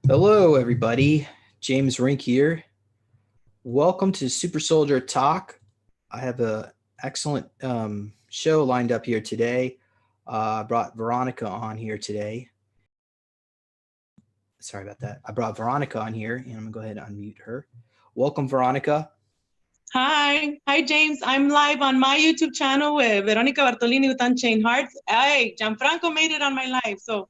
Hello, everybody. James Rink here. Welcome to Super Soldier Talk. I have a excellent show lined up here today. I brought Veronica on here today. Sorry about that. I brought Veronica on here, and I'm gonna go ahead and unmute her. Welcome, Veronica. Hi, James. I'm live on my YouTube channel with Veronica Bartolini with Unchained Hearts. Hey, Gianfranco made it on my live, so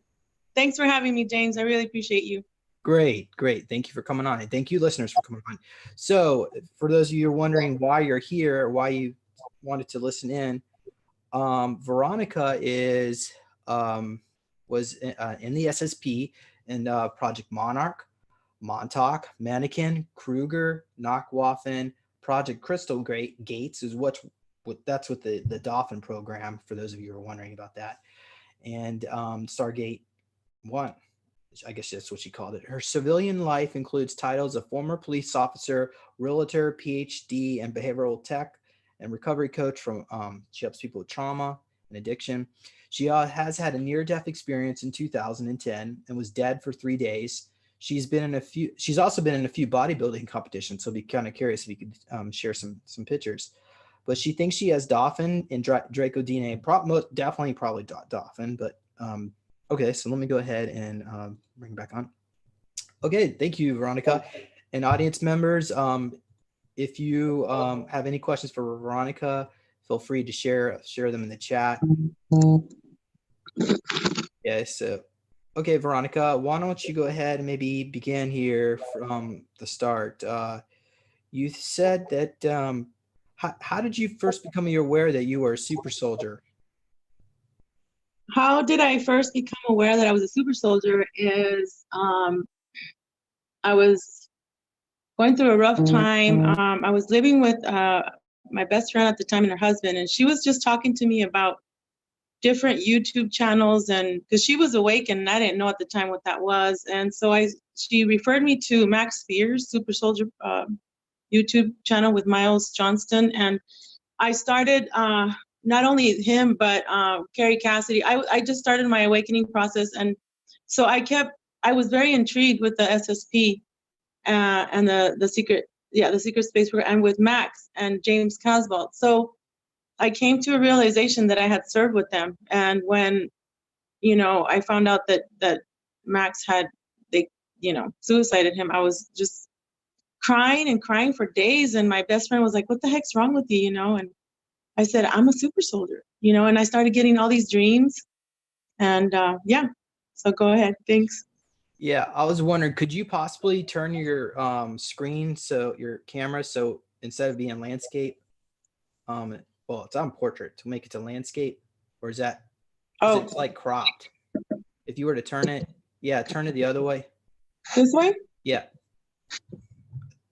thanks for having me, James. I really appreciate you. Great. Thank you for coming on, and thank you, listeners, for coming on. So, for those of you who are wondering why you're here, or why you wanted to listen in, Veronica was in the SSP in Project Monarch, Montauk, Mannequin, Kruger, Knockwaffen, Project Crystal Gates is that's what the Dolphin program, for those of you who are wondering about that, and Stargate 1. I guess that's what she called it. Her civilian life includes titles of former police officer, realtor, PhD, and behavioral tech, and recovery coach. She helps people with trauma and addiction. She has had a near-death experience in 2010 and was dead for 3 days. She's also been in a few bodybuilding competitions, so I'd be kind of curious if you could share some pictures. But she thinks she has Dolphin and Draco DNA. Definitely probably Dolphin, but okay, so let me go ahead and bring it back on. Okay, thank you, Veronica. And audience members, if you have any questions for Veronica, feel free to share them in the chat. Yeah, so, okay, Veronica, why don't you go ahead and maybe begin here from the start. You said that, how did you first become aware that you were a super soldier? How did I first become aware that I was a super soldier is I was going through a rough time. I was living with my best friend at the time and her husband, and she was just talking to me about different YouTube channels, and because she was awake and I didn't know at the time what that was. And so she referred me to Max Spears, Super Soldier YouTube channel with Miles Johnston. And I started not only him, but Carrie Cassidy. I just started my awakening process. And so I was very intrigued with the SSP and the secret space program, and with Max and James Casbolt. So I came to a realization that I had served with them. And when, I found out that Max suicided him, I was just crying and crying for days. And my best friend was like, "What the heck's wrong with you?" And I said, "I'm a super soldier," and I started getting all these dreams. And yeah, so go ahead. Thanks. Yeah, I was wondering, could you possibly turn your screen, so your camera, so instead of being landscape, well, it's on portrait, to make it to landscape, or is that, it's like cropped? If you were to turn it, yeah, turn it the other way. This way? Yeah.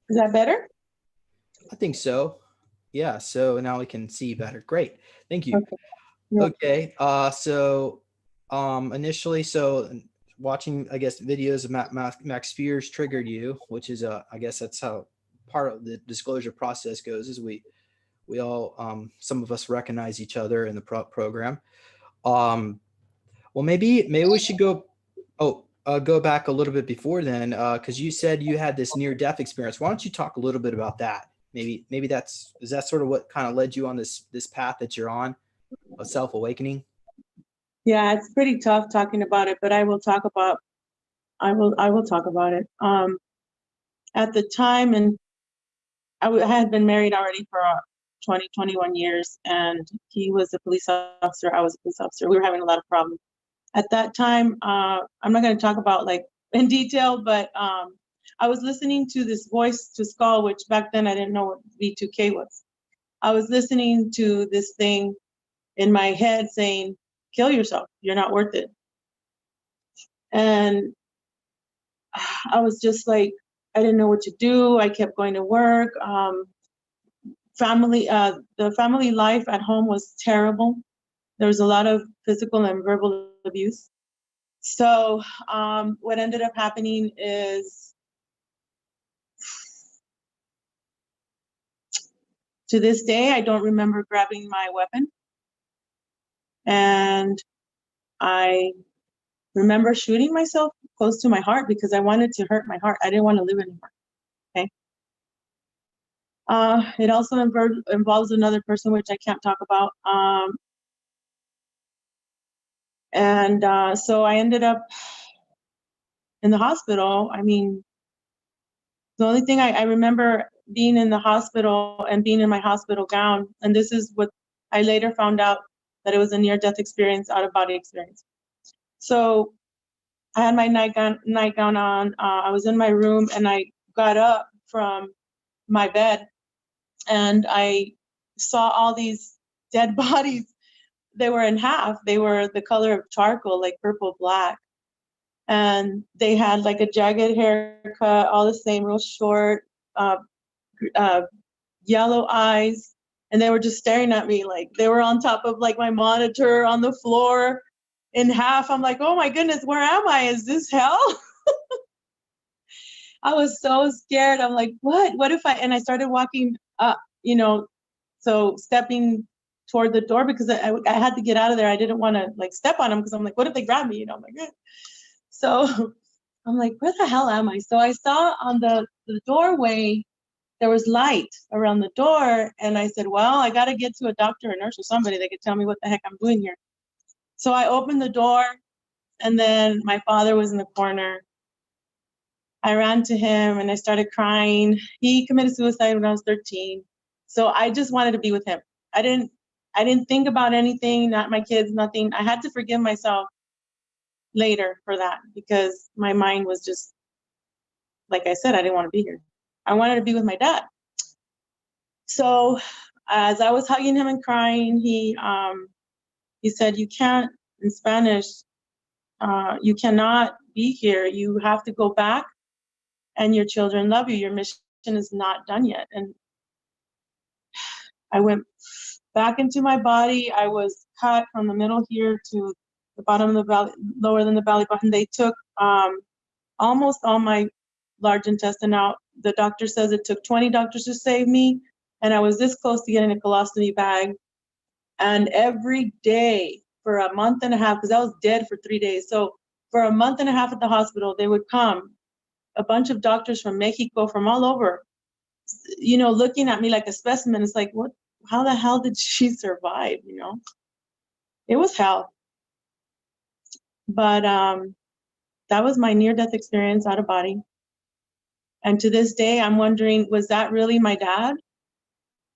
Is that better? I think so. Yeah, so now we can see better. Great. Thank you. Okay. Yep. Okay. So initially, watching, I guess, videos of Max Spears triggered you, which is I guess that's how part of the disclosure process goes, is we all some of us recognize each other in the program. Well, maybe we should go back a little bit before then, because you said you had this near-death experience. Why don't you talk a little bit about that? Maybe is that sort of what kind of led you on this path that you're on, of self-awakening? Yeah, it's pretty tough talking about it, but I will talk about it. At the time, and I had been married already for 21 years, and he was a police officer. I was a police officer. We were having a lot of problems. At that time, I'm not going to talk about like in detail, but I was listening to this voice to skull, which back then I didn't know what V2K was. I was listening to this thing in my head saying, "Kill yourself. You're not worth it." And I was just like, I didn't know what to do. I kept going to work. The family life at home was terrible. There was a lot of physical and verbal abuse. So what ended up happening is, to this day, I don't remember grabbing my weapon. And I remember shooting myself close to my heart because I wanted to hurt my heart. I didn't want to live anymore. Okay. It also involves another person, which I can't talk about. So I ended up in the hospital. I mean, the only thing I remember being in the hospital and being in my hospital gown, and this is what I later found out, that it was a near-death experience, out-of-body experience. So I had my nightgown on. I was in my room, and I got up from my bed, and I saw all these dead bodies. They were in half. They were the color of charcoal, like purple black. And they had like a jagged haircut, all the same, real short, uh, yellow eyes. And they were just staring at me like they were on top of like my monitor on the floor in half. I'm like, oh my goodness, where am I? Is this hell? I was so scared. I'm like, what if and I started walking up, so stepping toward the door because I had to get out of there. I didn't want to like step on them because I'm like, what if they grab me? I'm like, eh. So I'm like, where the hell am I? So I saw on the doorway, there was light around the door. And I said, well, I got to get to a doctor or nurse or somebody that could tell me what the heck I'm doing here. So I opened the door, and then my father was in the corner. I ran to him and I started crying. He committed suicide when I was 13. So I just wanted to be with him. I didn't think about anything, not my kids, nothing. I had to forgive myself later for that because my mind was just, like I said, I didn't want to be here. I wanted to be with my dad. So as I was hugging him and crying, he said, you can't, in Spanish, you cannot be here. You have to go back, and your children love you. Your mission is not done yet. And I went back into my body. I was cut from the middle here to the bottom of the belly, lower than the belly button. They took almost all my large intestine out. The doctor says it took 20 doctors to save me, and I was this close to getting a colostomy bag. And every day for a month and a half, because I was dead for 3 days. So for a month and a half at the hospital, they would come, a bunch of doctors from Mexico, from all over, looking at me like a specimen. It's like, what? How the hell did she survive? It was hell. But that was my near-death experience, out of body. And to this day, I'm wondering, was that really my dad?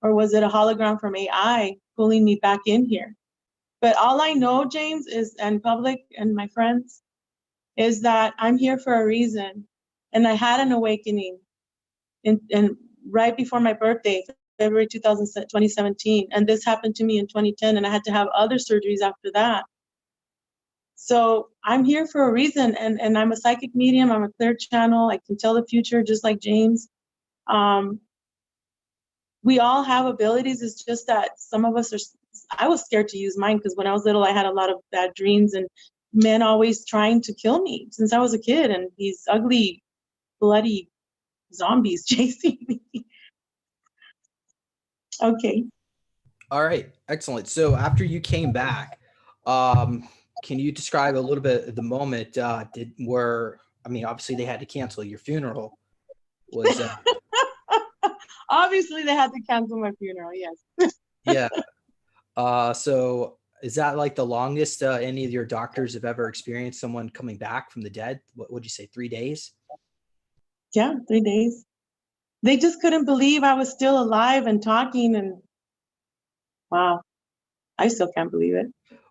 Or was it a hologram from AI pulling me back in here? But all I know, James, and public and my friends, is that I'm here for a reason. And I had an awakening in right before my birthday, February 2017. And this happened to me in 2010, and I had to have other surgeries after that. So I'm here for a reason, and I'm a psychic medium. I'm a clear channel. I can tell the future, just like James. We all have abilities. It's just that some of us I was scared to use mine because when I was little, I had a lot of bad dreams and men always trying to kill me since I was a kid, and these ugly, bloody zombies chasing me. Okay. All right, excellent. So after you came back, can you describe a little bit of the moment? Obviously they had to cancel your funeral. Was Obviously they had to cancel my funeral. Yes. Yeah. So is that like the longest any of your doctors have ever experienced someone coming back from the dead? What would you say, 3 days? Yeah, 3 days. They just couldn't believe I was still alive and talking, and wow, I still can't believe it.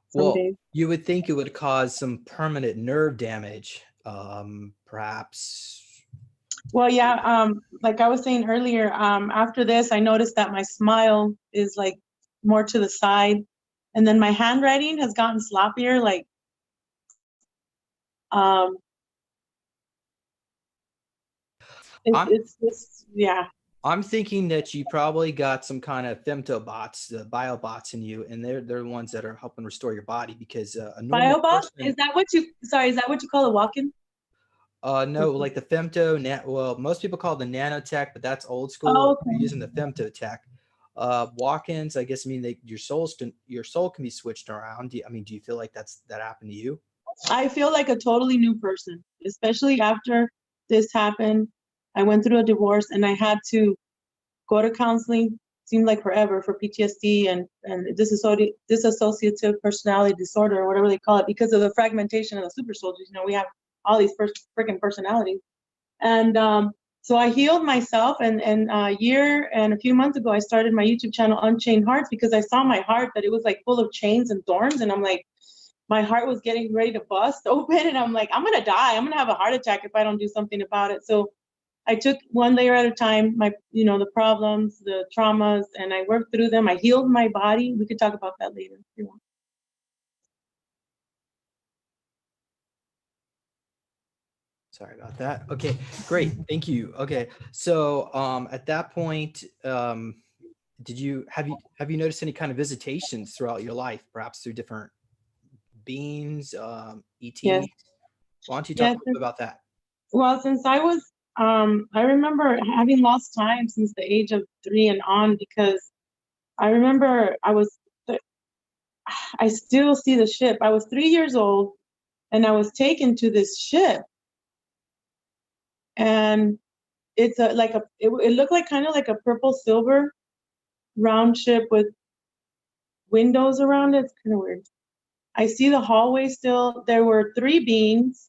Some days. You would think it would cause some permanent nerve damage, perhaps. Well, yeah, like I was saying earlier, after this, I noticed that my smile is like more to the side, and then my handwriting has gotten sloppier. Like, it's just, yeah. I'm thinking that you probably got some kind of femtobots, biobots in you, and they're the ones that are helping restore your body because a normal Biobot? person. Is that what you call a walk-in? No, like the femto. Well, most people call it the nanotech, but that's old school. Oh, okay. You're using the femtotech. Walk-ins, I guess, mean your soul can be switched around. Do you feel like that happened to you? I feel like a totally new person, especially after this happened. I went through a divorce and I had to go to counseling. Seemed like forever for PTSD and dissociative personality disorder, or whatever they call it, because of the fragmentation of the super soldiers. You know, we have all these freaking personalities. And so I healed myself, and a year and a few months ago, I started my YouTube channel, Unchained Hearts, because I saw my heart that it was like full of chains and thorns, and I'm like, my heart was getting ready to bust open, and I'm like, I'm gonna die. I'm gonna have a heart attack if I don't do something about it. So I took one layer at a time, the problems, the traumas, and I worked through them. I healed my body. We could talk about that later if you want. Sorry about that. Okay, great. Thank you. Okay. So at that point, did you have you noticed any kind of visitations throughout your life, perhaps through different beings, Yes, ETs? Why don't you talk a yes. little bit about that? Well, since I remember having lost time since the age of 3 and on, because I remember I still see the ship. I was 3 years old and I was taken to this ship, and it looked like kind of like a purple silver round ship with windows around it. It's kind of weird. I see the hallway still. There were 3 beings.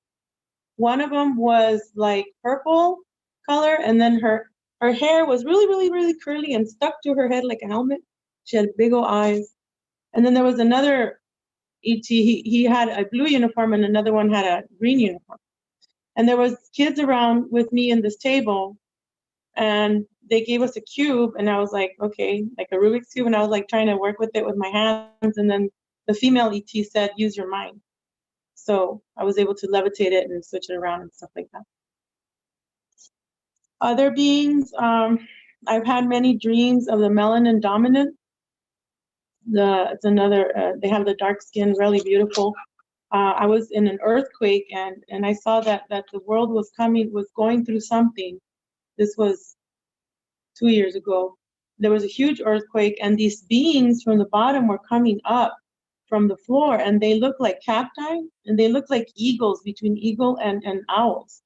One of them was like purple color, and then her hair was really, really, really curly and stuck to her head like a helmet. She had big old eyes. And then there was another ET. He had a blue uniform, and another one had a green uniform. And there was kids around with me in this table, and they gave us a cube, and I was like, okay, like a Rubik's cube, and I was like trying to work with it with my hands, and then the female ET said, use your mind. So I was able to levitate it and switch it around and stuff like that. Other beings, I've had many dreams of the melanin dominant. It's another, they have the dark skin, really beautiful. I was in an earthquake, and I saw that the world was going through something. This was 2 years ago. There was a huge earthquake, and these beings from the bottom were coming up from the floor, and they looked like cacti, and they looked like eagles, between eagle and owls.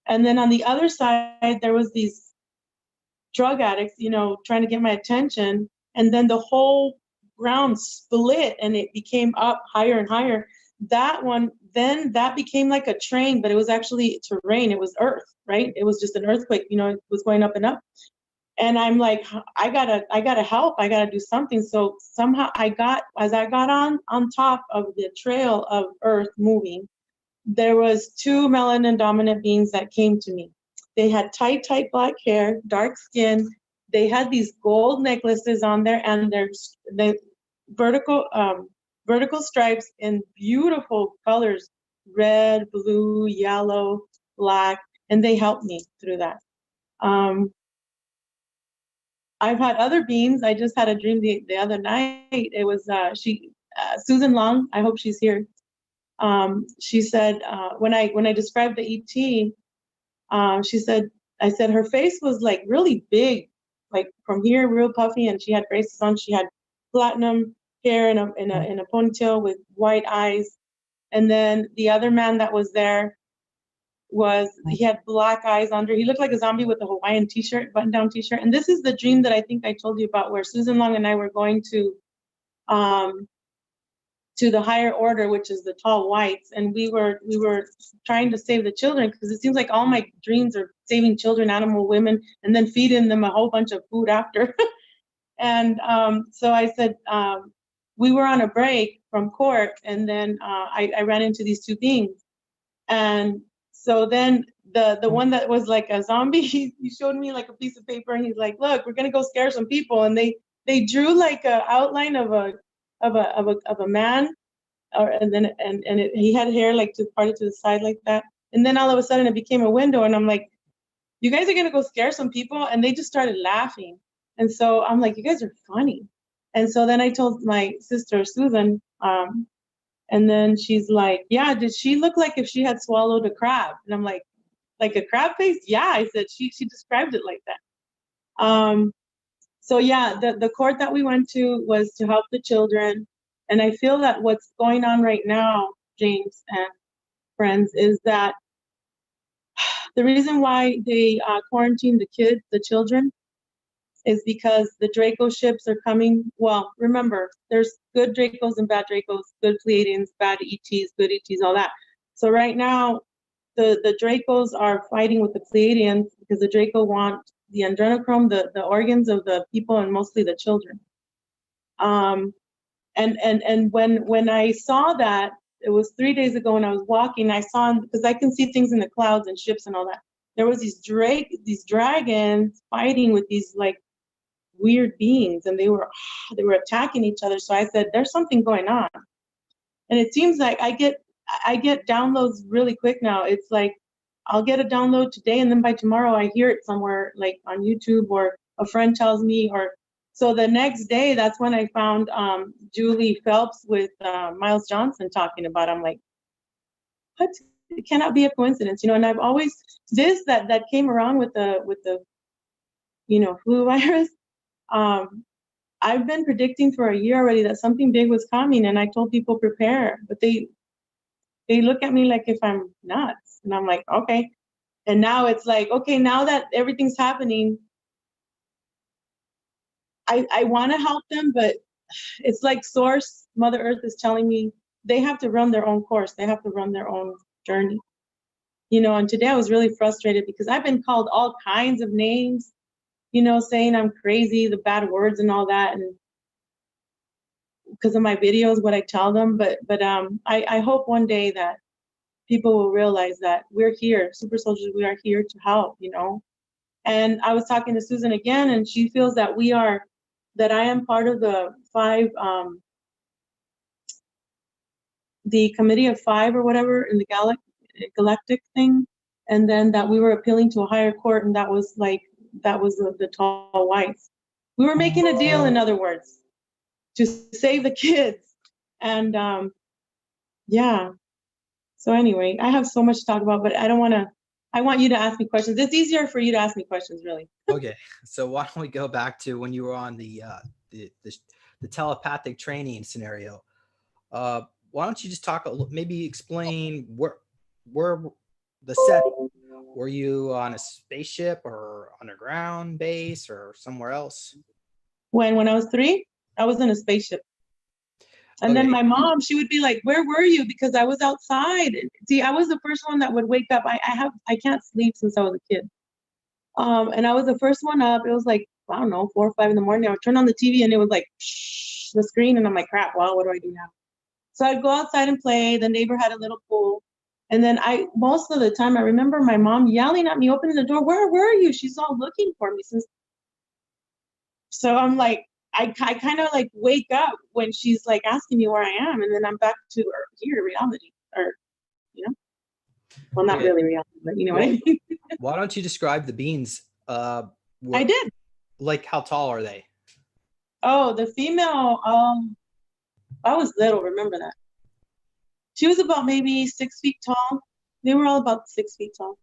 And then on the other side, there was these drug addicts, trying to get my attention. And then the whole ground split and it became up higher and higher. That became like a train, but it was actually terrain. It was earth, right? It was just an earthquake, it was going up and up. And I'm like, I gotta help. I gotta do something. So somehow as I got on top of the trail of earth moving, there was 2 melanin dominant beings that came to me. They had tight black hair, dark skin. They had these gold necklaces on there, and the vertical vertical stripes in beautiful colors, red, blue, yellow, black, and they helped me through that. I've had other beings. I just had a dream the other night. It was Susan Long. I hope she's here. She said, when I described the ET, she said, I said her face was like really big, like from here, real puffy, and she had braces on. She had platinum hair in a ponytail with white eyes. And then the other man that was there he had black eyes under. He looked like a zombie with a Hawaiian t-shirt, button-down t-shirt. And this is the dream that I think I told you about, where Susan Long and I were going to the higher order, which is the tall whites, and we were trying to save the children, because it seems like all my dreams are saving children, animal, women, and then feeding them a whole bunch of food after. And so I said, we were on a break from court, and then I ran into these 2 beings. And so then the one that was like a zombie, he showed me like a piece of paper, and he's like, look, we're gonna go scare some people. And they drew like a outline of a man, he had hair like parted to the side like that. And then all of a sudden it became a window, and I'm like, you guys are gonna go scare some people? And they just started laughing. And so I'm like, you guys are funny. And so then I told my sister Susan, and then she's like, yeah, did she look like if she had swallowed a crab? And I'm like a crab face? Yeah, I said she described it like that. So yeah, the court that we went to was to help the children. And I feel that what's going on right now, James and friends, is that the reason why they quarantine the children, is because the Draco ships are coming. Well, remember, there's good Dracos and bad Dracos, good Pleiadians, bad ETs, good ETs, all that. So right now, the Dracos are fighting with the Pleiadians because the Draco want the adrenochrome, the organs of the people, and mostly the children. And when I saw that, it was 3 days ago when I was walking, I saw, because I can see things in the clouds and ships and all that. There was these dragons fighting with these like weird beings, and they were attacking each other. So I said, there's something going on. And it seems like I get downloads really quick now. It's like I'll get a download today, and then by tomorrow I hear it somewhere, like on YouTube, or a friend tells me, or so the next day, that's when I found Julie Phelps with Miles Johnson talking about it. I'm like, what? It cannot be a coincidence, you know. And I've always that came around with the flu virus. I've been predicting for a year already that something big was coming, and I told people prepare, but they look at me like if I'm nuts, and I'm like, okay. And now it's like, okay, now that everything's happening, I want to help them, but it's like Source, Mother Earth is telling me they have to run their own course. They have to run their own journey. You know, and today I was really frustrated because I've been called all kinds of names, you know, saying I'm crazy, the bad words and all that, and because of my videos, what I tell them. But I hope one day that people will realize that we're here, super soldiers, we are here to help, you know. And I was talking to Susan again, and she feels that I am part of the the committee of 5 or whatever in the galactic thing, and then that we were appealing to a higher court, and that was the tall whites. We were making a deal, in other words, to save the kids. And yeah. So anyway, I have so much to talk about, but I want you to ask me questions. It's easier for you to ask me questions, really. Okay, so why don't we go back to when you were on the telepathic training scenario? Why don't you just maybe explain where the setting? Were you on a spaceship or underground base or somewhere else? When I was 3, I was in a spaceship. And then my mom, she would be like, where were you? Because I was outside. See, I was the first one that would wake up. I can't sleep since I was a kid. And I was the first one up. It was like, I don't know, 4 or 5 in the morning. I would turn on the TV and it was like, shh, the screen. And I'm like, crap, well, what do I do now? So I'd go outside and play. The neighbor had a little pool. And then most of the time, I remember my mom yelling at me, opening the door, where were you? She's all looking for me. So I'm like, I kind of like wake up when she's like asking me where I am, and then I'm back to reality, or well, not really reality, but you know what I mean. Why don't you describe the beans? I did. Like, how tall are they? Oh, the female. I was little. Remember that? She was about maybe 6 feet tall. They were all about 6 feet tall.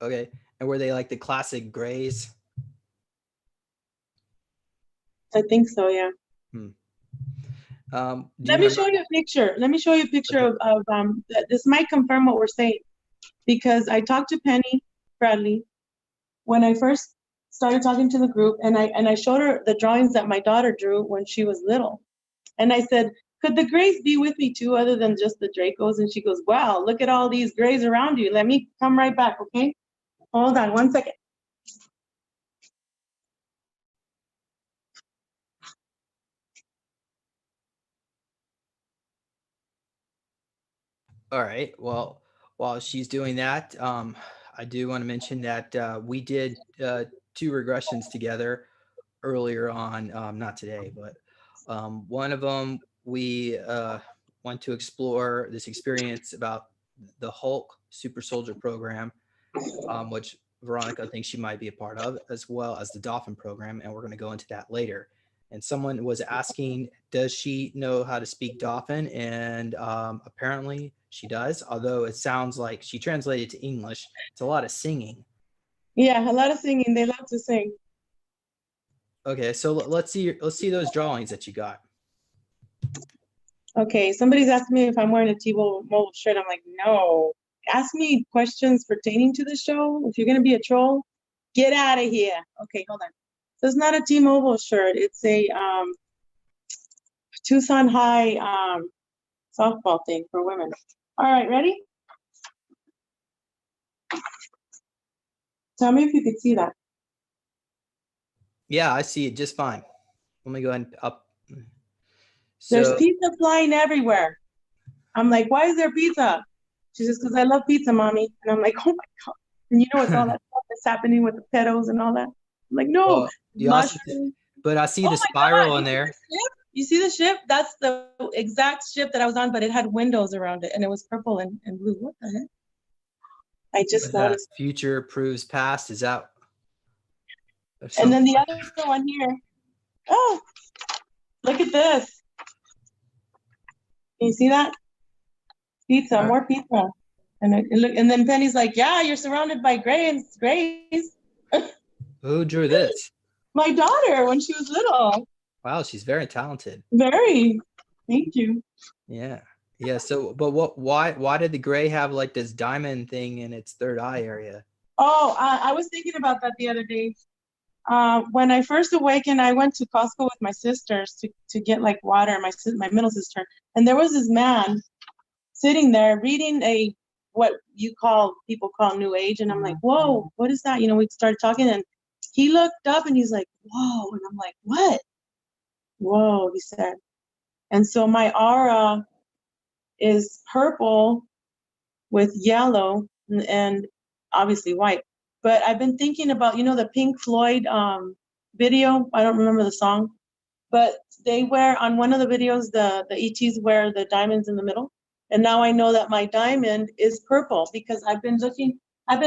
Okay, and were they like the classic grays? I think so, yeah. Let me show you a picture. Okay. of this might confirm what we're saying, because I talked to Penny Bradley when I first started talking to the group, and I showed her the drawings that my daughter drew when she was little, and I said, could the grays be with me too, other than just the Dracos? And she goes, wow, look at all these grays around you. Let me come right back, okay? Hold on 1 second. All right. Well, while she's doing that, I do want to mention that we did 2 regressions together earlier on, not today, but one of them we want to explore this experience about the Hulk Super Soldier program, which Veronica thinks she might be a part of, as well as the Dolphin program, and we're going to go into that later. And someone was asking, does she know how to speak Dolphin? And apparently she does, although it sounds like she translated to English. It's a lot of singing. Yeah, a lot of singing. They love to sing. Okay, so let's see those drawings that you got. Okay, somebody's asking me if I'm wearing a T-Mobile shirt. I'm like, no. Ask me questions pertaining to the show. If you're gonna be a troll, get out of here. Okay, hold on. So it's not a T-Mobile shirt. It's a Tucson High softball thing for women. All right, ready? Tell me if you could see that. Yeah, I see it just fine. Let me go ahead and up. There's So, pizza flying everywhere. I'm like, why is there pizza? She says, because I love pizza, mommy. And I'm like, oh my God. And you know, it's all that stuff that's happening with the pedos and all that. I'm like, no, well, you also, mushrooms. but I see Oh the my God, spiral in you see there. the ship? You see the ship? That's the exact ship that I was on, but it had windows around it and it was purple and blue. What the heck? I just noticed. Future proves past. Is that And then something? the other one here. Oh, look at this. Can you see that? Pizza, more pizza. And then Penny's like, yeah, you're surrounded by grays. Who drew this? My daughter when she was little. Wow, she's very talented. Very. Thank you. Yeah. Yeah. So, but why did the gray have like this diamond thing in its third eye area? Oh, I was thinking about that the other day. When I first awakened, I went to Costco with my sisters to get like water, my middle sister, and there was this man sitting there reading what people call New Age, and I'm like, whoa, what is that? You know, we started talking, and he looked up and he's like, whoa, and I'm like, what? Whoa, he said. And so my aura is purple with yellow and obviously white. But I've been thinking about, the Pink Floyd video. I don't remember the song, but they wear on one of the videos, the ETs wear the diamonds in the middle. And now I know that my diamond is purple because I've been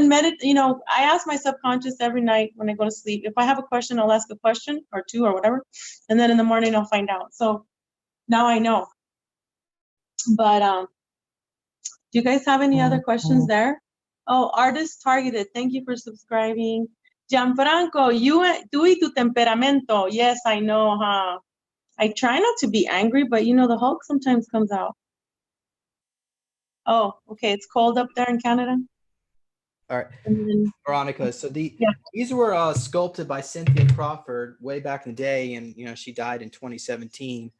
meditating, I ask my subconscious every night when I go to sleep. If I have a question, I'll ask a question or two or whatever. And then in the morning, I'll find out. So now I know. But do you guys have any other questions there? Oh, artist targeted. Thank you for subscribing. Gianfranco, tú y tu temperamento. Yes, I know, huh? I try not to be angry, but the Hulk sometimes comes out. Oh, okay. It's cold up there in Canada. All right, Then, Veronica. So yeah. these were sculpted by Cynthia Crawford way back in the day, and she died in 2017.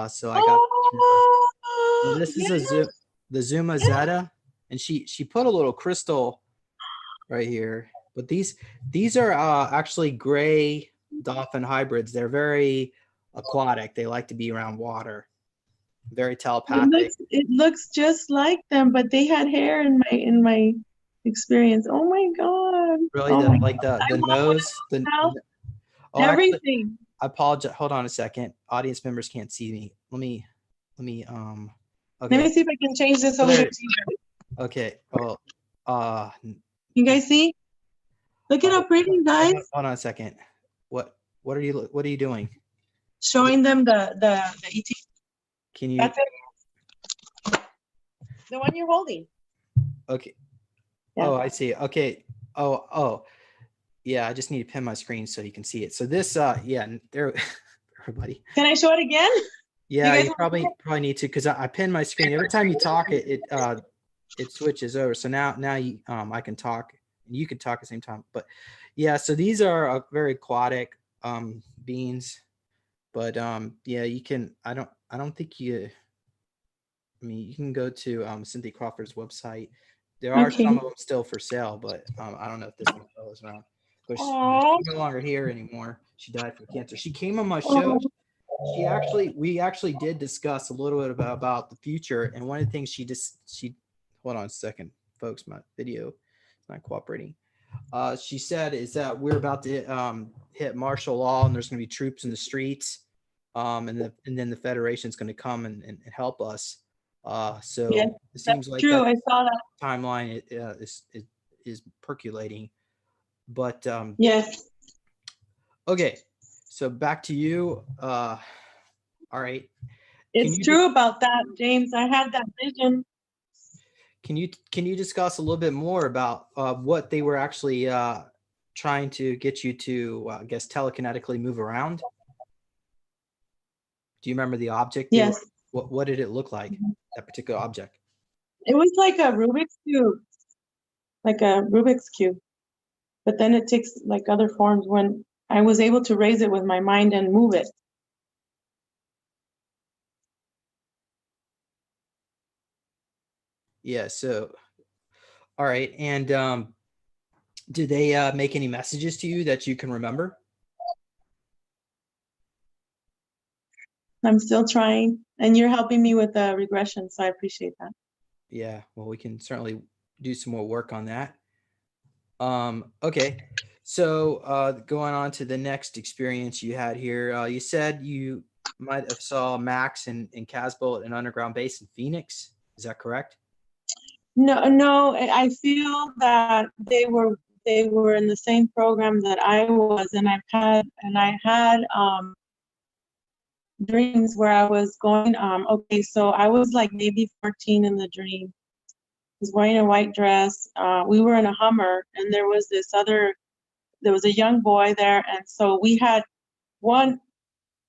So I got. Oh, This is yeah, the Zuma yeah. Zeta, and she put a little crystal right here. But these are actually gray dolphin hybrids. They're very aquatic. They like to be around water. Very telepathic. It looks just like them, but they had hair in my experience. Oh my God. Really, Oh my God. like the nose. Oh, actually, Everything. I apologize. Hold on a second. Audience members can't see me. Let me Let okay. me see if I can change this over to you. Okay. Well, You guys see? Look at how pretty, guys. Hold on a second. What are you doing? Showing them the ET. Can you? That's it. The one you're holding. Okay. Yeah. Oh, I see. Okay. Oh. Yeah, I just need to pin my screen so you can see it. So this, yeah, there, everybody. Can I show it again? Yeah, you probably need to because I pin my screen every time you talk. It switches over. So now you I can talk and you can talk at the same time. But yeah, so these are very aquatic beings. But yeah, you can. I don't think you. I mean, you can go to Cynthia Crawford's website. There are some of them still for sale, but I don't know if this one is around. But she's no longer here anymore. She died from cancer. She came on my show. We actually did discuss a little bit about the future, and one of the things she hold on a second, folks, my video is not cooperating. She said is that we're about to hit martial law, and there's going to be troops in the streets, and then the Federation's going to come and help us. So yes, it seems like true. I saw that timeline is percolating, but yes. Okay, so back to you. All right. It's true about that, James. I had that vision. Can you discuss a little bit more about what they were actually trying to get you to, I guess, telekinetically move around? Do you remember the object? Yes. What did it look like? That particular object? It was like a Rubik's cube, like a Rubik's cube, but then it takes like other forms when I was able to raise it with my mind and move it. Yeah. So, all right. And did they make any messages to you that you can remember? I'm still trying, and you're helping me with the regression, so I appreciate that. Yeah. Well, we can certainly do some more work on that. Okay. So, going on to the next experience you had here, you said you might have saw Max and Casbolt at an underground base in Phoenix. Is that correct? No, I feel that they were in the same program that I was, and I had dreams where I was going. Okay, so I was like maybe 14 in the dream. I was wearing a white dress. We were in a Hummer, and there was a young boy there, and so we had one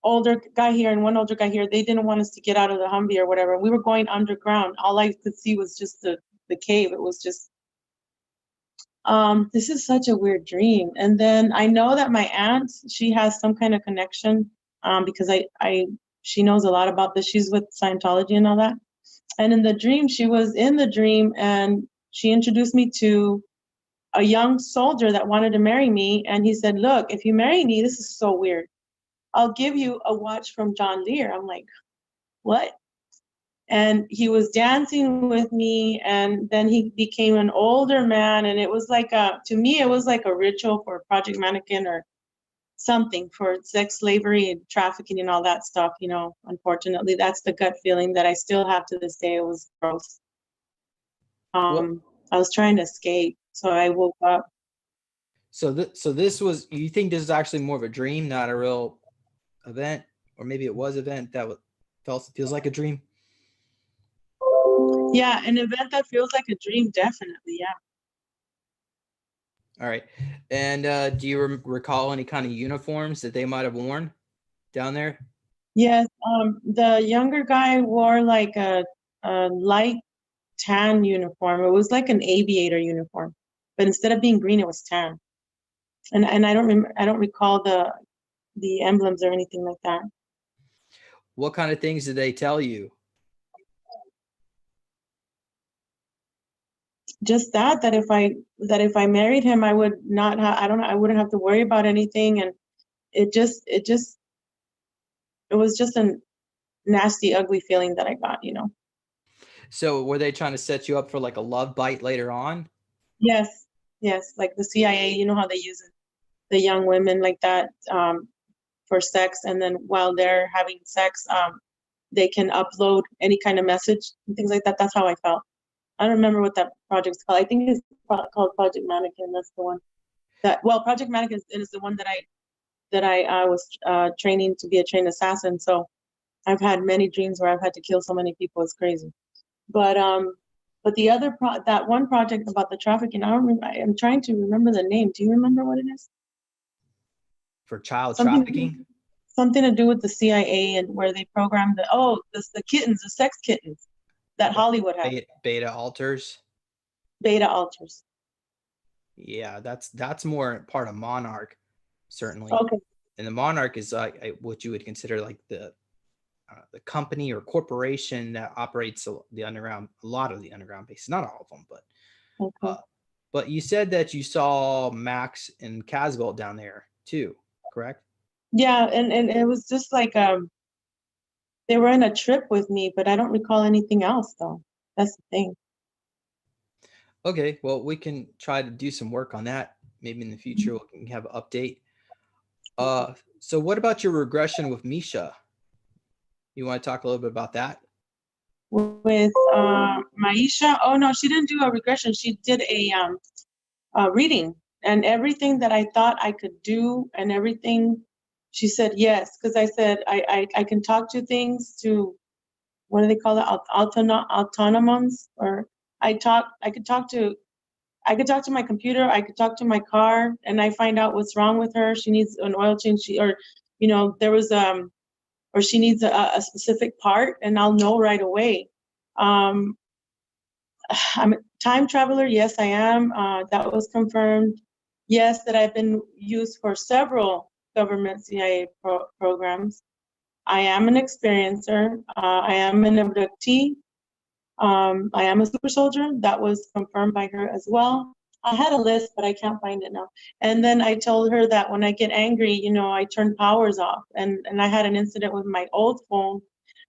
older guy here and one older guy here. They didn't want us to get out of the Humvee or whatever. We were going underground. All I could see was just the cave. It was just this is such a weird dream. And then I know that my aunt, she has some kind of connection, because she knows a lot about this. She's with Scientology and all that. And in the dream, she was in the dream and she introduced me to a young soldier that wanted to marry me. And he said, look, if you marry me, this is so weird, I'll give you a watch from John Lear. I'm like, what? And he was dancing with me, and then he became an older man, and it was like to me it was like a ritual for Project Mannequin or something, for sex slavery and trafficking and all that stuff. Unfortunately, that's the gut feeling that I still have to this day. It was gross. Well, I was trying to escape, so I woke up. so this was, you think this is actually more of a dream, not a real event, or maybe it was event that feels like a dream? Yeah, an event that feels like a dream, definitely. Yeah. All right. And do you recall any kind of uniforms that they might have worn down there? Yes, the younger guy wore like a light tan uniform. It was like an aviator uniform, but instead of being green, it was tan. And I don't recall the emblems or anything like that. What kind of things did they tell you? Just that if I married him, I would not have, I don't know, I wouldn't have to worry about anything. And it was just a nasty, ugly feeling that I got. So were they trying to set you up for like a love bite later on? Yes, yes, like the CIA, you know how they use it, the young women like that, for sex, and then while they're having sex, they can upload any kind of message and things like that. That's how I felt. I don't remember what that project's called. I think it's called Project Mannequin. That's the one Project Mannequin is the one that I was training to be a trained assassin. So I've had many dreams where I've had to kill so many people. It's crazy. But the other that one project about the trafficking, I don't remember. I'm trying to remember the name. Do you remember what it is? For child Something trafficking? something to do with the CIA, and where they programmed the kittens, the sex kittens that Hollywood had. Beta alters? Beta alters. Yeah, that's more part of Monarch, certainly. Okay. And the Monarch is like what you would consider like the company or corporation that operates the underground, a lot of the underground bases, not all of them, but Okay. but you said that you saw Max and Casbolt down there too, correct? Yeah, and it was just like they were in a trip with me, but I don't recall anything else though. That's the thing. Okay, well, we can try to do some work on that. Maybe in the future we can have an update. So what about your regression with Misha? You want to talk a little bit about that? With Maisha, oh no, she didn't do a regression. She did a reading, and everything that I thought I could do and everything, she said yes, because I said I can talk to things, to what do they call it, autonomons, or I could talk to my computer, I could talk to my car, and I find out what's wrong with her. She needs an oil change, there was or she needs a specific part, and I'll know right away. I'm a time traveler. Yes, I am. That was confirmed. Yes, that I've been used for several government CIA programs. I am an experiencer. I am an abductee. I am a super soldier. That was confirmed by her as well. I had a list, but I can't find it now. And then I told her that when I get angry, I turn powers off. And I had an incident with my old phone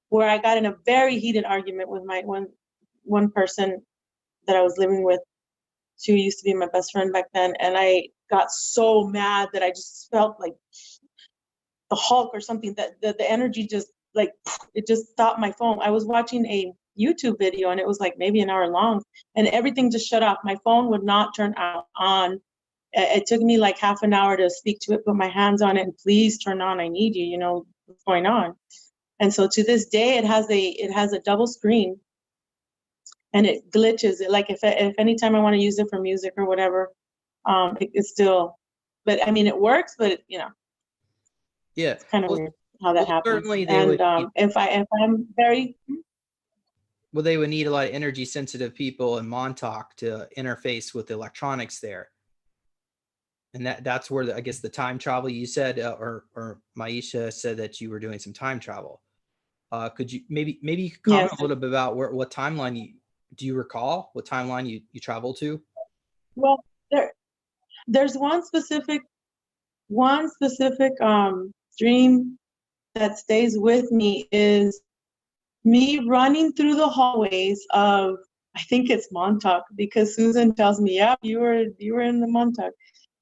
where I got in a very heated argument with my one person that I was living with. She used to be my best friend back then. And I got so mad that I just felt like the Hulk or something, that the energy just like, it just stopped my phone. I was watching a YouTube video and it was like maybe an hour long, and everything just shut off. My phone would not turn on. It took me like half an hour to speak to it, put my hands on it, and please turn on. I need you. What's going on? And so to this day, it has a double screen, and it glitches. Like if anytime I want to use it for music or whatever, it's still. But I mean, it works. But Yeah. it's kind of weird how that happens. Certainly they and would if I'm very well, they would need a lot of energy sensitive people in Montauk to interface with the electronics there. And that's where I guess the time travel you said, or Maisha said that you were doing some time travel. Could you maybe you could comment yes. a little bit about what timeline do you recall what timeline you traveled to? Well, there's one specific dream that stays with me, is me running through the hallways of, I think it's Montauk, because Susan tells me, yeah, you were in the Montauk.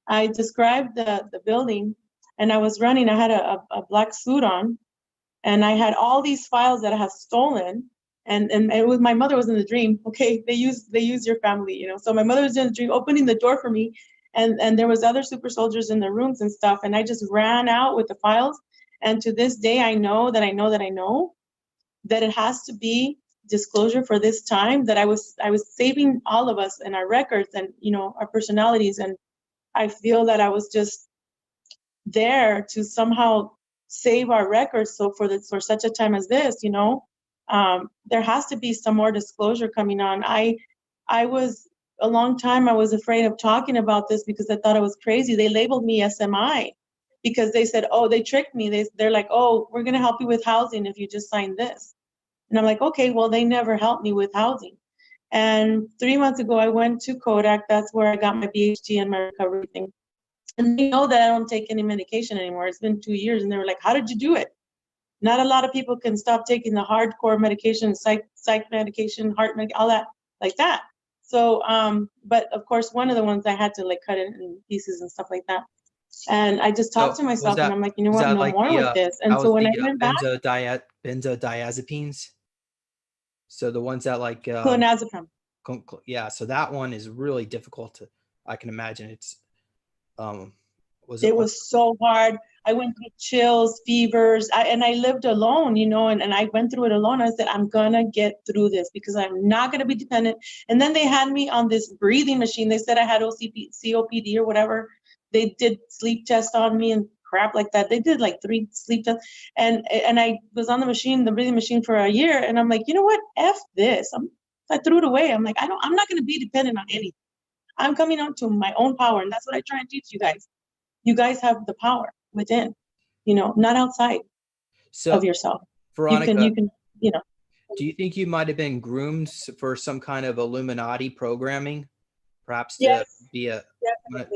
I described the building, and I was running. I had a black suit on, and I had all these files that I had stolen. And it was, my mother was in the dream. Okay, they use your family, So my mother was in the dream, opening the door for me, and there was other super soldiers in the rooms and stuff. And I just ran out with the files. And to this day, I know that it has to be disclosure for this time, that I was saving all of us and our records and our personalities. And I feel that I was just there to somehow save our records. So for such a time as this, there has to be some more disclosure coming on. I was, a long time I was afraid of talking about this because I thought it was crazy. They labeled me SMI because they said, oh, they tricked me. They're like, oh, we're going to help you with housing if you just sign this. And I'm like, okay, well, they never helped me with housing. And 3 months ago, I went to Kodak. That's where I got my BHD and my recovery thing. And they know that I don't take any medication anymore. It's been 2 years. And they were like, how did you do it? Not a lot of people can stop taking the hardcore medication, psych medication, all that, like that. So, but of course, one of the ones I had to like cut it in pieces and stuff like that. And I just talked to myself, and I'm like, you know what, no like more with this. And so when I went back, benzodiazepines. So the ones that like clonazepam. Yeah, so that one is really difficult to. I can imagine it's. It was so hard. I went through chills, fevers, and I lived alone, and I went through it alone. I said, I'm gonna get through this because I'm not gonna be dependent. And then they had me on this breathing machine. They said I had COPD or whatever. They did sleep tests on me and crap like that. They did like 3 sleep tests, and I was on the breathing machine for a year. And I'm like, you know what? F this. I threw it away. I'm like, I'm not gonna be dependent on anything. I'm coming out to my own power, and that's what I try and teach you guys. You guys have the power within, not outside of yourself. Veronica, you can. Do you think you might have been groomed for some kind of Illuminati programming, perhaps to Yes, be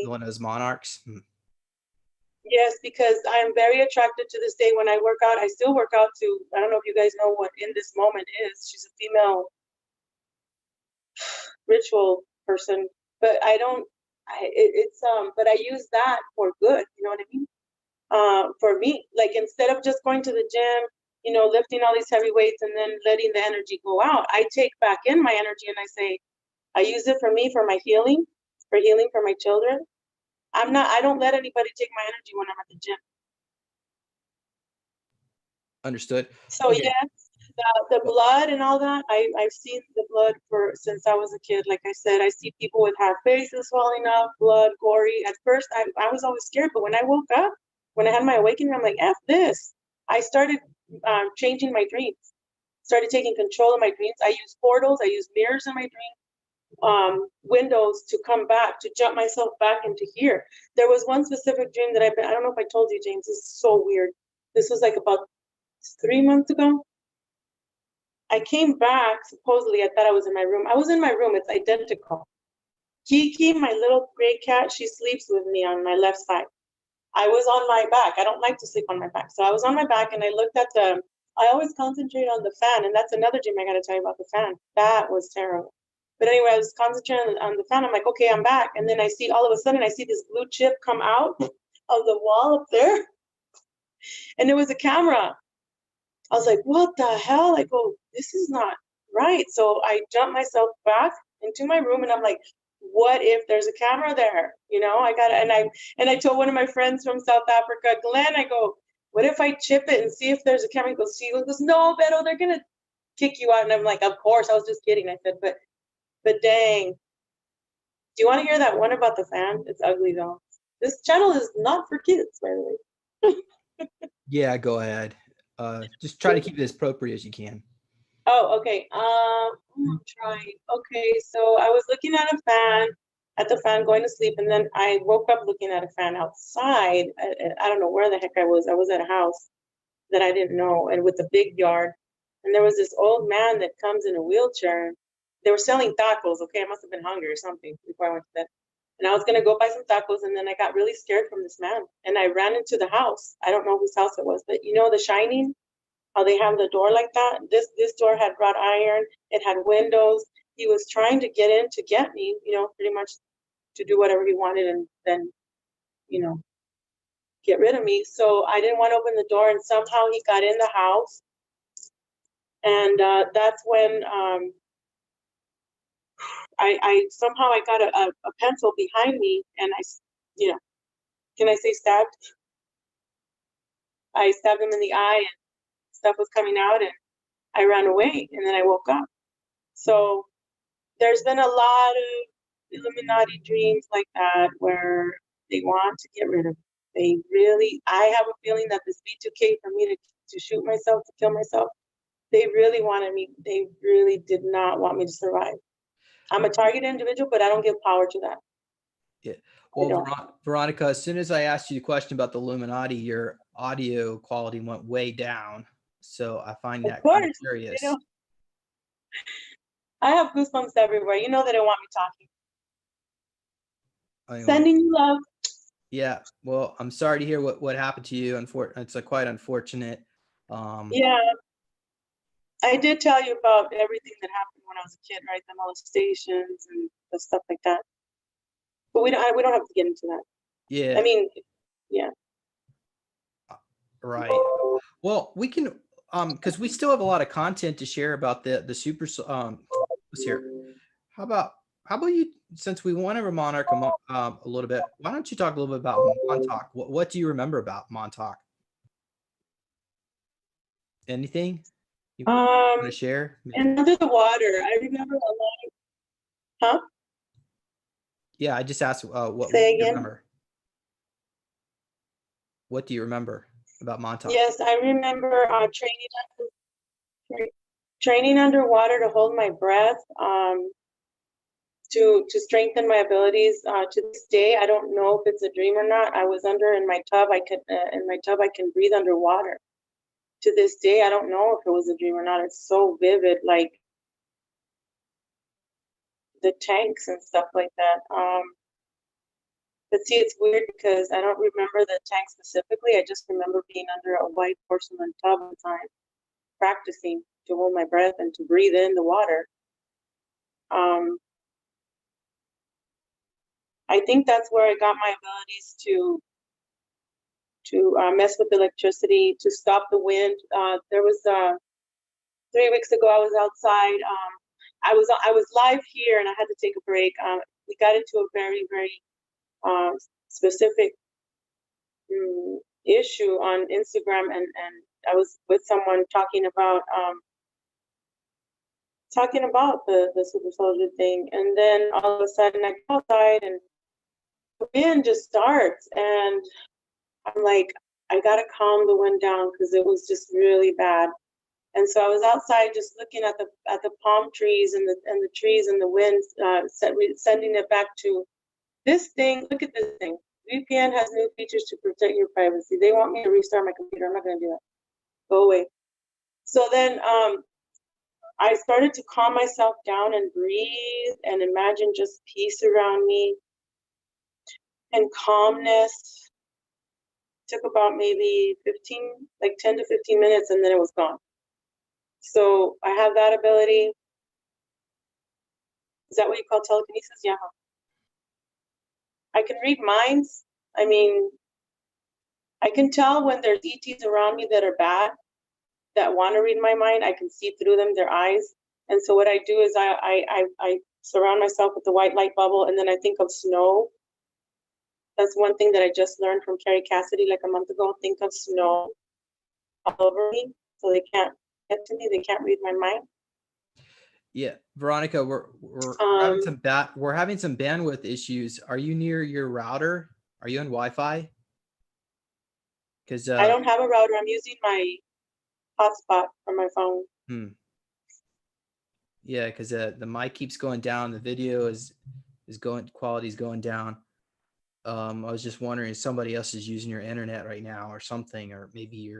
one of those monarchs? Yes, because I'm very attracted to this day. When I work out, I still work out to, I don't know if you guys know what In This Moment is. She's a female ritual person, but but I use that for good, you know what I mean? For me, like instead of just going to the gym, lifting all these heavy weights and then letting the energy go out, I take back in my energy and I say, I use it for me, for my healing, for my children. I don't let anybody take my energy when I'm at the gym. Understood. So okay. Yes, the blood and all that, I've seen the blood since I was a kid. Like I said, I see people with half faces swelling up, blood, gory. At first, I was always scared, but when I woke up, when I had my awakening, I'm like, F this. I started changing my dreams. Started taking control of my dreams. I use portals. I use mirrors in my dreams, windows to come back, to jump myself back into here. There was one specific dream that I don't know if I told you, James. This is so weird. This was like about 3 months ago. I came back, supposedly, I thought I was in my room. I was in my room, it's identical. Kiki, my little gray cat, she sleeps with me on my left side. I was on my back. I don't like to sleep on my back. So I was on my back and I looked at I always concentrate on the fan. And that's another dream I got to tell you about the fan. That was terrible. But anyway, I was concentrating on the fan. I'm like, okay, I'm back. And then I see, all of a sudden, I see this blue chip come out of the wall up there. And it was a camera. I was like, what the hell? I go, this is not right. So I jumped myself back into my room and I'm like, what if there's a camera there? You know, I told one of my friends from South Africa, Glenn, I go, what if I chip it and see if there's a camera? He goes, no, Beto, they're going to kick you out. And I'm like, of course, I was just kidding. I said, but dang. Do you want to hear that one about the fan? It's ugly though. This channel is not for kids, by the way. Yeah, go ahead. Just try to keep it as appropriate as you can. Oh, okay. I'm trying. Okay, so I was looking at the fan going to sleep, and then I woke up looking at a fan outside. I don't know where the heck I was. I was at a house that I didn't know, and with a big yard. And there was this old man that comes in a wheelchair. They were selling tacos. Okay, I must have been hungry or something before I went to bed. And I was gonna go buy some tacos, and then I got really scared from this man, and I ran into the house. I don't know whose house it was, but you know The Shining, how they have the door like that. This door had wrought iron. It had windows. He was trying to get in to get me, you know, pretty much to do whatever he wanted, and then, you know, get rid of me. So I didn't want to open the door, and somehow he got in the house. And that's when I somehow I got a pencil behind me, and you know, can I say stabbed? I stabbed him in the eye, and stuff was coming out, and I ran away, and then I woke up. So there's been a lot of Illuminati dreams like that where they want to get rid of me. I have a feeling that this B2K, for me to shoot myself, to kill myself, they really wanted me. They really did not want me to survive. I'm a targeted individual, but I don't give power to that. Yeah. Well, Veronica, as soon as I asked you the question about the Illuminati, your audio quality went way down. So I find that kind of curious. You know, I have goosebumps everywhere. You know they don't want me talking. Sending you love. Yeah. Well, I'm sorry to hear what happened to you. It's quite unfortunate. Yeah. I did tell you about everything that happened when I was a kid, right? The molestations and the stuff like that. But we don't have to get into that. Yeah. I mean, yeah. Right. Well, we can because we still have a lot of content to share about the super let's hear. How about you, since we went over Monarch a little bit, why don't you talk a little bit about Montauk? What do you remember about Montauk? Anything you want to share? And Under the Water, I remember a lot of, huh? Yeah, I just asked what Say do you again? remember? What do you remember about Montauk? Yes, I remember training underwater to hold my breath, to strengthen my abilities. To this day, I don't know if it's a dream or not. I was in my tub. I can breathe underwater. To this day, I don't know if it was a dream or not. It's so vivid, like the tanks and stuff like that. But see, it's weird because I don't remember the tank specifically. I just remember being under a white porcelain tub at the time, practicing to hold my breath and to breathe in the water. I think that's where I got my abilities to mess with electricity, to stop the wind. There was 3 weeks ago, I was outside. I was live here, and I had to take a break. We got into a very, very specific issue on Instagram, and I was with someone talking about the super soldier thing, and then all of a sudden I go outside and the wind just starts, and I'm like, I gotta calm the one down because it was just really bad. And so I was outside just looking at the palm trees and the trees and the wind, sending it back to this thing. Look at this thing. VPN has new features to protect your privacy. They want me to restart my computer. I'm not gonna do that. Go away. So then I started to calm myself down and breathe and imagine just peace around me and calmness. Took about maybe 10 to 15 minutes, and then it was gone. So I have that ability. Is that what you call telekinesis? Yeah. I can read minds. I mean, I can tell when there's ETs around me that are bad, that want to read my mind. I can see through them, their eyes. And so what I do is I surround myself with the white light bubble, and then I think of snow. That's one thing that I just learned from Carrie Cassidy like a month ago. Think of snow all over me, so they can't get to me. They can't read my mind. Yeah, Veronica, we're having some bandwidth issues. Are you near your router? Are you on Wi-Fi? Because I don't have a router. I'm using my hotspot from my phone. Yeah, because the mic keeps going down. The video quality's going down. I was just wondering if somebody else is using your internet right now or something, or maybe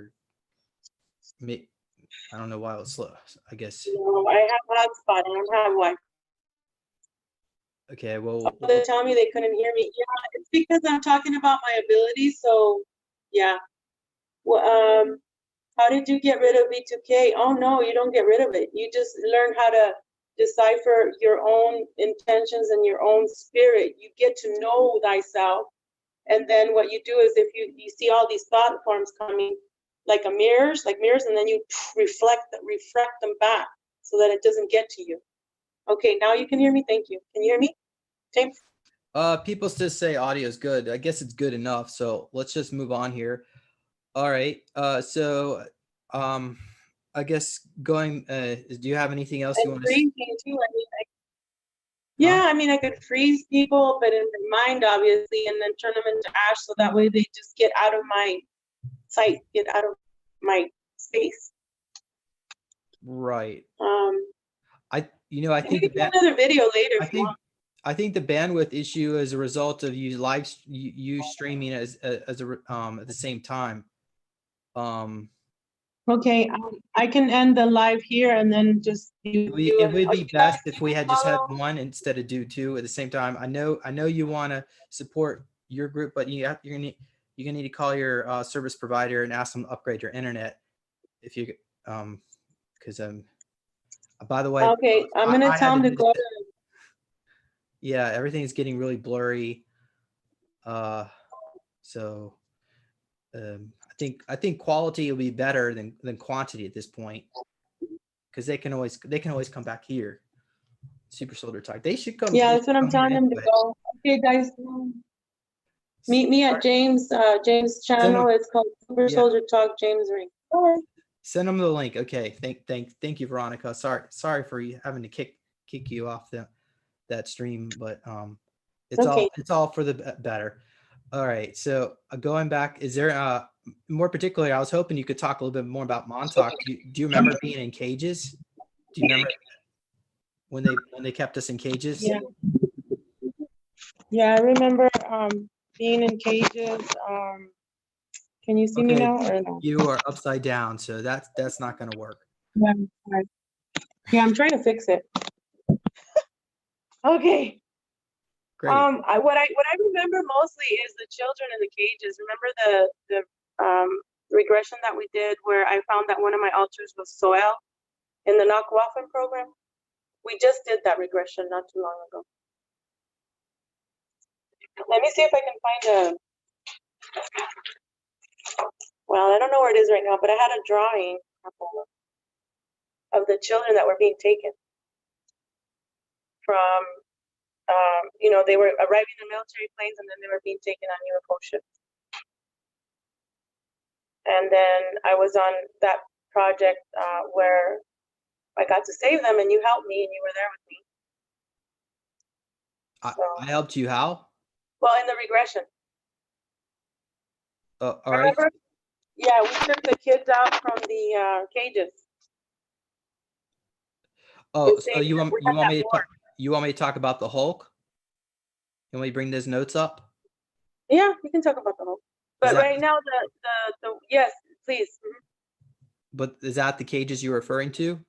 I don't know why it's slow. I guess. No, I have hotspot. I don't have Wi-Fi. Okay, well. They're telling me they couldn't hear me. Yeah, it's because I'm talking about my abilities. So, yeah. Well, how did you get rid of V2K? Oh no, you don't get rid of it. You just learn how to decipher your own intentions and your own spirit. You get to know thyself. And then what you do is if you see all these thought forms coming like mirrors, and then you reflect them back so that it doesn't get to you. Okay, now you can hear me. Thank you. Can you hear me, James? People still say audio is good. I guess it's good enough. So let's just move on here. All right. So I guess going. Do you have anything else you want to say? Too. Yeah, I mean, I could freeze people, but in my mind, obviously, and then turn them into ash, so that way they just get out of my sight, get out of my space. Right. I think we can do another video later. I think the bandwidth issue is a result of you streaming as at the same time. Okay, I can end the live here and then just it would be best if we had just had one instead of do two at the same time. I know you want to support your group, but you're gonna need to call your service provider and ask them to upgrade your internet if you because by the way, okay, I'm gonna tell them to go to. Yeah, everything's getting really blurry. So I think quality will be better than quantity at this point, because they can always come back here. Super Soldier Talk. They should come. Yeah, that's what I'm telling them to go. Okay, guys, meet me at James' channel. It's called Super Soldier Talk. James Ring. Send them the link. Okay. Thank you, Veronica. Sorry for you having to kick you off that stream, but it's okay. It's all for the better. All right. So going back, is there more particularly? I was hoping you could talk a little bit more about Montauk. Do you remember being in cages? Do you remember when they kept us in cages? Yeah. Yeah, I remember being in cages. Can you see me now or no? You are upside down, so that's not going to work. Yeah, I'm trying to fix it. Okay. Great. What I remember mostly is the children in the cages. Remember the regression that we did where I found that one of my altars was soil in the Nakwafen program? We just did that regression not too long ago. Let me see if I can find well, I don't know where it is right now, but I had a drawing of the children that were being taken from they were arriving in military planes and then they were being taken on UFO ships. And then I was on that project where I got to save them, and you helped me, and you were there with me. I helped you how? Well, in the regression. All right. Yeah, we took the kids out from the cages. Oh, We so saved them. We you had want that me to board. you want me to talk about the Hulk? You want me to bring those notes up? Yeah, we can talk about the whole. Is But that right now, the yes, please. but is that the cages you're referring to?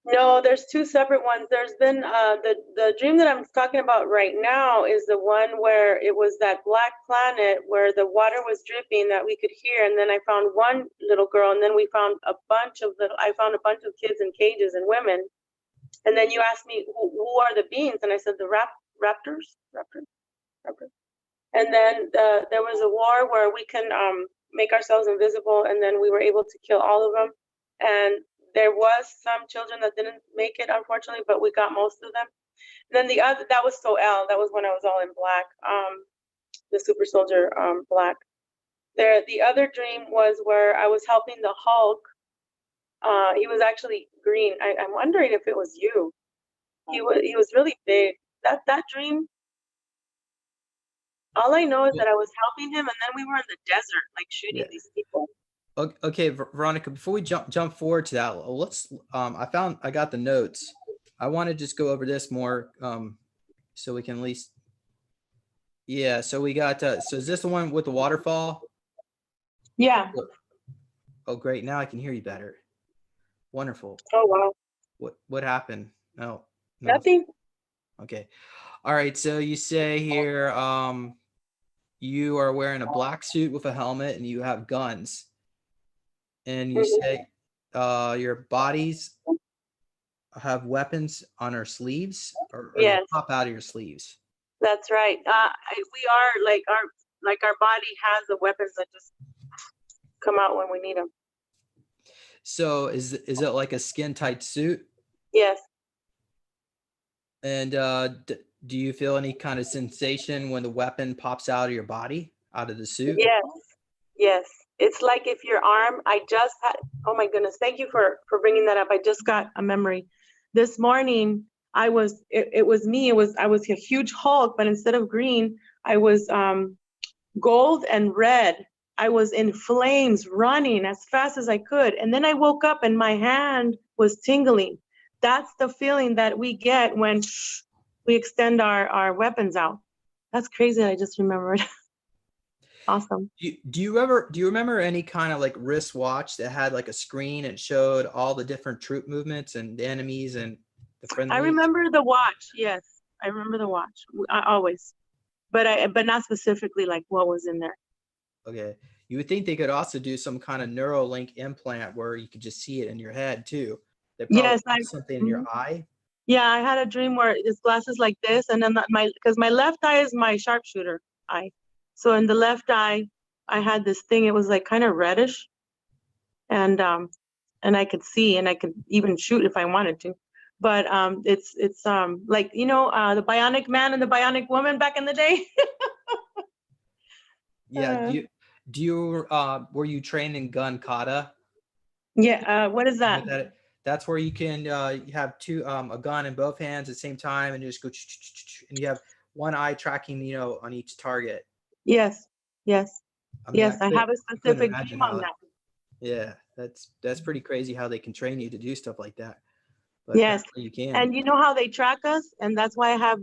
No, there's two separate ones. There's been the dream that I'm talking about right now is the one where it was that black planet where the water was dripping that we could hear, and then I found one little girl, and then we found a bunch of I found a bunch of kids in cages and women, and then you asked me who are the beings, and I said the raptors. And then there was a war where we can make ourselves invisible, and then we were able to kill all of them. And there was some children that didn't make it, unfortunately, but we got most of them. And then the other, that was that was when I was all in black, the super soldier black. There, the other dream was where I was helping the Hulk. He was actually green. I'm wondering if it was you. He was really big. That dream, all I know is that I was helping him, and then we were in the desert, like shooting Yeah. these people. Okay, Veronica, before we jump forward to that, let's I got the notes. I want to just go over this more so we can at least yeah, so we got so is this the one with the waterfall? Yeah. Oh great, now I can hear you better. Wonderful. Oh wow. What happened? No. Nothing. Okay. All right, so you say here you are wearing a black suit with a helmet and you have guns. And you say your bodies have weapons on our sleeves or they Yes, pop out of your sleeves. that's right. We are like our body has the weapons that just come out when we need them. So is it like a skin tight suit? Yes. And do you feel any kind of sensation when the weapon pops out of your body, out of the suit? Yes. Yes. It's like if your arm. I just had. Oh my goodness! Thank you for bringing that up. I just got a memory. This morning, I was. It was me. I was a huge Hulk, but instead of green, I was gold and red. I was in flames running as fast as I could. And then I woke up and my hand was tingling. That's the feeling that we get when we extend our weapons out. That's crazy. I just remembered. Awesome. Do you remember any kind of like wristwatch that had like a screen and showed all the different troop movements and the enemies and the I friendlies? remember the watch. Yes, I remember the watch. I always, but not specifically like what was in there. Okay. You would think they could also do some kind of Neuralink implant where you could just see it in your head too. They probably Yes, put something in your eye. yeah, I had a dream where it's glasses like this, and then because my left eye is my sharpshooter eye. So in the left eye, I had this thing. It was like kind of reddish, and I could see, and I could even shoot if I wanted to. But it's like the Bionic Man and the Bionic Woman back in the day. Yeah. Do you were you trained in gun kata? Yeah. What is that? That's where you can you have a gun in both hands at the same time and you just go and you have one eye tracking on each target. Yes. Yes. I mean, Yes. I have a I couldn't specific imagine dream on how. that. Yeah, that's pretty crazy how they can train you to do stuff like that. But Yes. apparently you can. And you know how they track us, and that's why I have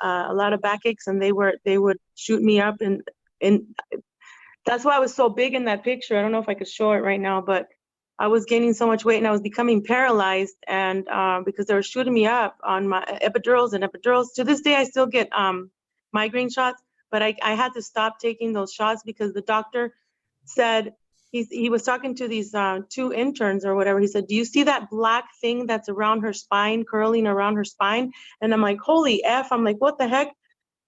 a lot of backaches, and they would shoot me up, and that's why I was so big in that picture. I don't know if I could show it right now, but I was gaining so much weight and I was becoming paralyzed, and because they were shooting me up on my epidurals. To this day, I still get migraine shots, but I had to stop taking those shots because the doctor said he was talking to these two interns or whatever. He said, "Do you see that black thing that's around her spine, curling around her spine?" And I'm like, "Holy F!" I'm like, "What the heck?"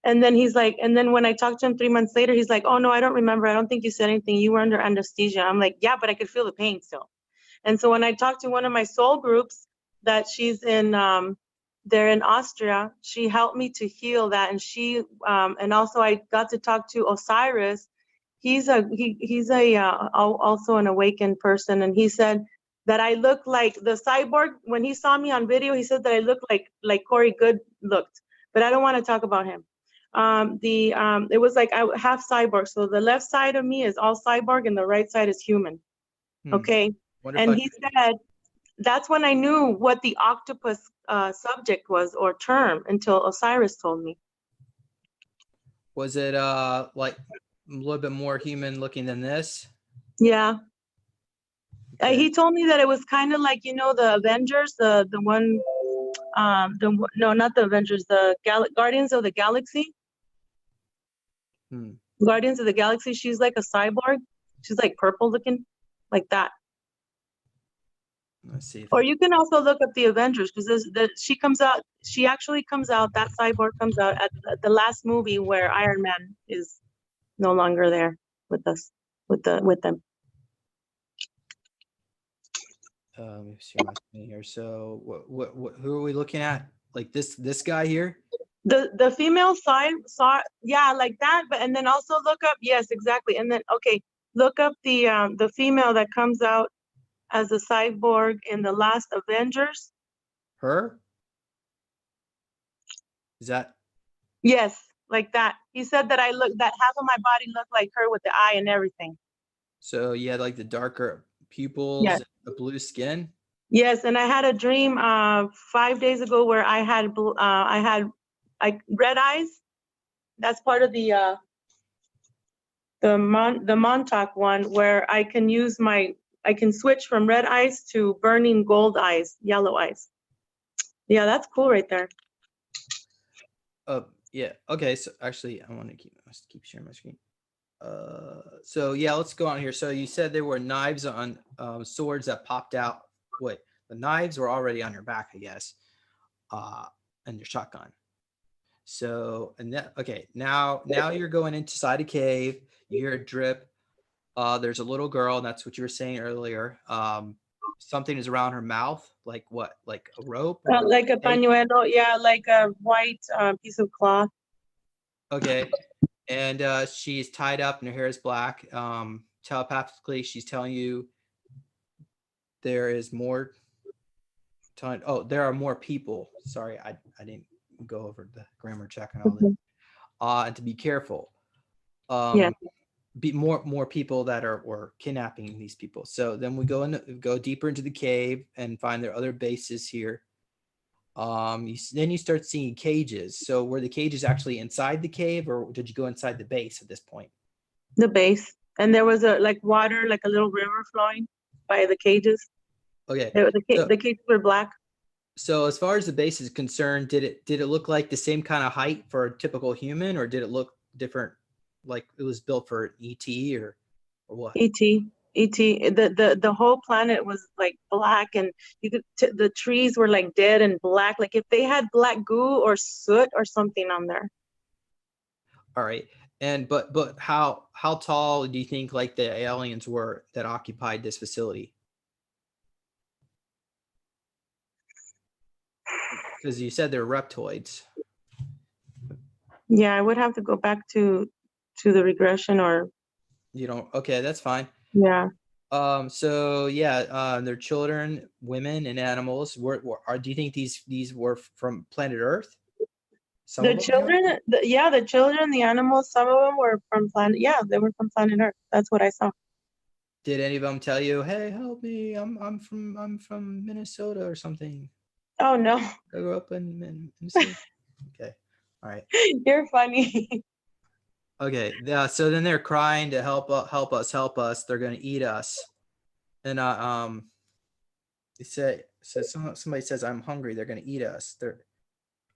And then he's like, and then when I talked to him 3 months later, he's like, "Oh no, I don't remember. I don't think you said anything. You were under anesthesia." I'm like, "Yeah, but I could feel the pain still." And so when I talked to one of my soul groups that she's in, they're in Austria, she helped me to heal that. And and also I got to talk to Osiris. He's also an awakened person. And he said that I look like the cyborg. When he saw me on video, he said that I look like Corey Good looked, but I don't want to talk about him. It was like I half cyborg. So the left side of me is all cyborg and the right side is human. Okay. Wonder if And I he said that's when I knew what the octopus subject was or term until Osiris told me. was it like a little bit more human looking than this? Yeah. Okay. He told me that it was kind of like, you know, the Avengers, the one, no, not the Avengers, the Guardians of the Galaxy. Guardians of the Galaxy. She's like a cyborg. She's like purple looking, like that. Let's see. Or you can also look up the Avengers because she comes out. She actually comes out. That cyborg comes out at the last movie where Iron Man is no longer there with us, with them. Let me see my screen here. So what who are we looking at? Like this guy here? The female side saw, yeah, like that, but and then also look up, yes, exactly. And then okay, look up the female that comes out as a cyborg in the last Avengers. Her? Is that? Yes, like that. He said that that half of my body looked like her with the eye and everything. So you had like the darker pupils, Yes. the blue skin? Yes, and I had a dream 5 days ago where I had like red eyes. That's part of the Montauk one where I can switch from red eyes to burning gold eyes, yellow eyes. Yeah, that's cool right there. Yeah. Okay. So actually, I want to keep sharing my screen. So yeah, let's go on here. So you said there were knives on swords that popped out. Wait, the knives were already on your back, I guess, and your shotgun. So and that okay. Now you're going inside a cave. You hear a drip. There's a little girl, and that's what you were saying earlier. Something is around her mouth, like what? Like a rope? Or Like a pañuelo, yeah, like a white piece of cloth. Okay. And she's tied up and her hair is black. Telepathically, she's telling you there is more time. Oh, there are more people. Sorry, I didn't go over the grammar check and all that. And to be careful. Yeah. Be more people that were kidnapping these people. So then we go deeper into the cave and find their other bases here. Then you start seeing cages. So were the cages actually inside the cave, or did you go inside the base at this point? The base, and there was like water, like a little river flowing by the cages. Okay. The cages were black. So as far as the base is concerned, did it look like the same kind of height for a typical human, or did it look different, like it was built for ET or what? ET. The whole planet was like black, and you could the trees were like dead and black, like if they had black goo or soot or something on there. All right. And but how tall do you think like the aliens were that occupied this facility? Because you said they're reptoids. Yeah, I would have to go back to the regression, or you don't. Okay, that's fine. Yeah. So yeah, they're children, women, and animals. Do you think these were from planet Earth? The children, the children, the animals, some of them were from planet. Yeah, they were from planet Earth. That's what I saw. Did any of them tell you, "Hey, help me! I'm from Minnesota or something"? Oh no. I grew up in Minnesota. Okay, all right. You're funny. Okay, yeah. So then they're crying to help us. They're gonna eat us, and they say somebody says, "I'm hungry. They're gonna eat us.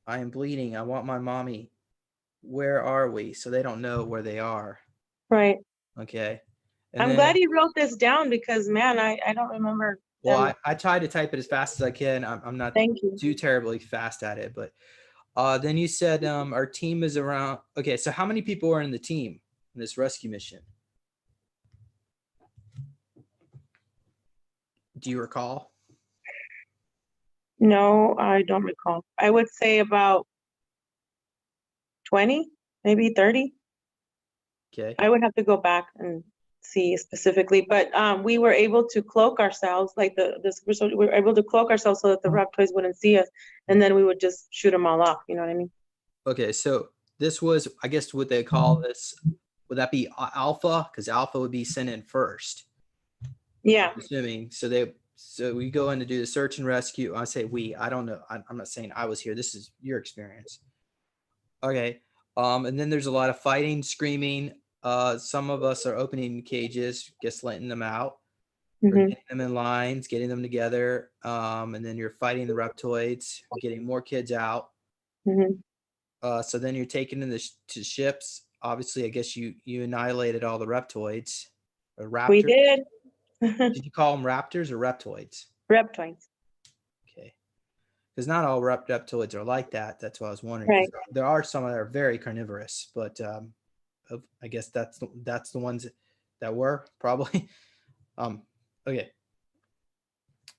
I am bleeding. I want my mommy. Where are we?" So they don't know where they are. Right. Okay. And I'm glad you wrote this down because, man, I don't remember. Well, I try to type it as fast as I can. I'm not too terribly fast at it, but then you said our team is around. Okay, so how many people are in the team in this rescue mission? Do you recall? No, I don't recall. I would say about 20, maybe 30. Okay. I would have to go back and see specifically, but we were able to cloak ourselves, like the super soldier, we were able to cloak ourselves so that the reptoids wouldn't see us, and then we would just shoot them all off. You know what I mean? Okay, so this was, I guess, what they call this. Would that be alpha? Because alpha would be sent in first. Yeah. I'm assuming. So we go in to do the search and rescue. I say we. I don't know. I'm not saying I was here. This is your experience. Okay. And then there's a lot of fighting, screaming. Some of us are opening cages, just letting them out, or Hmm. getting them in lines, getting them together. And then you're fighting the reptoids, getting more kids out. Hmm. So then you're taken into to ships. Obviously, I guess you annihilated all the reptoids or We raptors. did. Did you call them raptors or reptoids? Reptoids. Okay. Because not all reptoids are like that. That's what I was wondering. Right. There are some that are very carnivorous, but I guess that's the ones that were probably. Okay.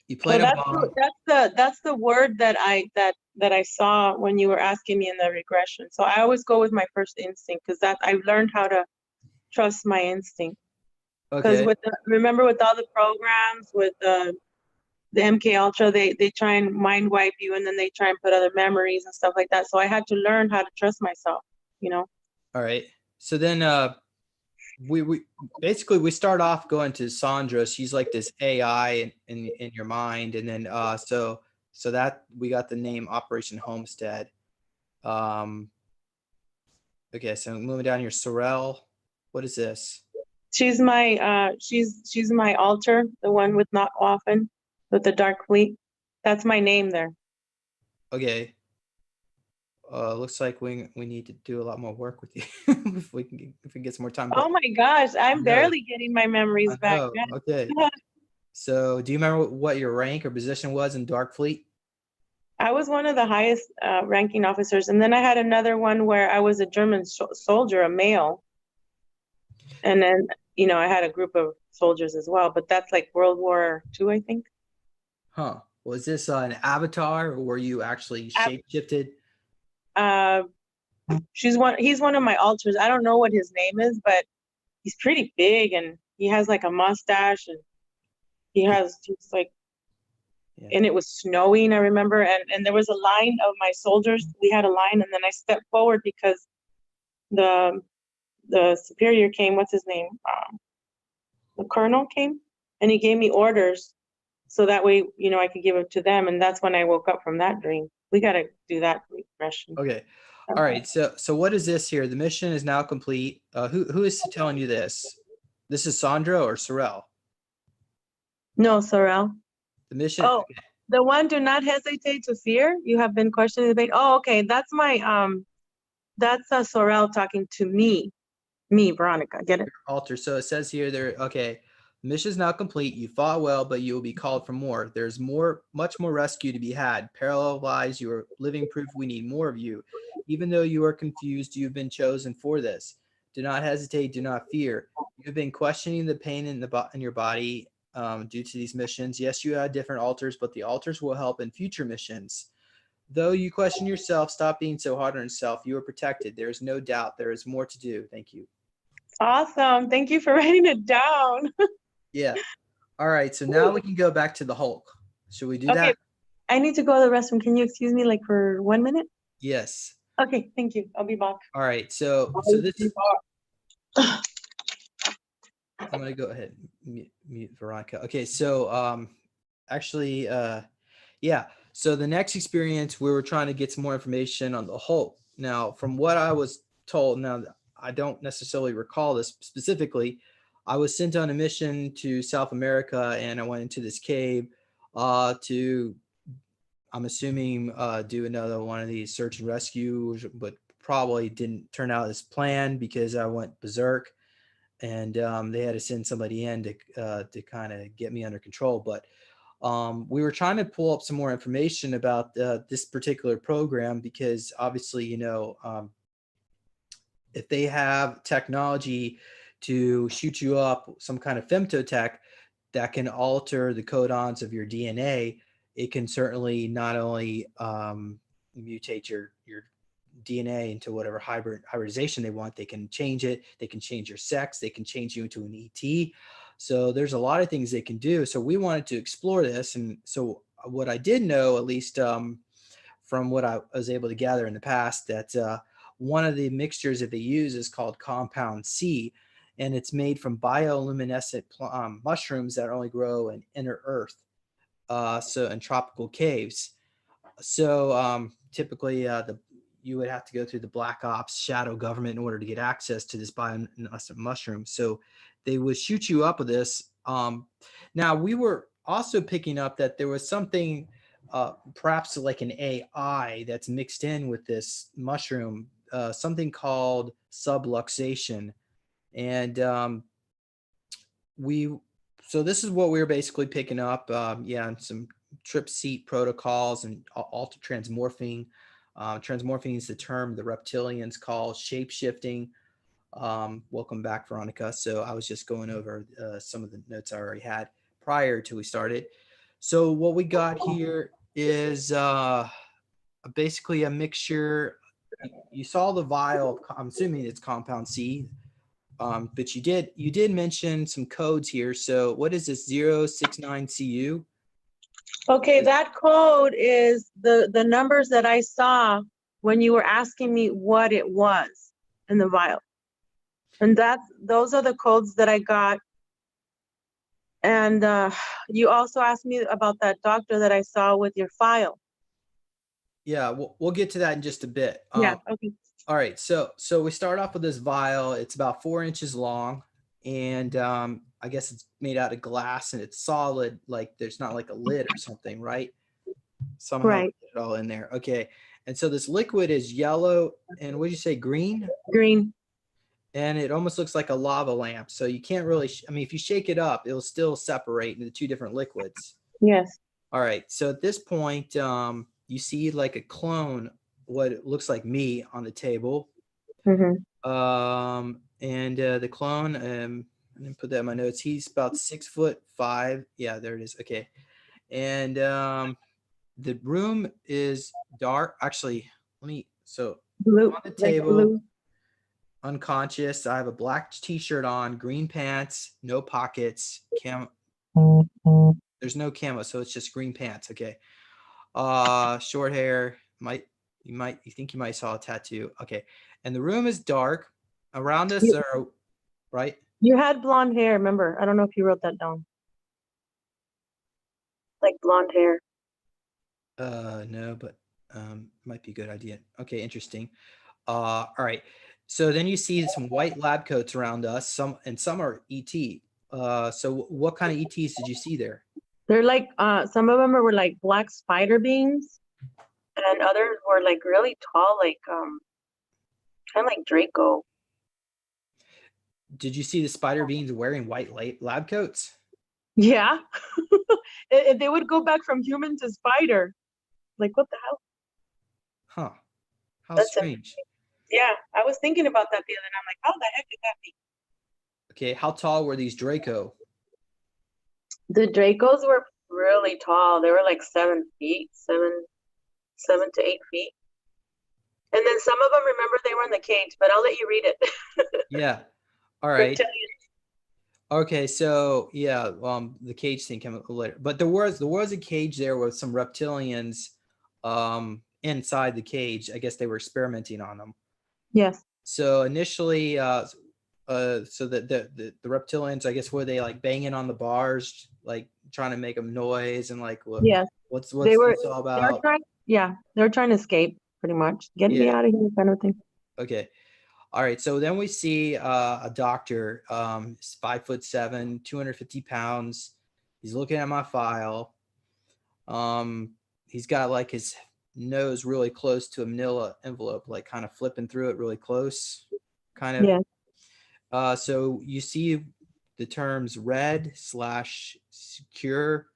You So played a mom. that's the word that I saw when you were asking me in the regression. So I always go with my first instinct because that I've learned how to trust my instinct. Because Okay. remember with all the programs with the MK Ultra, they try and mind wipe you and then they try and put other memories and stuff like that. So I had to learn how to trust myself, you know. All right. So then we basically we start off going to Sandra. She's like this AI in your mind, and then so that we got the name Operation Homestead. Um, okay, so moving down here, Sorrel. What is this? She's my altar, the one with not often with the dark fleet. That's my name there. Okay. Looks like we need to do a lot more work with you if we get some more time. Oh But my gosh, I'm no, barely getting my memories I back. know. Okay. So, do you remember what your rank or position was in Dark Fleet? I was one of the highest ranking officers, and then I had another one where I was a German soldier, a male, and then I had a group of soldiers as well. But that's like World War II, I think. Huh. Was this an avatar, or were you actually Ab- shapeshifted? Uh, He's one of my alters. I don't know what his name is, but he's pretty big, and he has like a mustache, and he Okay. has just like. Yeah. And it was snowing, I remember, and there was a line of my soldiers. We had a line, and then I stepped forward because the the superior came. What's his name? The colonel came, and he gave me orders so that way, I could give it to them. And that's when I woke up from that dream. We got to do that regression. Okay. All right. So what is this here? The mission is now complete. Who is telling you this? This is Sandra or Sorrel? No, Sorrel. The mission. Oh, the one, do not hesitate to fear. You have been questioning the debate. Oh, okay. That's Sorrel talking to me, Veronica. Get it? Alter. So it says here there, okay, mission is now complete. You fought well, but you will be called for more. There's much more rescue to be had. Parallel lives, you are living proof we need more of you. Even though you are confused, you've been chosen for this. Do not hesitate, do not fear. You've been questioning the pain in your body due to these missions. Yes, you had different alters, but the alters will help in future missions. Though you question yourself, stop being so hard on yourself. You are protected. There is no doubt. There is more to do. Thank you. Awesome. Thank you for writing it down. Yeah. All right. So now we can go back to the Hulk. Should we do Okay. that? I need to go to the restroom. Can you excuse me like for 1 minute? Yes. Okay, thank you. I'll be back. All right. So this I'm gonna go ahead and mute Veronica. Okay. So actually yeah. So the next experience we were trying to get some more information on the Hulk. Now, from what I was told, now I don't necessarily recall this specifically. I was sent on a mission to South America and I went into this cave to I'm assuming do another one of these search and rescues, but probably didn't turn out as planned because I went berserk and they had to send somebody in to kind of get me under control. But we were trying to pull up some more information about this particular program because obviously, if they have technology to shoot you up some kind of femtotech that can alter the codons of your DNA, it can certainly not only mutate your DNA into whatever hybridization they want. They can change it. They can change your sex. They can change you into an ET. So there's a lot of things they can do. So we wanted to explore this. And so what I did know, at least from what I was able to gather in the past, that one of the mixtures that they use is called compound C, and it's made from bioluminescent mushrooms that only grow in inner earth, so in tropical caves. So typically, you would have to go through the black ops shadow government in order to get access to this bioluminescent mushroom. So they would shoot you up with this. Now we were also picking up that there was something, perhaps like an AI that's mixed in with this mushroom, something called subluxation, and we. So this is what we were basically picking up. Yeah, and some trip seat protocols and alter transmorphing. Transmorphing is the term the reptilians call shape shifting. Welcome back, Veronica. So I was just going over some of the notes I already had prior to we started. So what we got here is basically a mixture. You saw the vial. I'm assuming it's compound C, but you did mention some codes here. So what is this 069CU? Okay, that code is the numbers that I saw when you were asking me what it was in the vial. And those are the codes that I got. And you also asked me about that doctor that I saw with your file. Yeah, we'll get to that in just a bit. Yeah, okay. All right, so we start off with this vial. It's about 4 inches long, and I guess it's made out of glass and it's solid. Like there's not like a lid or something, right? Somehow Right. get it all in there. Okay, and so this liquid is yellow and what did you say, green? Green. And it almost looks like a lava lamp. So you can't really, I mean, if you shake it up, it'll still separate into two different liquids. Yes. All right. So at this point, you see like a clone, what it looks like me on the table. And the clone, I didn't put that in my notes. He's about 6'5". Yeah, there it is. Okay. And the room is dark. Actually, blue, on the like table, blue. Unconscious. I have a black t-shirt on, green pants, no pockets, there's no camo, so it's just green pants. Okay. Short hair. You think you might saw a tattoo. Okay. And the room is dark. Around us are, right? You had blonde hair, remember? I don't know if you wrote that down. Like blonde hair. No, but might be a good idea. Okay, interesting. All right. So then you see some white lab coats around us. Some are ET. So what kind of ETs did you see there? They're like some of them were like black spider beings, and others were like really tall, like kind of like Draco. Did you see the spider beings wearing white lab coats? Yeah. They would go back from human to spider. Like, what the hell? Huh. How That's strange. Yeah, I was thinking about that the other night. I'm like, how the heck did that be? Okay, how tall were these Draco? The Dracos were really tall. They were like 7 feet, 7 to 8 feet. And then some of them, remember, they were in the cage, but I'll let you read it. Yeah. All right. Okay, so yeah, the cage thing came later, but there was a cage there with some reptilians inside the cage. I guess they were experimenting on them. Yes. So initially, so the reptilians, I guess, were they like banging on the bars, like trying to make them noise and like Yes. what's They were, this all they were about? they were trying to escape, pretty much. Get me out of here, kind of thing. Okay. All right. So then we see a doctor, 5'7", 250 pounds. He's looking at my file. He's got like his nose really close to a manila envelope, like kind of flipping through it really close, kind of. Yeah. So you see the terms red/secure.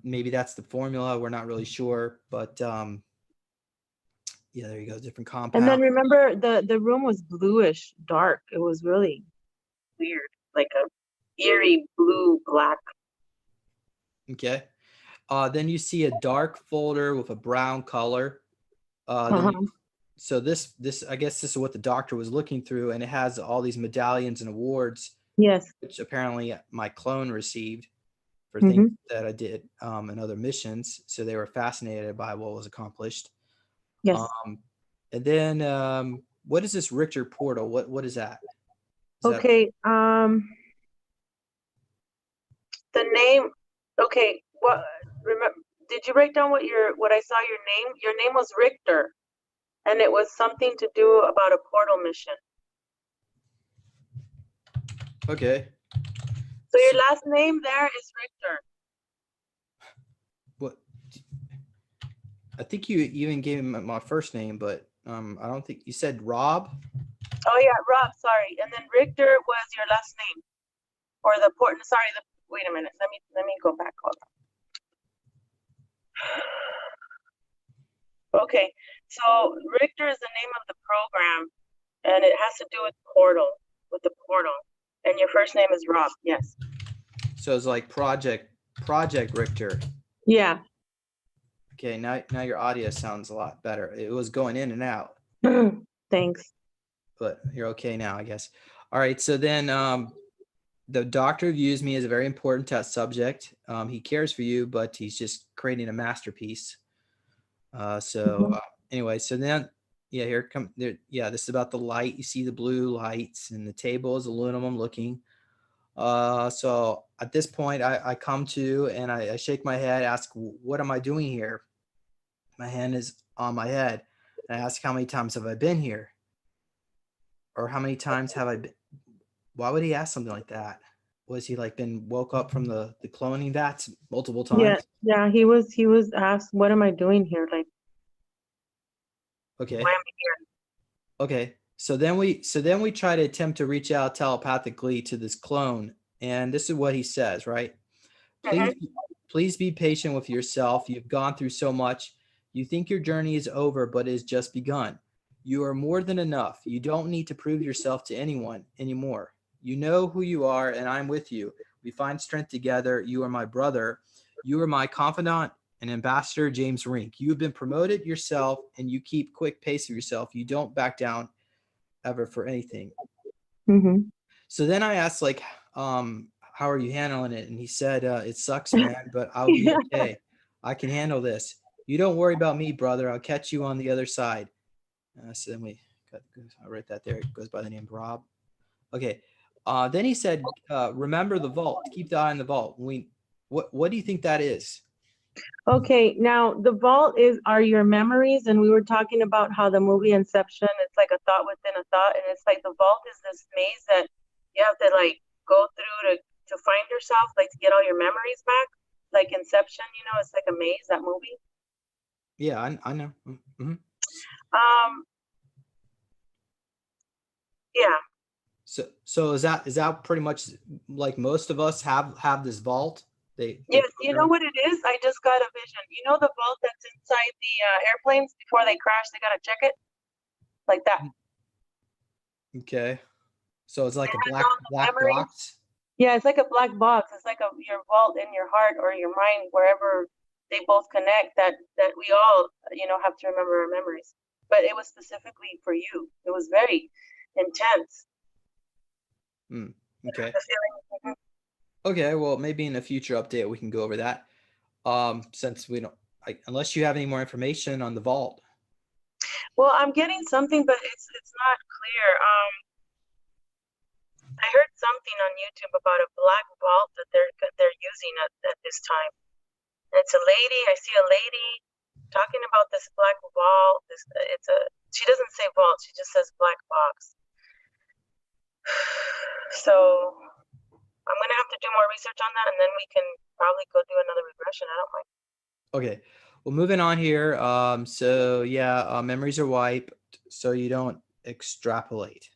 Maybe that's the formula. We're not really sure, but yeah, there you go. Different compound. And then remember, the room was bluish, dark. It was really weird, like a eerie blue black. Okay. Then you see a dark folder with a brown color. So this I guess this is what the doctor was looking through, and it has all these medallions and awards. Yes. Which apparently my clone received for things that I did in other missions. So they were fascinated by what was accomplished. Yes. And then what is this Richter portal? What is that? Is that Okay. The name. Okay. What? Remember? Did you write down what I saw your name? Your name was Richter, and it was something to do about a portal mission. okay? So your last name there is Richter. What? I think you even gave him my first name, but I don't think you said Rob. Oh yeah, Rob. Sorry. And then Richter was your last name, or the port. Sorry. Wait a minute. Let me go back. Hold on. Okay. So Richter is the name of the program, and it has to do with with the portal. And your first name is Rob. Yes. So it's like Project Richter. Yeah. Okay, now your audio sounds a lot better. It was going in and out. Thanks. But you're okay now, I guess. All right, so then the doctor views me as a very important test subject. He cares for you, but he's just creating a masterpiece. Anyway, so then here come there. Yeah, this is about the light. You see the blue lights, and the table is aluminum looking. So at this point, I come to and I shake my head, ask, what am I doing here? My hand is on my head. And I ask, how many times have I been here? Or how many times have I been? Why would he ask something like that? Was he like been woke up from the cloning vats multiple times? Yeah. He was asked, "What am I doing here? Like, Okay. why am I here?" Okay. So then we try to attempt to reach out telepathically to this clone, and this is what he says, right? Please, please be patient with yourself. You've gone through so much. You think your journey is over, but it has just begun. You are more than enough. You don't need to prove yourself to anyone anymore. You know who you are, and I'm with you. We find strength together. You are my brother. You are my confidant and ambassador, James Rink. You have been promoted yourself, and you keep quick pace of yourself. You don't back down ever for anything. So then I asked, like, how are you handling it? And he said, it sucks, man, but I'll be okay. I can handle this. You don't worry about me, brother. I'll catch you on the other side. So then I write that there. It goes by the name Rob. Okay. Then he said, remember the vault. Keep the eye on the vault. What do you think that is? Okay, now the vault are your memories, and we were talking about how the movie Inception, it's like a thought within a thought, and it's like the vault is this maze that you have to like go through to find yourself, like to get all your memories back. Like Inception, it's like a maze, that movie. Yeah, I know. Mm-hmm. Yeah. So is that pretty much like most of us have this vault? Yes, you know what it is? I just got a vision. You know the vault that's inside the airplanes before they crash, they gotta check it? Like that. Okay. So it's like a It has all the black memories. box. Yeah, it's like a black box. It's like your vault in your heart or your mind, wherever they both connect. That we all, have to remember our memories. But it was specifically for you. It was very intense. Okay. Okay. Well, maybe in a future update we can go over that. Since we don't, unless you have any more information on the vault. Well, I'm getting something, but it's not clear. I heard something on YouTube about a black vault that they're using at this time. And it's a lady. I see a lady talking about this black vault. She doesn't say vault. She just says black box. So I'm gonna have to do more research on that, and then we can probably go do another regression. I don't mind. Okay. Well, moving on here. So yeah, memories are wiped, so you don't extrapolate.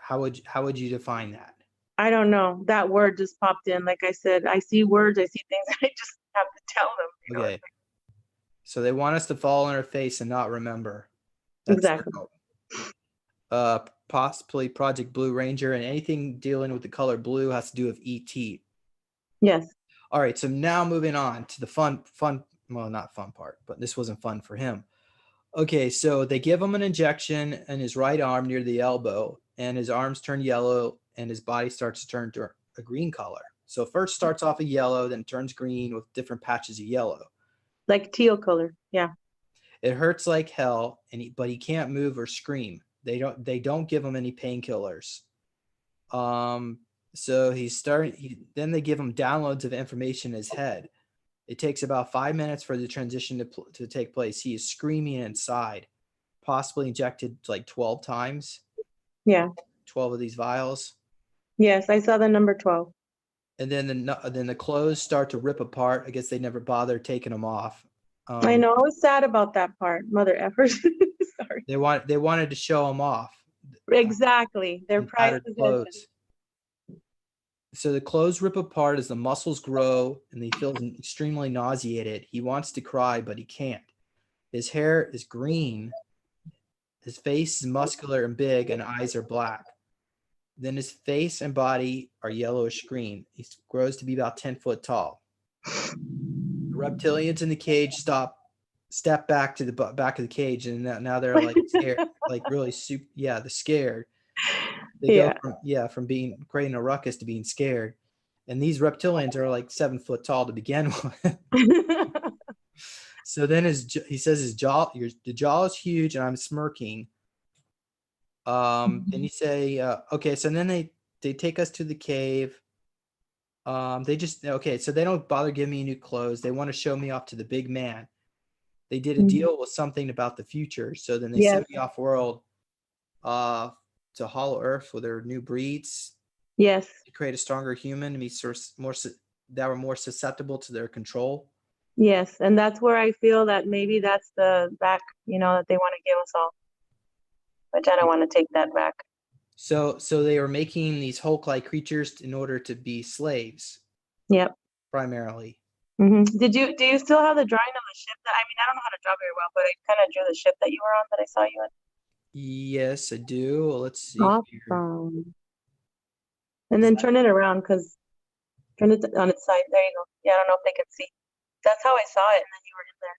How would you define that? I don't know. That word just popped in. Like I said, I see words, I see things, I just have to tell them. Okay. So they want us to fall on our face and not remember. That's exactly. Possibly Project Blue Ranger, and anything dealing with the color blue has to do with ET. Yes. All right. So now moving on to the fun. Well, not fun part, but this wasn't fun for him. Okay. So they give him an injection in his right arm near the elbow, and his arms turn yellow and his body starts to turn to a green color. So first starts off a yellow, then turns green with different patches of yellow. Like teal color. Yeah. It hurts like hell, but he can't move or scream. They don't give him any painkillers. So then they give him downloads of information in his head. It takes about 5 minutes for the transition to take place. He is screaming inside, possibly injected like 12 times. Yeah. 12 of these vials. Yes, I saw the number 12. And then the clothes start to rip apart. I guess they never bothered taking them off. I know. I was sad about that part. Mother effers. Sorry. They wanted to show them off. Exactly. Their prized possession. So the clothes rip apart as the muscles grow, and he feels extremely nauseated. He wants to cry, but he can't. His hair is green. His face is muscular and big, and eyes are black. Then his face and body are yellowish green. He grows to be about 10 foot tall. The reptilians in the cage step back to the back of the cage, and now they're like scared, like really they're scared. They go from being creating a ruckus to being scared. And these reptilians are like 7 foot tall to begin with. So then he says the jaw is huge, and I'm smirking. Then you say, okay, so then they take us to the cave. So they don't bother giving me new clothes. They want to show me off to the big man. They did a deal with something about the future. So then they send me off world to Hollow Earth with their new breeds. Yes. To create a stronger human to be that were more susceptible to their control. Yes, and that's where I feel that maybe that's the back, that they want to give us all. Which I don't want to take that back. So they were making these Hulk-like creatures in order to be slaves. Yep. Primarily. Mm-hmm. Do you still have the drawing of the ship I don't know how to draw very well, but I kind of drew the ship that you were on that I saw you in. Yes, I do. Let's see. Awesome. Here. And then turn it around, turn it on its side. There you go. Yeah, I don't know if they can see. That's how I saw it, and then you were in there.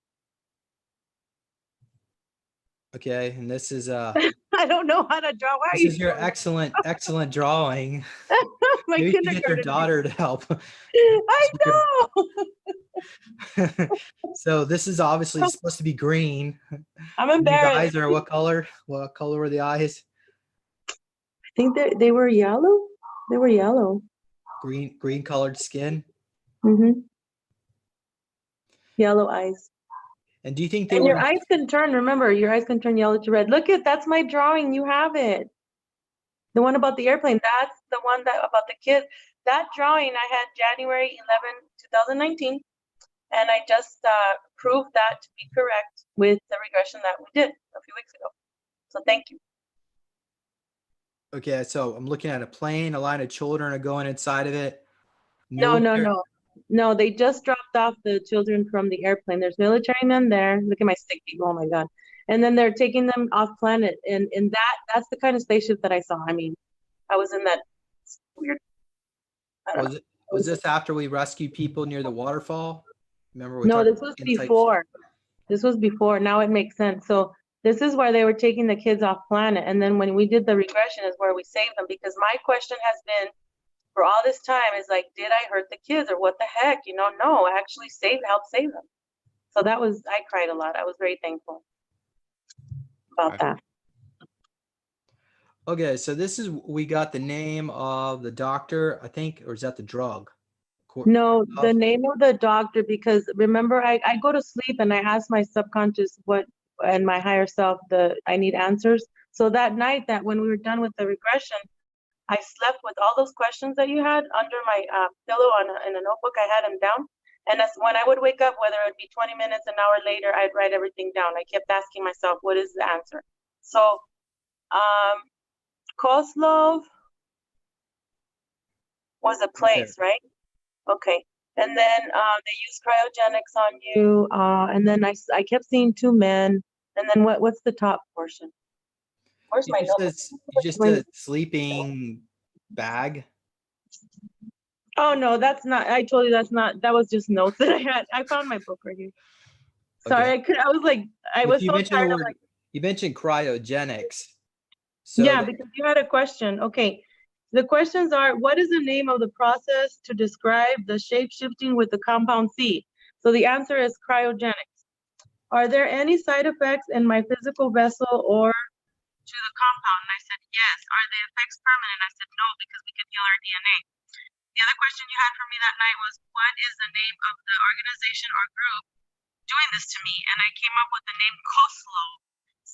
Okay, and this is I don't know how to draw. This is your excellent My drawing. Maybe you can get your daughter to help. I know. So this is obviously supposed to be green. I'm embarrassed. The eyes are what color? What color were the eyes? I think they were yellow. They were yellow. Green colored skin. Mm-hmm. Yellow eyes. And do you think your eyes can turn? Remember, your eyes can turn yellow to red. Look that's my drawing. You have it. The one about the airplane. That's the one about the kids. That drawing I had January 11, 2019, and I just proved that to be correct with the regression that we did a few weeks ago. So thank you. Okay, so I'm looking at a plane. A line of children are going inside of it. No, they just dropped off the children from the airplane. There's military men there. Look at my stick people. Oh my God. And then they're taking them off planet. And that's the kind of spaceship that I saw. I mean, I was in that weird. Was this after we rescued people near the waterfall? Remember? No, this was before. This was before. Now it makes sense. So this is where they were taking the kids off planet. And then when we did the regression is where we saved them, because my question has been, for all this time, is like, did I hurt the kids or what the heck? No, I actually helped save them. So I cried a lot. I was very thankful about that. Okay, so we got the name of the doctor, I think, or is that the drug? No, the name of the doctor, because remember, I go to sleep and I ask my subconscious and my higher self, I need answers. So that night when we were done with the regression, I slept with all those questions that you had under my pillow in a notebook. I had them down. And when I would wake up, whether it would be 20 minutes, an hour later, I'd write everything down. I kept asking myself, what is the answer? So Kozlov was a place, right? Okay. And then they used cryogenics on you. And then I kept seeing two men. And then what's the top portion? Where's my notebook? Just a sleeping bag? Oh, no, that's not. I told you that was just notes that I had. I found my book right here. Sorry, okay. I was like, I was so tired. You mentioned cryogenics. So yeah, because you had a question. Okay. The questions are, what is the name of the process to describe the shape shifting with the compound C? So the answer is cryogenics. Are there any side effects in my physical vessel or to the compound? And I said, yes. Are the effects permanent? I said, no, because we can heal our DNA. The other question you had for me that night was, what is the name of the organization or group doing this to me? And I came up with the name COSLO.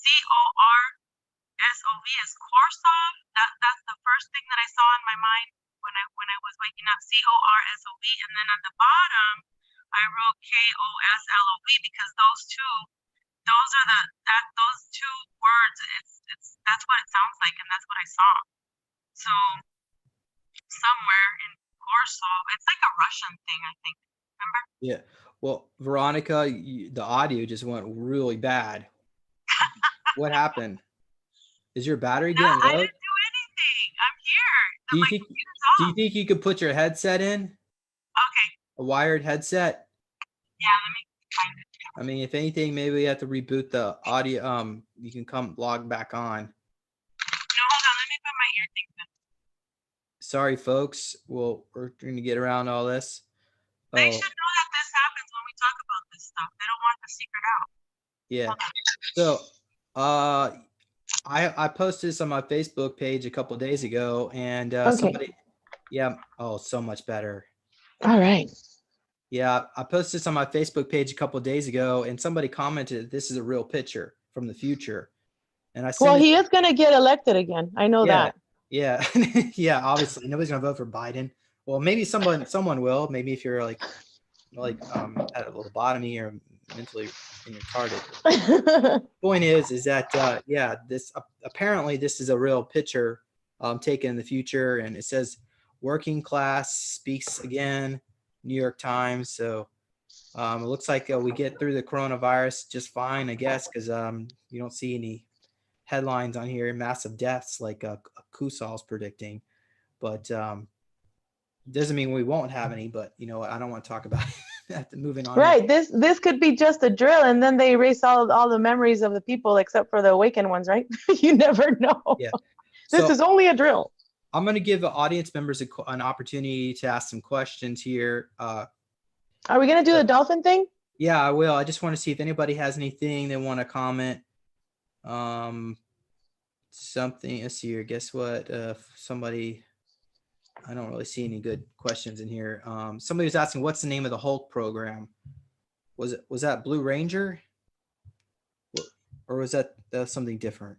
CORSOV is Korsov. That's the first thing that I saw in my mind when I was waking up. CORSOV, and then at the bottom I wrote KOSLOV because those two words. It's that's what it sounds like, and that's what I saw. So somewhere in Korsov, it's like a Russian thing, I think. Remember? Yeah. Well, Veronica, the audio just went really bad. What happened? Is your battery getting I low? didn't do anything. I'm here. Do you My think computer's off. do you think you could put your headset in? Okay. A wired headset? Yeah, let me find it. I mean, if anything, maybe we have to reboot the audio. You can come log back on. No, hold on. Let me put my ear things in. Sorry, folks. We're going to get around all this. They should know that this happens when we talk about this stuff. They don't want the secret out. Yeah. So, I posted this on my Facebook page a couple of days ago, and somebody, yeah, oh, so much better. All right. Yeah, I posted this on my Facebook page a couple of days ago, and somebody commented, "This is a real picture from the future." And I said, well, he is going to get elected again. I know that. Yeah, yeah. Obviously, nobody's gonna vote for Biden. Well, maybe someone will. Maybe if you're like at a lobotomy or mentally retarded. Point is that yeah, this apparently this is a real picture taken in the future, and it says working class speaks again, New York Times. So it looks like we get through the coronavirus just fine, I guess, because you don't see any headlines on here, massive deaths like Kusal's predicting, but doesn't mean we won't have any. But you know, I don't want to talk about it. Moving on. Right. This could be just a drill, and then they erase all the memories of the people except for the awakened ones, right? You never know. Yeah. This is only a drill. I'm going to give the audience members an opportunity to ask some questions here. Are we going to do the dolphin thing? Yeah, I will. I just want to see if anybody has anything they want to comment. Something. Let's see here. Guess what? Somebody. I don't really see any good questions in here. Somebody was asking, what's the name of the Hulk program? Was that Blue Ranger? Or was that something different?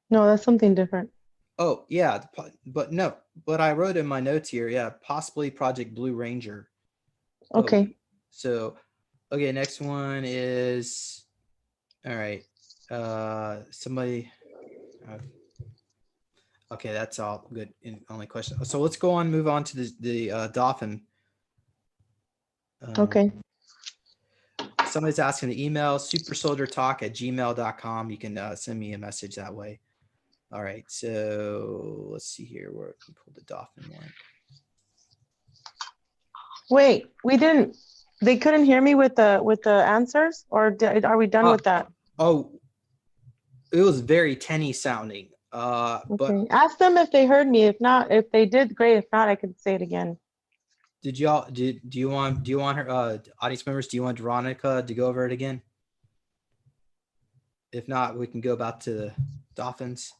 No, that's something different. Oh, yeah. But no, but I wrote in my notes here, yeah, possibly Project Blue Ranger. Okay. So, okay, next one is, all right. Somebody, okay, that's all good. Only question. So let's move on to the dolphin. Okay. Somebody's asking the email supersoldiertalk@gmail.com. You can send me a message that way. All right. So let's see here where I can pull the dolphin one. Wait, they couldn't hear me with the answers, or are we done with that? Oh, it was very tinny sounding. Okay. But ask them if they heard me. If not, if they did, great. If not, I could say it again. Do you want her audience members, do you want Veronica to go over it again? If not, we can go back to the dolphins.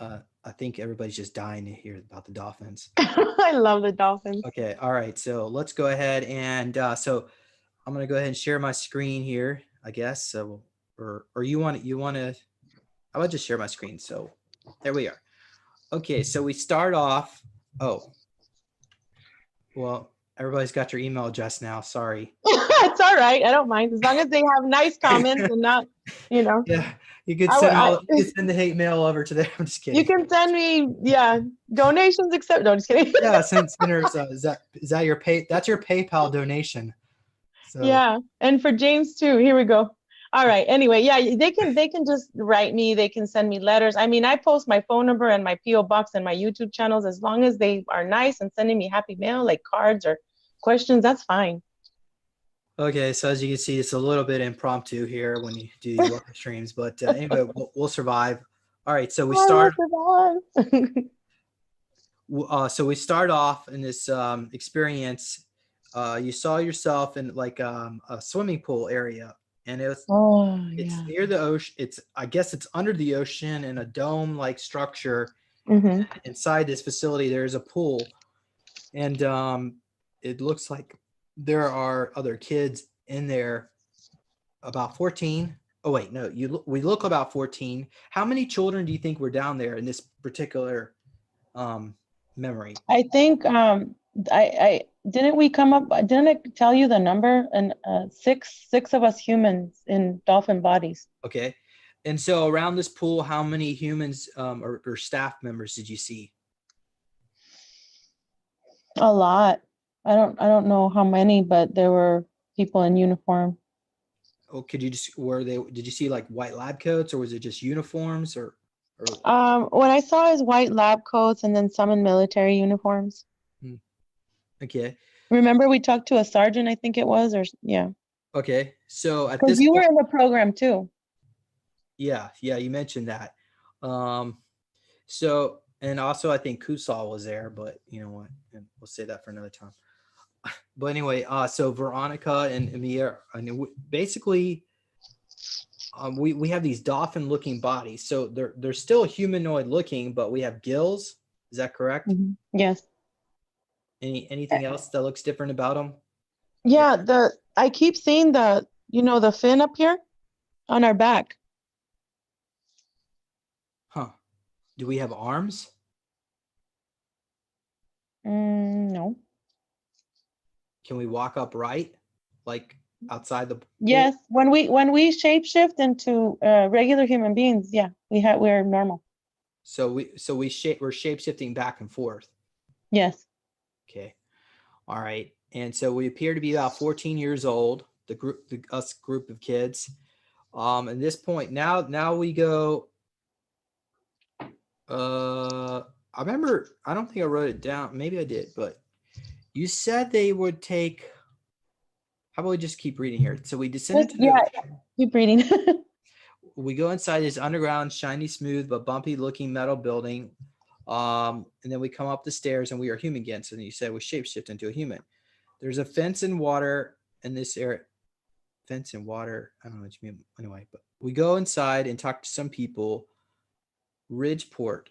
I think everybody's just dying to hear about the dolphins. I love the dolphins. Okay, all right. So let's go ahead and so I'm gonna go ahead and share my screen here, I guess. So or you want to? I would just share my screen. So there we are. Okay, so we start off. Oh, well, everybody's got your email address now. Sorry. It's all right. I don't mind as long as they have nice comments and not, Yeah, you could send you could send the hate mail over to them. I'm just kidding. You can send me, donations except. No, just kidding. Yeah, send sinners. Is that your That's your PayPal donation. So. Yeah, and for James too. Here we go. All right. Anyway, yeah, they can just write me. They can send me letters. I mean, I post my phone number and my PO box and my YouTube channels. As long as they are nice and sending me happy mail, like cards or questions, that's fine. Okay, so as you can see, it's a little bit impromptu here when you do these live streams, but anyway, we'll survive. All right, so we start. So we start off in this experience. You saw yourself in like a swimming pool area, and Oh, it's yeah. near the ocean. I guess it's under the ocean in a dome-like structure. Mm-hmm. Inside this facility, there's a pool, and it looks like there are other kids in there, about 14. Oh wait, no, we look about 14. How many children do you think were down there in this particular um, memory? I think I didn't we come up didn't I tell you the number? And six of us humans in dolphin bodies. Okay, and so around this pool, how many humans or staff members did you see? A lot. I don't know how many, but there were people in uniform. Oh, could you just did you see like white lab coats, or was it just uniforms, or What I saw is white lab coats and then some in military uniforms. hmm, okay. Remember we talked to a sergeant, I think it was, or yeah. Okay, so at Because this you were point, in the program too. yeah, you mentioned that. Um, so, and also I think Kusal was there, but you know what? And we'll say that for another time. But anyway, so Veronica and Amir, and basically, we have these dolphin-looking bodies. So they're still humanoid-looking, but we have gills. Is that correct? Yes. Anything else that looks different about them? Yeah, the I keep seeing the fin up here on our back. Huh? Do we have arms? No. Can we walk upright, like outside the pool? Yes, when we shapeshift into regular human beings, yeah, we're normal. We're shape shifting back and forth. Yes. Okay. All right. And so we appear to be about 14 years old, us group of kids. At this point, now we go. I remember. I don't think I wrote it down. Maybe I did, but you said they would take. How about we just keep reading here? So we descended Just, to yeah, the. keep reading. We go inside this underground, shiny, smooth but bumpy-looking metal building. And then we come up the stairs, and we are human again. So then you said we shapeshift into a human. There's a fence and water in this area. Fence and water. I don't know what you mean. Anyway, but we go inside and talk to some people. Ridgeport.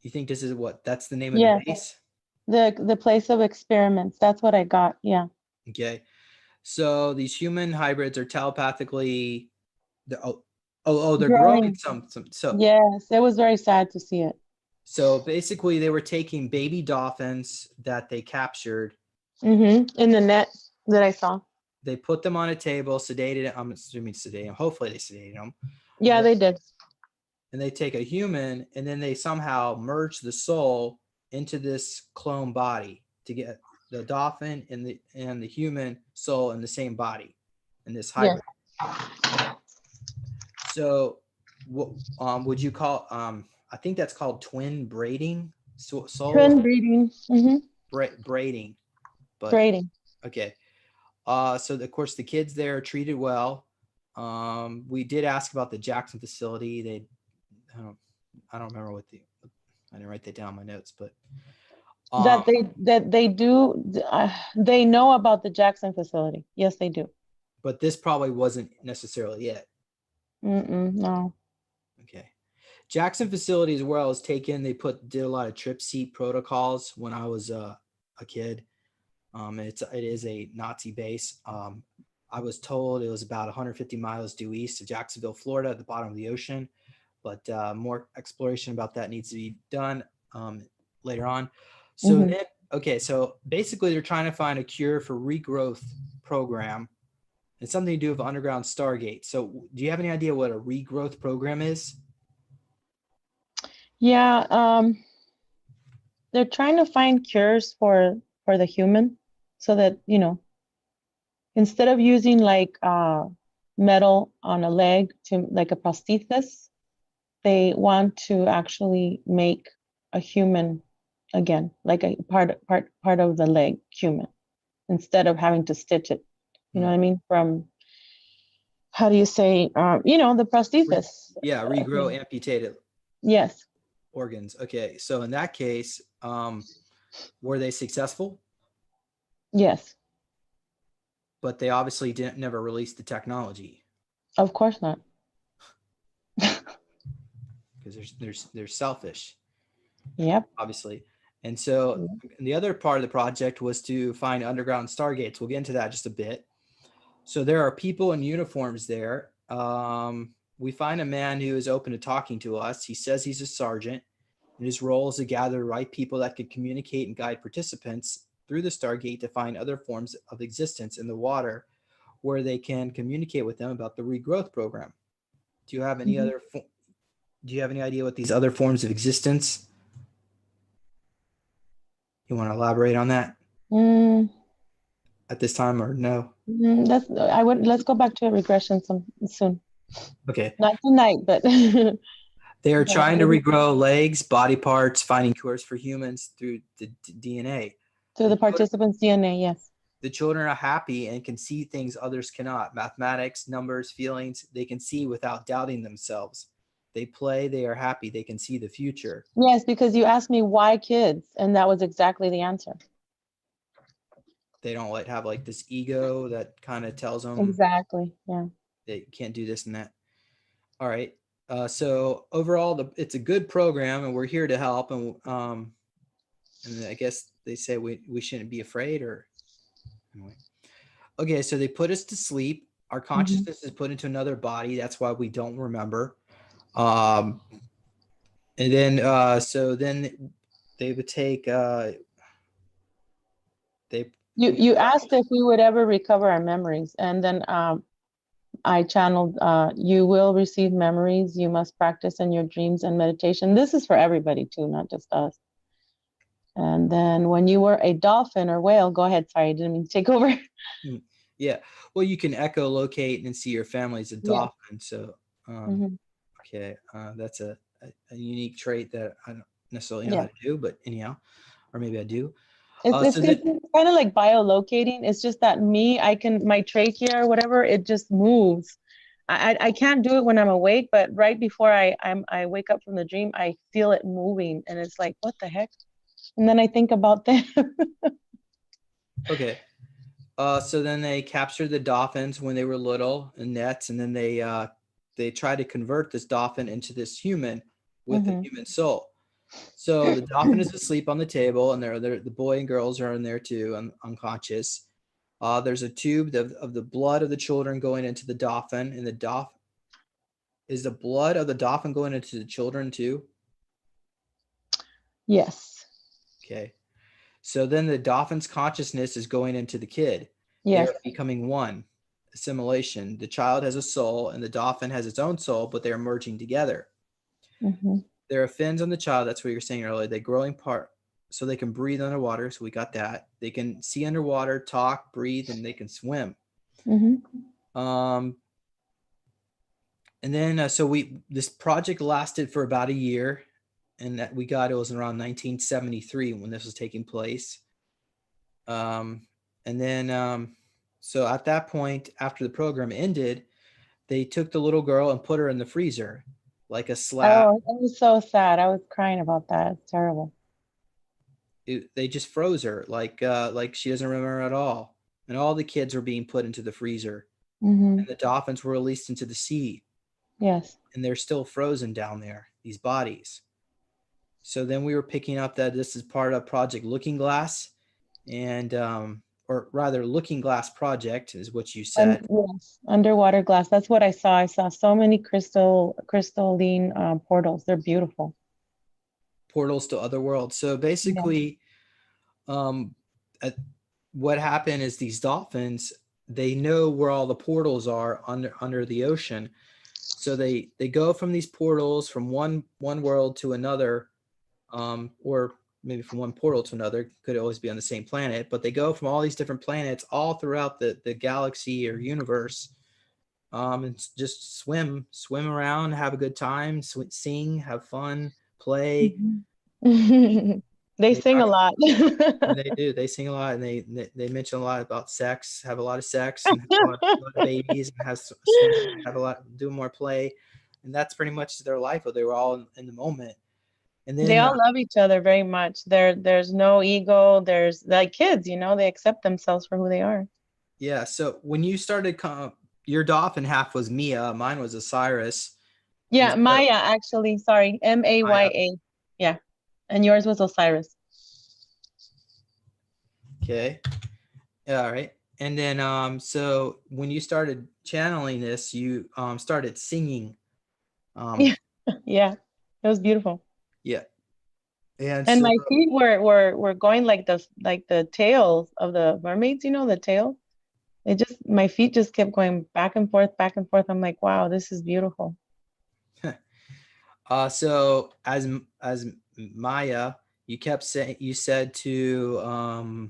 You think this is what? That's the name of the Yes, base? the place of experiments. That's what I got. Yeah. Okay. So these human hybrids are telepathically. They're growing Growing. some. So Yes, it was very sad to see it. so basically, they were taking baby dolphins that they captured. In the net that I saw. They put them on a table, sedated. I'm assuming sedated them. Hopefully, they sedated them. Yeah, they did. And they take a human, and then they somehow merge the soul into this clone body to get the dolphin and the human soul in the same body in this Yes. hybrid. So, what would you call? I think that's called twin braiding. Souls Twin breeding. braiding, but Braiding. okay. So of course the kids there are treated well. We did ask about the Jackson facility. I don't remember I didn't write that down in my notes, but That they do. They know about the Jackson facility. Yes, they do. but this probably wasn't necessarily it. No. Okay. Jackson facility as well is taken. They did a lot of trip seat protocols when I was a kid. It is a Nazi base. I was told it was about 150 miles due east of Jacksonville, Florida, at the bottom of the ocean. But more exploration about that needs to be done later on. So then, okay, so basically they're trying to find a cure for regrowth program. It's something to do with underground Stargate. So do you have any idea what a regrowth program is? Yeah. They're trying to find cures for the human, so that instead of using like metal on a leg to like a prosthesis, they want to actually make a human again, like a part of the leg human, instead of having to stitch it. You know what I mean? From, how do you say, the prosthesis. Regrow amputated Yes. organs. Okay, so in that case, were they successful? Yes. But they obviously never released the technology. Of course not. because they're selfish, Yep. obviously. And so the other part of the project was to find underground stargates. We'll get into that just a bit. So there are people in uniforms there. We find a man who is open to talking to us. He says he's a sergeant, and his role is to gather the right people that could communicate and guide participants through the Stargate to find other forms of existence in the water where they can communicate with them about the regrowth program. Do you have any Mhm. other? Do you have any idea what these other forms of existence? You want to elaborate on that Mm, at this time, or no? let's go back to regression soon. Okay. Not tonight, but They are but trying to regrow legs, body parts, finding cures for humans through the DNA. to The the children, participants' DNA, yes. the children are happy and can see things others cannot. Mathematics, numbers, feelings, they can see without doubting themselves. They play, they are happy, they can see the future. Yes, because you asked me why kids, and that was exactly the answer. They don't have like this ego that kind of tells them Exactly. Yeah. they can't do this and that. All right. So overall, it's a good program, and we're here to help. And I guess they say we shouldn't be afraid, or anyway. Okay, so they put us to sleep. Our Mhm. consciousness is put into another body. That's why we don't remember. Um, and then so then they would take they we You asked if we would ever recover our memories, and then I channeled, you will receive memories. You must practice in your dreams and meditation. This is for everybody too, not just us. And then when you were a dolphin or whale, go ahead. Sorry, I didn't mean to take over. yeah. Well, you can echolocate and see your family as a Yeah. dolphin. So Hmm. okay, that's a unique trait that I don't necessarily know how Yeah. to do, but anyhow, or maybe I do. It's it's, So it's that kind of like biolocating. It's just that my trachea or whatever, it just moves. I can't do it when I'm awake, but right before I wake up from the dream, I feel it moving, and it's like, what the heck? And then I think about them. okay. So then they captured the dolphins when they were little in nets, and then they try to convert this dolphin into this human with a Hmm. human soul. So the dolphin is asleep on the table, and the boy and girls are in there too, unconscious. There's a tube of the blood of the children going into the dolphin, and is the blood of the dolphin going into the children too? Yes. Okay. So then the dolphin's consciousness is going into the kid. They Yes. are becoming one. Assimilation. The child has a soul and the dolphin has its own soul, but they're merging together. Hmm. There are fins on the child. That's what you were saying earlier. They growing part so they can breathe underwater. So we got that. They can see underwater, talk, breathe, and they can swim. Hmm. Um, and then so this project lasted for about a year, and that we got it was around 1973 when this was taking place. Um, and then so at that point, after the program ended, they took the little girl and put her in the freezer, like a slab. Oh, it was so sad. I was crying about that. It's terrible. They just froze her, like she doesn't remember at all. And all the kids were being put into the freezer, Hmm. and the dolphins were released into the sea, Yes. and they're still frozen down there. These bodies. So then we were picking up that this is part of Project Looking Glass, and or rather, Looking Glass Project is what you And said. yes, underwater glass. That's what I saw. I saw so many crystalline portals. They're beautiful. Portals to other worlds. So Yeah. basically, um, at, what happened is these dolphins, they know where all the portals are under the ocean. So they go from these portals from one world to another, or maybe from one portal to another. Could always be on the same planet, but they go from all these different planets all throughout the galaxy or universe, and just swim around, have a good time, sing, have fun, play. Mhm. They They sing talk. a lot. They do. They sing a lot, and they mention a lot about sex, have a lot of sex, and have a lot of babies, and have swim, have a lot, do more play, and that's pretty much their life. But they were all in the moment, and They then all love each other very much. There's no ego. There's like kids, they accept themselves for who they are. yeah. So when you started your dolphin half was Mia. Mine was Osiris. You Yeah, said Maya, actually. Sorry. Maya. Maya. Yeah. And yours was Osiris. Okay. All right. And then so when you started channeling this, you started singing. Yeah. Um Yeah. It was beautiful. yeah. And And so my feet were going like the tails of the mermaids, the tail. It just my feet just kept going back and forth, back and forth. I'm like, wow, this is beautiful. so as Maya, you kept saying, you said to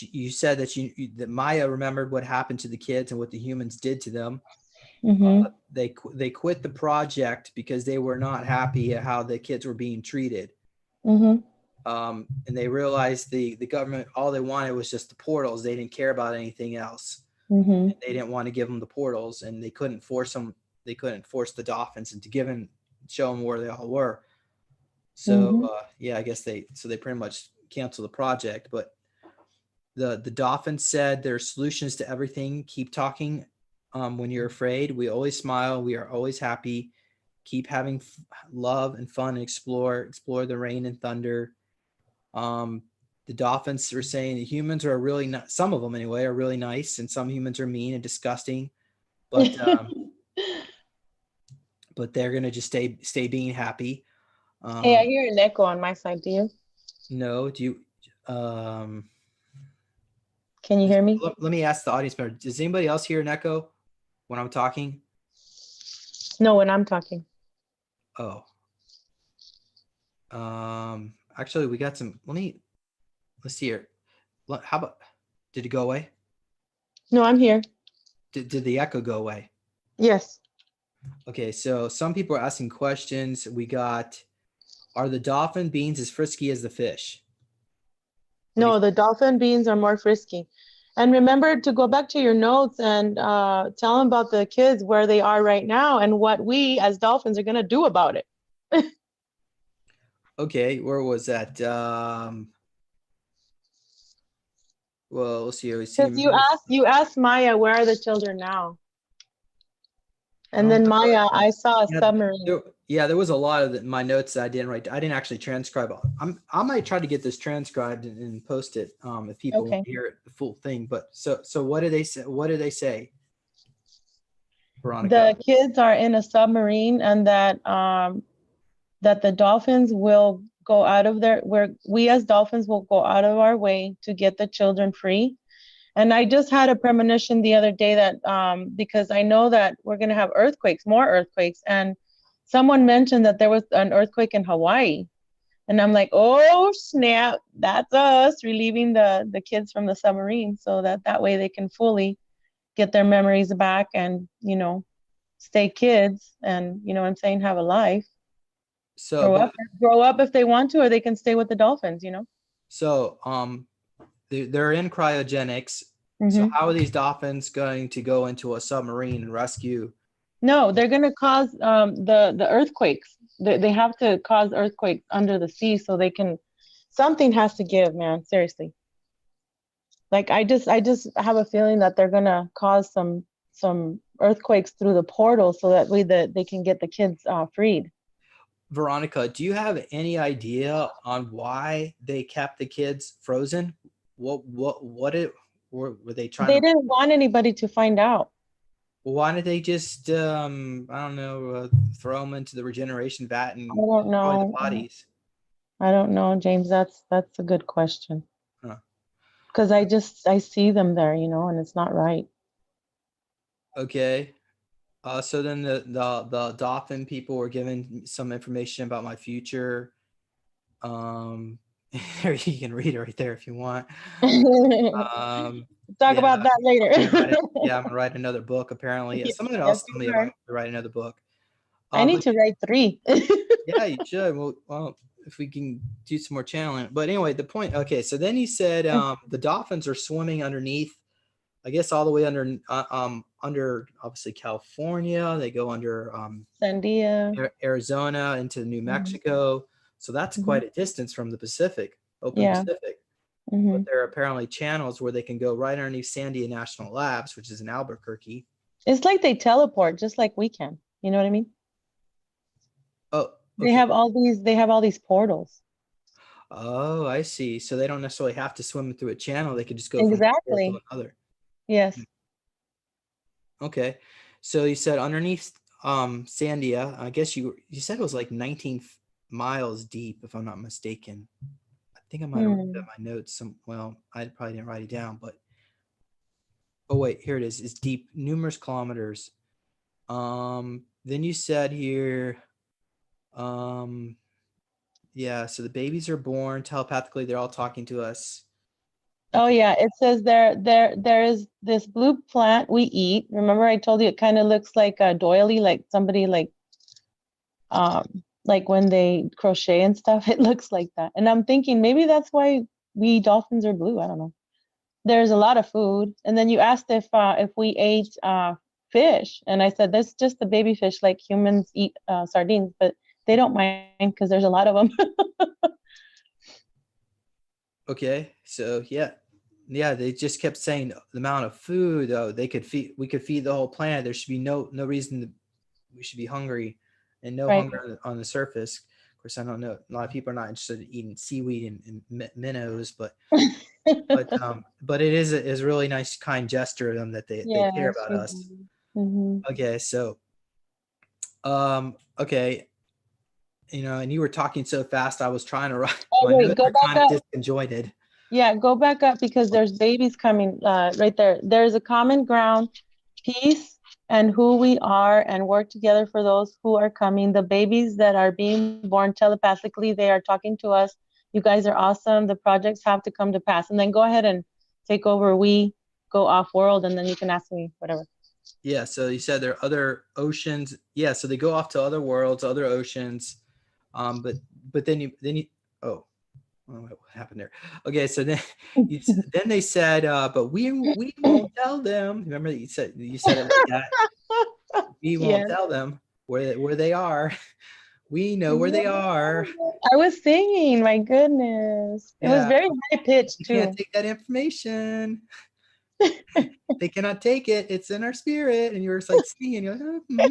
you said that that Maya remembered what happened to the kids and what the humans did to them. Mm-hmm. They quit the project because they were not happy at how the kids were being treated. Mm-hmm. And they realized the government, all they wanted was just the portals. They didn't care about anything else. Mm-hmm. They didn't want to give them the portals, and they couldn't force them. They couldn't force the dolphins into giving, show them where they all were. So Mm-hmm. yeah, I guess they pretty much canceled the project. But the dolphins said their solutions to everything: keep talking when you're afraid. We always smile. We are always happy. Keep having love and fun and explore the rain and thunder. Um, the dolphins were saying the humans are really not, some of them anyway, are really nice, and some humans are mean and disgusting. But but they're gonna just stay being happy. Hey, I Um, hear an echo on my side. Do you? no, do you? Um, Can you hear me? let me ask the audience member. Does anybody else hear an echo when I'm talking? No, when I'm talking. Oh, actually, we got some. Let's see here. How about? Did it go away? No, I'm here. Did the echo go away? Yes. Okay, so some people are asking questions. We got, are the dolphin beans as frisky as the fish? What do you No, the dolphin beans are more frisky. And remember to go back to your notes and tell them about the kids where they are right now and what we as dolphins are going to do about it. Okay, where was that? Well, let's see. We see. Because you asked Maya, where are the children now? And Oh, then that's right. Maya, I saw a Yeah, submarine. there was a lot of my notes that I didn't write. I didn't actually transcribe. I might try to get this transcribed and post it if people want Okay. to hear it, the full thing. But so what did they say? What did they say, Veronica? The kids are in a submarine and that the dolphins will go out of their where we as dolphins will go out of our way to get the children free. And I just had a premonition the other day that because I know that we're going to have earthquakes, more earthquakes, and someone mentioned that there was an earthquake in Hawaii. And I'm like, oh snap, that's us relieving the kids from the submarine so that way they can fully get their memories back and, stay kids and, what I'm saying, have a life, So, but grow up if they want to, or they can stay with the dolphins. so they're in cryogenics. So Hmm. how are these dolphins going to go into a submarine and rescue? No, they're going to cause the earthquakes. They have to cause earthquakes under the sea so they can. Something has to give, man. Seriously. Like I just have a feeling that they're gonna cause some earthquakes through the portal so that way that they can get the kids freed. Veronica, do you have any idea on why they kept the kids frozen? What it were they trying They to? didn't want anybody to find out. Why did they just I don't know, throw them into the regeneration vat I and don't destroy the know. bodies? I don't know, James. That's a good question. Huh. Because I see them there, and it's not right. Okay. So then the dolphin people were given some information about my future. Um, there you can read it right there if you want. Um, Talk yeah, about that later. I'm gonna write another book. Apparently, someone Yes, else told you me are. about to write another book. I need But to write 3. yeah, you should. Well, if we can do some more channeling. But anyway, the point. Okay, so then he said the dolphins are swimming underneath. I guess all the way under obviously California. They go under Sandia. Arizona into New Mhm. Mexico. So that's Mhm. quite a distance from the Pacific, open Yeah. Pacific. but Hmm. there are apparently channels where they can go right underneath Sandia National Labs, which is in Albuquerque. It's like they teleport just like we can. You know what I mean? Oh, They okay. have all these portals. Oh, I see. So they don't necessarily have to swim through a channel. They could just go from one world to Exactly. another. Yes. Okay. So you said underneath Sandia, I guess you said it was like 19 miles deep, if I'm not mistaken. I think I might have written that Hmm. in my notes. Well, I probably didn't write it down, but oh wait, here it is. It's deep, numerous kilometers. Then you said here, um, yeah, so the babies are born telepathically, they're all talking to us. Oh Okay. yeah, it says there is this blue plant we eat. Remember I told you it kind of looks like a doily, like somebody like when they crochet and stuff, it looks like that. And I'm thinking maybe that's why we dolphins are blue. I don't know. There's a lot of food. And then you asked if we ate fish, and I said that's just the baby fish, like humans eat sardines, but they don't mind because there's a lot of them. Okay. So yeah. Yeah, they just kept saying the amount of food we could feed the whole planet. There should be no reason we should be hungry and no Right. hunger on the surface. Of course, I don't know. A lot of people are not interested in eating seaweed and minnows, but it is a really nice, kind gesture of them that they care Yes, about we us. do. Hmm. Okay, so okay, and you were talking so fast, I was trying to write. Oh My wait, notes go are kind back of up. disconjointed. Yeah, go back up because there's babies coming right there. There's a common ground, peace, and who we are, and work together for those who are coming. The babies that are being born telepathically, they are talking to us. You guys are awesome. The projects have to come to pass. And then go ahead and take over. We go off world, and then you can ask me whatever. Yeah, so you said there are other oceans. Yeah, so they go off to other worlds, other oceans. But then you oh, what happened there? Okay, so then then they said, but we won't tell them. Remember you said it like that. We won't Yes. tell them where they are. We know where Yeah. they are. I was singing, my goodness. It was Yeah, very high pitched you can't too. take that information. They cannot take it. It's in our spirit. And you were just like singing. You're like, they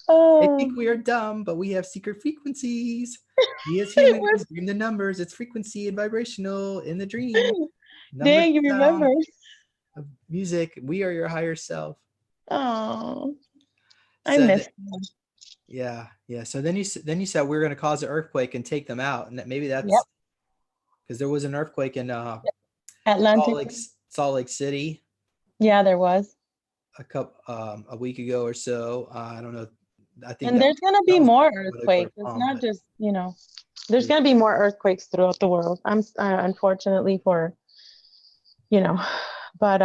Oh, think we are dumb, but we have secret frequencies. We as it humans was, dream the numbers. It's frequency and vibrational in the dream. Numbers dang, you sound remember. of music. We are your higher self. Oh, I So missed you. yeah, yeah. So then you said we're going to cause an earthquake and take them out, and maybe Yep. that's because there was an earthquake in Atlantic. Salt Lake City Yeah, there was. a week ago or so. I don't know. I think And there's gonna that be was more where they put a earthquakes. It's bomb. not But just, there's yeah, gonna be more earthquakes throughout the world. I'm unfortunately for, you know, but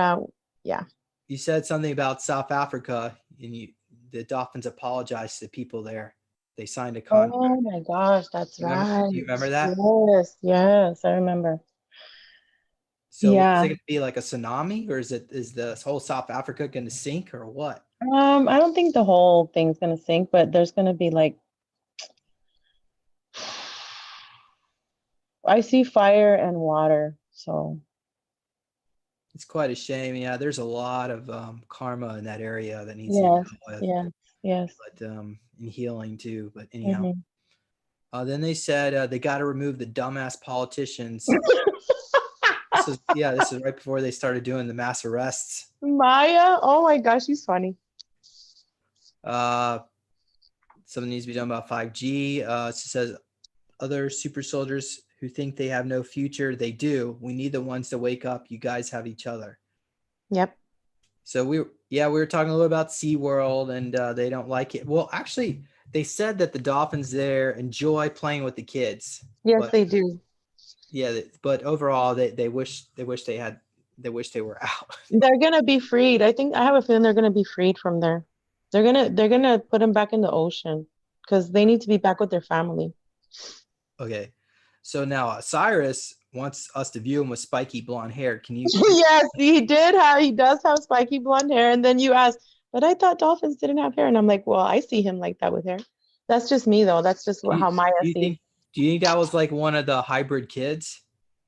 yeah. you said something about South Africa, and the Dolphins apologized to the people there. They signed a Oh contract. my gosh, that's Do right. you remember that? Yes, yes, I remember. So is Yeah. it going to be like a tsunami, or is the whole South Africa going to sink, or what? I don't think the whole thing's gonna sink, but there's gonna be like I see fire and water. So It's quite a shame. Yeah, there's a lot of karma in that area that needs to be yes, dealt with, yes, yes. but and healing too. But anyhow, Hmm. then they said they got to remove the dumbass politicians. This is right before they started doing the mass arrests. Maya, oh my gosh, she's funny. Uh, Something needs to be done about 5G. It says other super soldiers who think they have no future, they do. We need the ones to wake up. You guys have each other. Yep. So we were talking a little about SeaWorld, and they don't like it. Well, actually, they said that the dolphins there enjoy playing with the kids, Yes, but they do. yeah, but overall they wish they were out. They're gonna be freed. I think I have a feeling they're gonna be freed from there. They're gonna put them back in the ocean because they need to be back with their family. Okay, so now Cyrus wants us to view him with spiky blonde hair. Can you? Yes, he does have spiky blonde hair. And then you ask, but I thought dolphins didn't have hair. And I'm like, well, I see him like that with hair. That's just me though. That's just Do you, how Maya do you think sees. Do you think that was like one of the hybrid kids?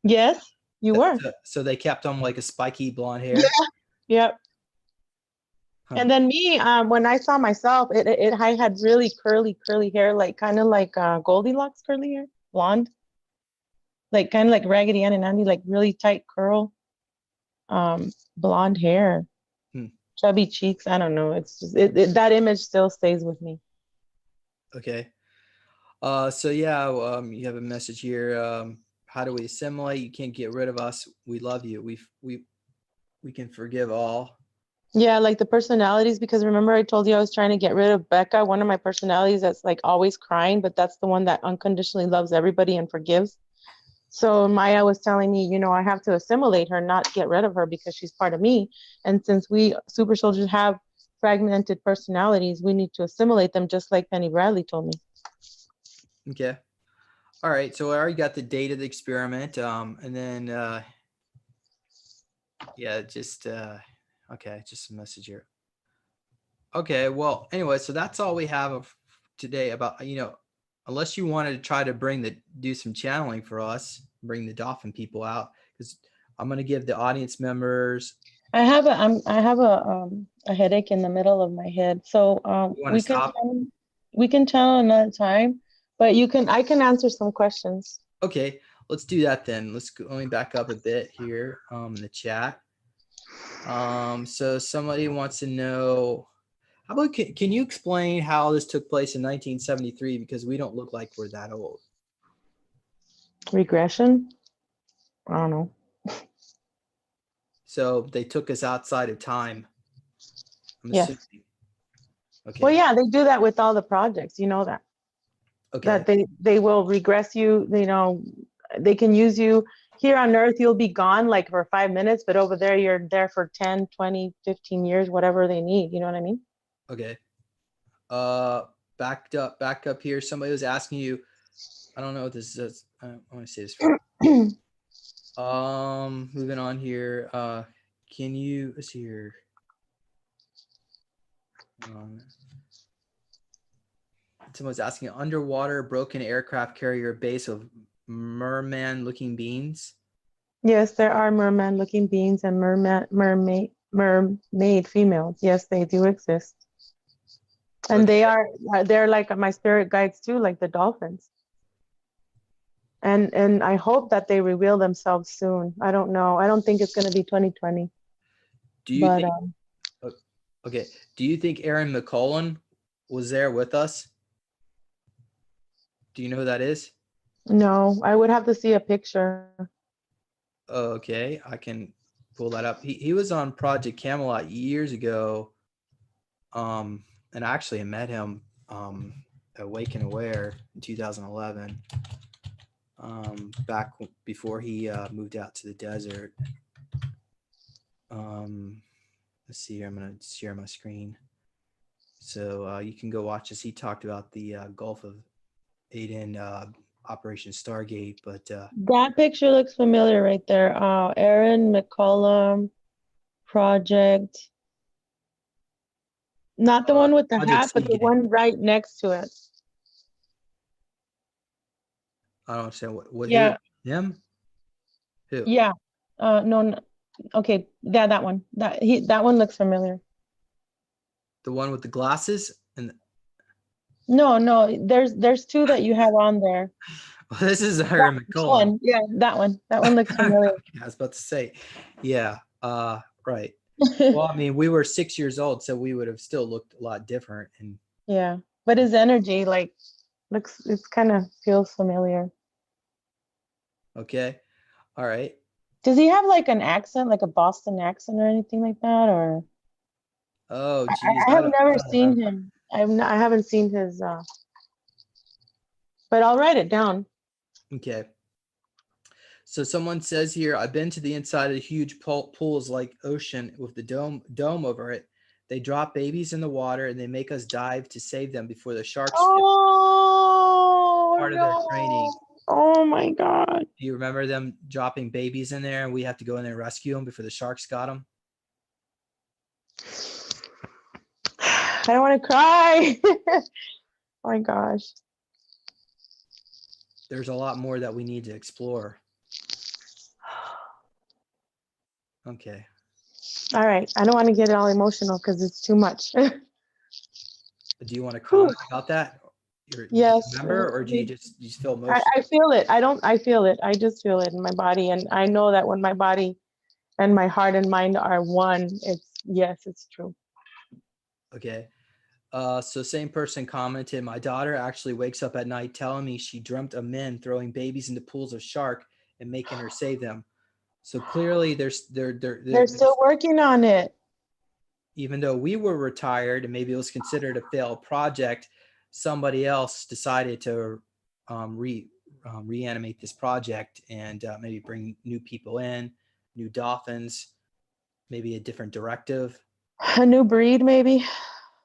Yes, you were. So they kept them like a spiky blonde Yeah. hair? Yep. Huh. And then me, when I saw myself, I had really curly hair, like kind of like Goldilocks curly hair, blonde, like kind of like Raggedy Ann and Andy, like really tight curl, blonde hair, Hmm. chubby cheeks. I don't know. It's just that image still stays with me. Okay. So yeah, you have a message here. How do we assimilate? You can't get rid of us. We love you. We can forgive all. Yeah, like the personalities, because remember I told you I was trying to get rid of Becca, one of my personalities that's like always crying, but that's the one that unconditionally loves everybody and forgives. So Maya was telling me, I have to assimilate her, not get rid of her because she's part of me. And since we super soldiers have fragmented personalities, we need to assimilate them, just like Penny Bradley told me. Okay. All right. So I already got the date of the experiment. And then yeah, just okay, just a message here. Okay. Well, anyway, so that's all we have of today about, unless you wanted to try to do some channeling for us, bring the dolphin people out, because I'm going to give the audience members. I have a headache in the middle of my head, so You want to stop? we can channel another time, but I can answer some questions. Okay, let's do that then. Let's going back up a bit here in the chat. So somebody wants to know, how about can you explain how this took place in 1973, because we don't look like we're that old. Regression? I don't know. So they took us outside of time, I'm Yes. assuming. Okay. Well, yeah, they do that with all the projects, you know that. Okay. That they will regress you, they can use you here on Earth, you'll be gone like for 5 minutes, but over there you're there for 10, 20, 15 years, whatever they need, you know what I mean? Okay. Back up here. Somebody was asking you, I don't know what this is. I want to say this right. Moving on here. Can you, let's see here. Someone's asking, underwater broken aircraft carrier base of merman-looking beings. Yes, there are merman-looking beings and mermaid females. Yes, they do exist. And Okay. they're like my spirit guides too, like the dolphins. And I hope that they reveal themselves soon. I don't know. I don't think it's going to be 2020. Do you But think, okay, do you think Aaron McCullen was there with us? Do you know who that is? no, I would have to see a picture. Okay, I can pull that up. He was on Project Camelot years ago. And actually I met him at Wake and Aware in 2011. Back before he moved out to the desert. Let's see here. I'm going to share my screen. So you can go watch this. He talked about the Gulf of Aden Operation Stargate, but That picture looks familiar right there. Aaron McCollum project. Not the one with the Project hat, but the Seagate. one right next to it. I don't understand what Yeah. who? Him? Who? Yeah. No. Okay. Yeah, that one. That one looks familiar. The one with the glasses? And No. There's two that you have on there. well, this is Aaron That McCullen. one. Yeah, that one. That one looks familiar. I was about to say, yeah, right. Well, I mean, we were 6 years old, so we would have still looked a lot different. And Yeah. But his energy, like, it's kind of feels familiar. okay, all right. Does he have like an accent, like a Boston accent or anything like that? Or Oh, geez, I have I never don't remember. seen him. I haven't seen his, but I'll write it down. Okay. So someone says here, I've been to the inside of the huge pools like ocean with the dome over it. They drop babies in the water and they make us dive to save them before the sharks get Oh part of their training. no! Oh my God! Do you remember them dropping babies in there and we have to go in there and rescue them before the sharks got them? I don't want to cry. Oh my gosh. there's a lot more that we need to explore. Okay. All right. I don't want to get all emotional because it's too much. Do you want to Whew. comment about that? Do you Yes. remember, or do you just feel I, emotional? I feel it. I feel it. I just feel it in my body. And I know that when my body and my heart and mind are one, yes, it's true. Okay. So same person commented, my daughter actually wakes up at night telling me she dreamt of men throwing babies into pools of shark and making her save them. So clearly They're still working on it. even though we were retired and maybe it was considered a failed project, somebody else decided to reanimate this project and maybe bring new people in, new dolphins, maybe a different directive. A new breed, maybe.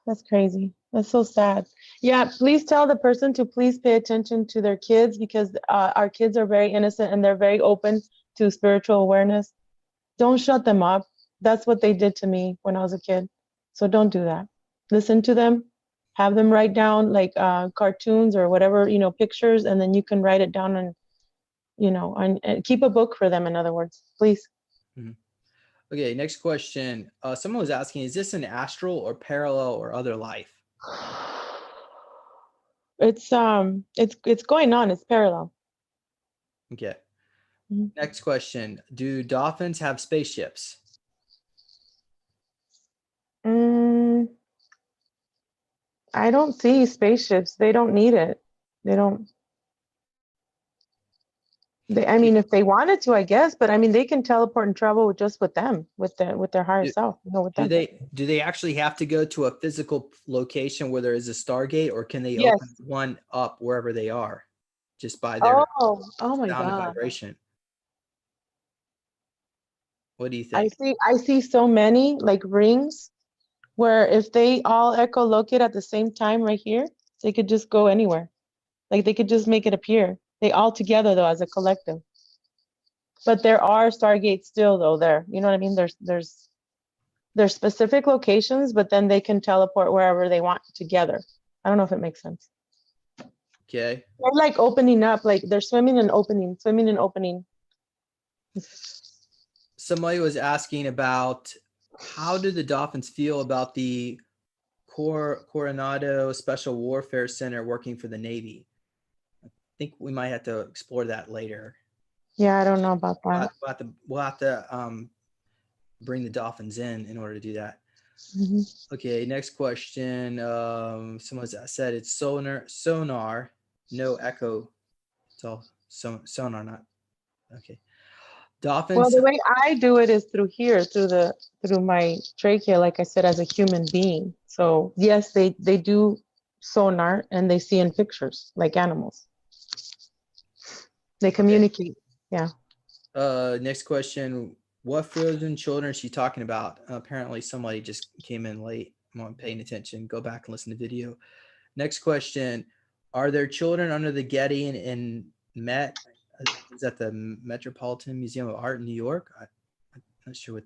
That's crazy. That's so sad. Yeah, please tell the person to please pay attention to their kids because our kids are very innocent and they're very open to spiritual awareness. Don't shut them up. That's what they did to me when I was a kid. So don't do that. Listen to them. Have them write down like cartoons or whatever, pictures, and then you can write it down and keep a book for them, in other words, please. Mhm. Okay, next question. Someone was asking, is this an astral or parallel or other life? It's going on. It's parallel. Okay. Mhm. Next question. Do dolphins have spaceships? Mm, I don't see spaceships. They don't need it. They don't. I mean, if they wanted to, I guess, but I mean, they can teleport and travel just with them, with their higher Do, self, with do them. they actually have to go to a physical location where there is a Stargate, or can they Yes. open one up wherever they are just by their Oh my sound and God. vibration? What do you I think? see I see so many like rings where if they all echolocate at the same time right here, they could just go anywhere. Like they could just make it appear. They all together though as a collective. But there are Stargates still though there. You know what I mean? There's specific locations, but then they can teleport wherever they want together. I don't know if it makes sense. Okay. They're like opening up, like they're swimming and opening, swimming and opening. Somebody was asking about how do the dolphins feel about the Coronado Special Warfare Center working for the Navy? I think we might have to explore that later. Yeah, I don't know about that. We'll have to bring the dolphins in order to do that. Mhm. Okay, next question. Someone said it's sonar, no echo. It's all sonar, not okay. Well, Dolphins. the way I do it is through here, through my trachea, like I said, as a human being. So yes, they do sonar and they see in pictures like animals. They Okay. communicate. Yeah. Next question. What frozen children is she talking about? Apparently, somebody just came in late. I'm not paying attention. Go back and listen to the video. Next question. Are there children under the Getty in Met? Is that the Metropolitan Museum of Art in New York? I'm not sure what,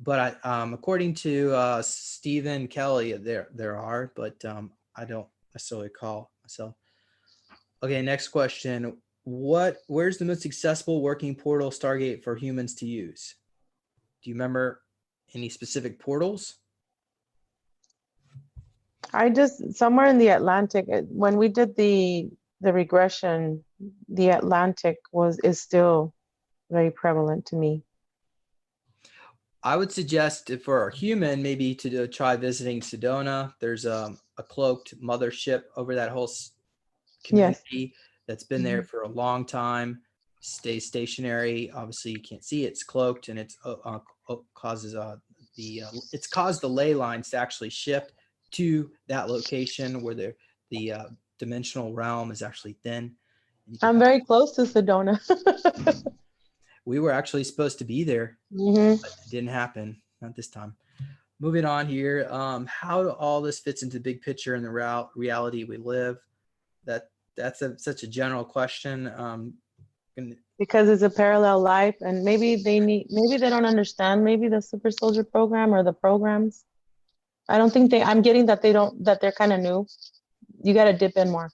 but according to Stephen Kelly, there are, but I don't necessarily call myself. Okay, next question. Where's the most accessible working portal Stargate for humans to use? Do you remember any specific portals? I just somewhere in the Atlantic, when we did the regression, the Atlantic is still very prevalent to me. I would suggest for a human, maybe to try visiting Sedona. There's a cloaked mothership over that whole Yes. community that's been there for a long time. Stays stationary. Obviously, you can't see it. It's cloaked, and it's causes it's caused the ley lines to actually shift to that location where the dimensional realm is actually thin. I'm very close to Sedona. We were actually supposed to be there, Mhm. but it didn't happen. Not this time. Moving on here. How all this fits into the big picture and the reality we live. That's such a general question. Because it's a parallel life and maybe they don't understand maybe the super soldier program or the programs. I don't think I'm getting that they're kind of new. You got to dip in more.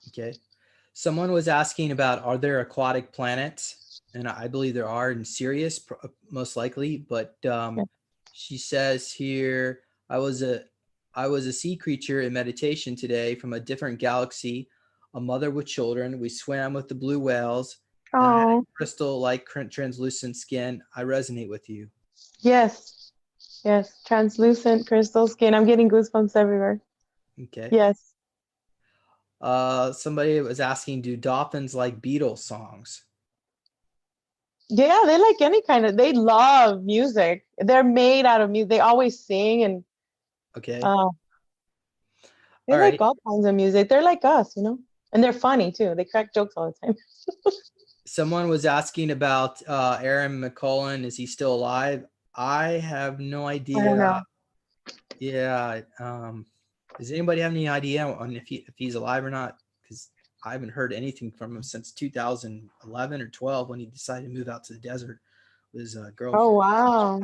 Okay. Someone was asking about, are there aquatic planets? And I believe there are in Sirius, most likely. But she says here, I was a I was a sea creature in meditation today from a different galaxy, a mother with children. We swam with the blue whales, and I had a Oh, crystal-like translucent skin. I resonate with you. yes. Yes. Translucent crystal skin. I'm getting goosebumps everywhere. Okay. Yes. Somebody was asking, do dolphins like Beatles songs? Yeah, they like any kind of, they love music. They're made out of music. They always sing and Okay. uh, they All like right. all kinds of music. They're like us, you know? And they're funny too. They crack jokes all the time. Someone was asking about Aaron McCullen. Is he still alive? I have no I don't idea. know. Yeah. Does anybody have any idea on if he's alive or not? Because I haven't heard anything from him since 2011 or 12 when he decided to move out to the desert with his Oh, girlfriend. wow.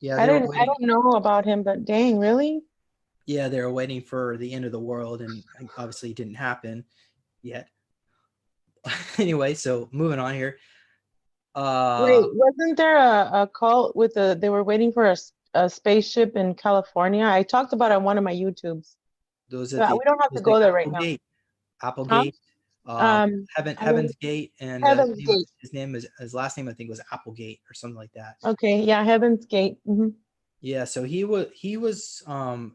Yeah, they were I waiting. don't know about him, but dang, really? Yeah, they were waiting for the end of the world, and obviously it didn't happen yet. Anyway, so moving on here. Wait, wasn't there a cult with they were waiting for a spaceship in California? I talked about it on one of my YouTubes. Those at But the we don't have to was the go there right now. Huh? Applegate, I don't, Heaven's Gate, and Heaven's Gate. his last name I think was Applegate or something like that. Okay, yeah, Heaven's Gate. Yeah, so he was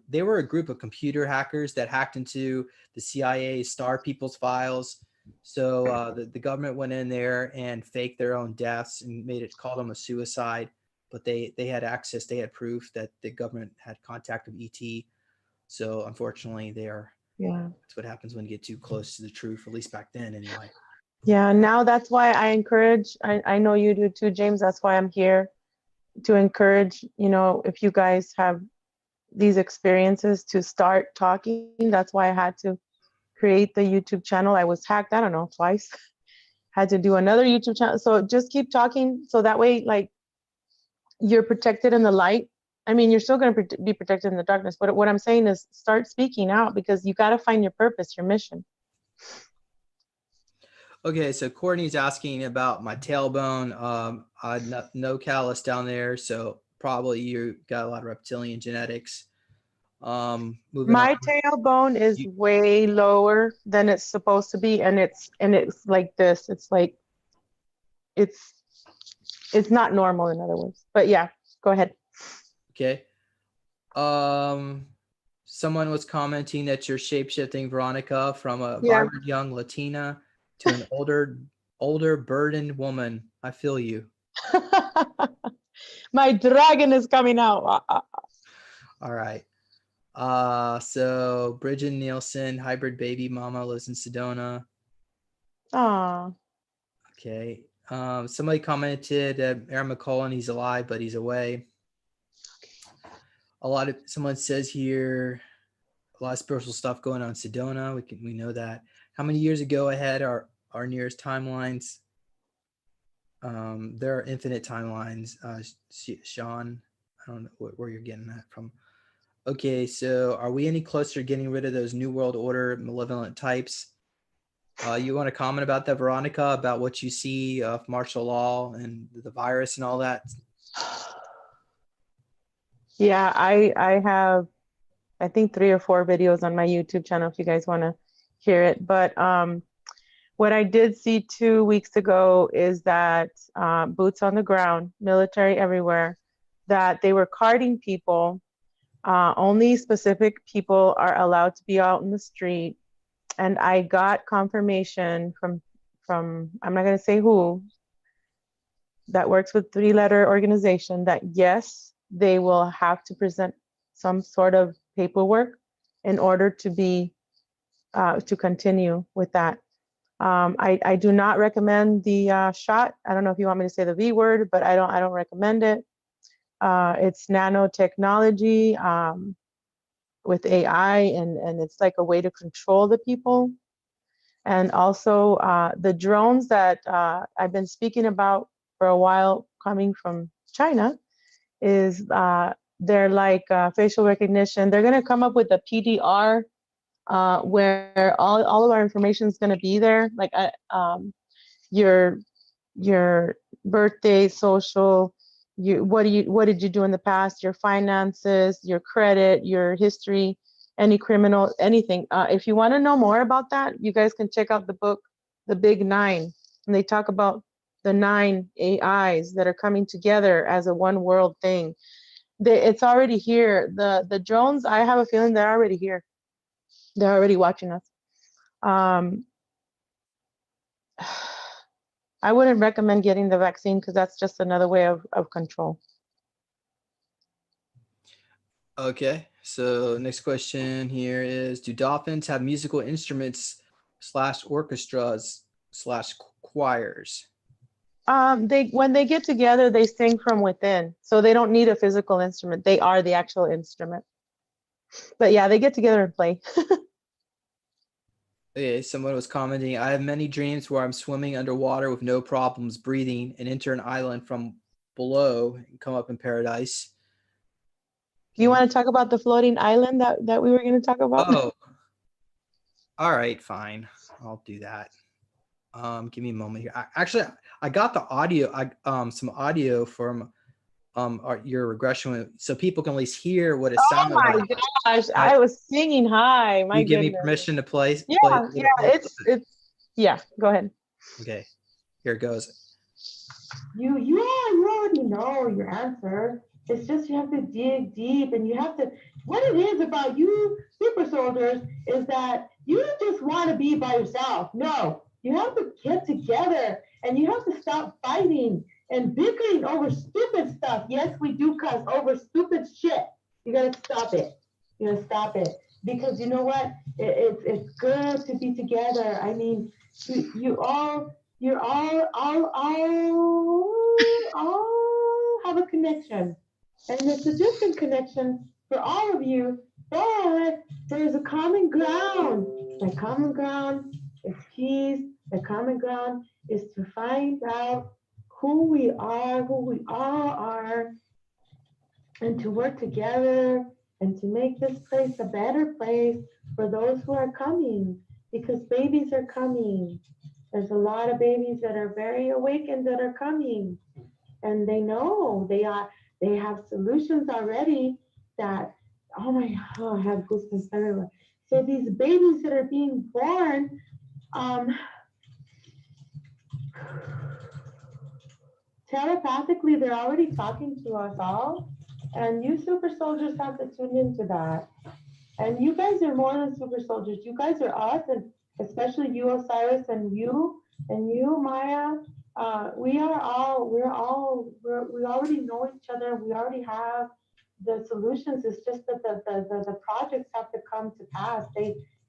they were a group of computer hackers that hacked into the CIA Star People's files. So the government went in there and faked their own deaths and called them a suicide, but they had access, they had proof that the government had contact with ET. So unfortunately, Yeah. that's what happens when you get too close to the truth, at least back then anyway. Yeah, now that's why I encourage, I know you do too, James. That's why I'm here to encourage, if you guys have these experiences to start talking. That's why I had to create the YouTube channel. I was hacked, I don't know, twice. Had to do another YouTube channel. So just keep talking so that way, like, you're protected in the light. I mean, you're still going to be protected in the darkness. But what I'm saying is start speaking out because you got to find your purpose, your mission. Okay, so Courtney's asking about my tailbone. No callus down there, so probably you got a lot of reptilian genetics. Moving on. My tailbone is You, way lower than it's supposed to be, and it's like this. It's like it's it's not normal, in other words. But yeah, go ahead. okay. Someone was commenting that you're shapeshifting Veronica from a Yeah. vibrant young Latina to an older burdened woman. I feel you. My dragon is coming out. All right. So Bridget Nielsen, hybrid baby mama, lives in Sedona. Aw. Okay. Somebody commented that Aaron McCullen, he's alive, but he's away. Someone says here, a lot of spiritual stuff going on in Sedona. We know that. How many years ago ahead are our nearest timelines? There are infinite timelines. Sean, I don't know where you're getting that from. Okay, so are we any closer to getting rid of those New World Order malevolent types? You want to comment about that, Veronica, about what you see of martial law and the virus and all that? Yeah, I have, I think 3 or 4 videos on my YouTube channel if you guys want to hear it. But what I did see 2 weeks ago is that boots on the ground, military everywhere, that they were carding people. Only specific people are allowed to be out in the street. And I got confirmation from I'm not going to say who, that works with 3-letter organization, that yes, they will have to present some sort of paperwork in order to be to continue with that. I do not recommend the shot. I don't know if you want me to say the V word, but I don't recommend it. It's nanotechnology with AI, and it's like a way to control the people. And also the drones that I've been speaking about for a while coming from China is they're like facial recognition. They're going to come up with a PDR where all of our information is going to be there, like your birthday, social, what did you do in the past, your finances, your credit, your history, any criminal, anything. If you want to know more about that, you guys can check out the book, The Big Nine, and they talk about the 9 AIs that are coming together as a one world thing. It's already here. The drones, I have a feeling they're already here. They're already watching us. I wouldn't recommend getting the vaccine because that's just another way of control. Okay, so next question here is, do dolphins have musical instruments / orchestras / choirs? When they get together, they sing from within. So they don't need a physical instrument. They are the actual instrument. But yeah, they get together and play. Okay, someone was commenting, I have many dreams where I'm swimming underwater with no problems breathing and enter an island from below and come up in paradise. Do you want to talk about the floating island that we were going to talk about? Oh, all right, fine. I'll do that. Give me a moment here. I got the audio. Some audio from your regression, so people can at least hear what it sounded like. Oh my gosh, I was singing high. My You give goodness. me permission to play? Yeah, play it's yeah. Go ahead. Okay, here it goes. You already know your answer. It's just you have to dig deep, and you have to. What it is about you super soldiers is that you just want to be by yourself. No, you have to get together, and you have to stop fighting and bickering over stupid stuff. Yes, we do cuss over stupid shit. You gotta stop it. You gotta stop it, because you know what? It's good to be together. I mean, you're all have a connection. And it's a different connection for all of you, but there's a common ground. The common ground is peace. The common ground is to find out who we all are, and to work together and to make this place a better place for those who are coming, because babies are coming. There's a lot of babies that are very awakened that are coming, and they know they have solutions already that, I have goosebumps everywhere. So these babies that are being born, telepathically, they're already talking to us all, and you super soldiers have to tune into that. And you guys are more than super soldiers. You guys are us, and especially you, Osiris, and you, Maya. We already know each other. We already have the solutions. It's just that the projects have to come to pass.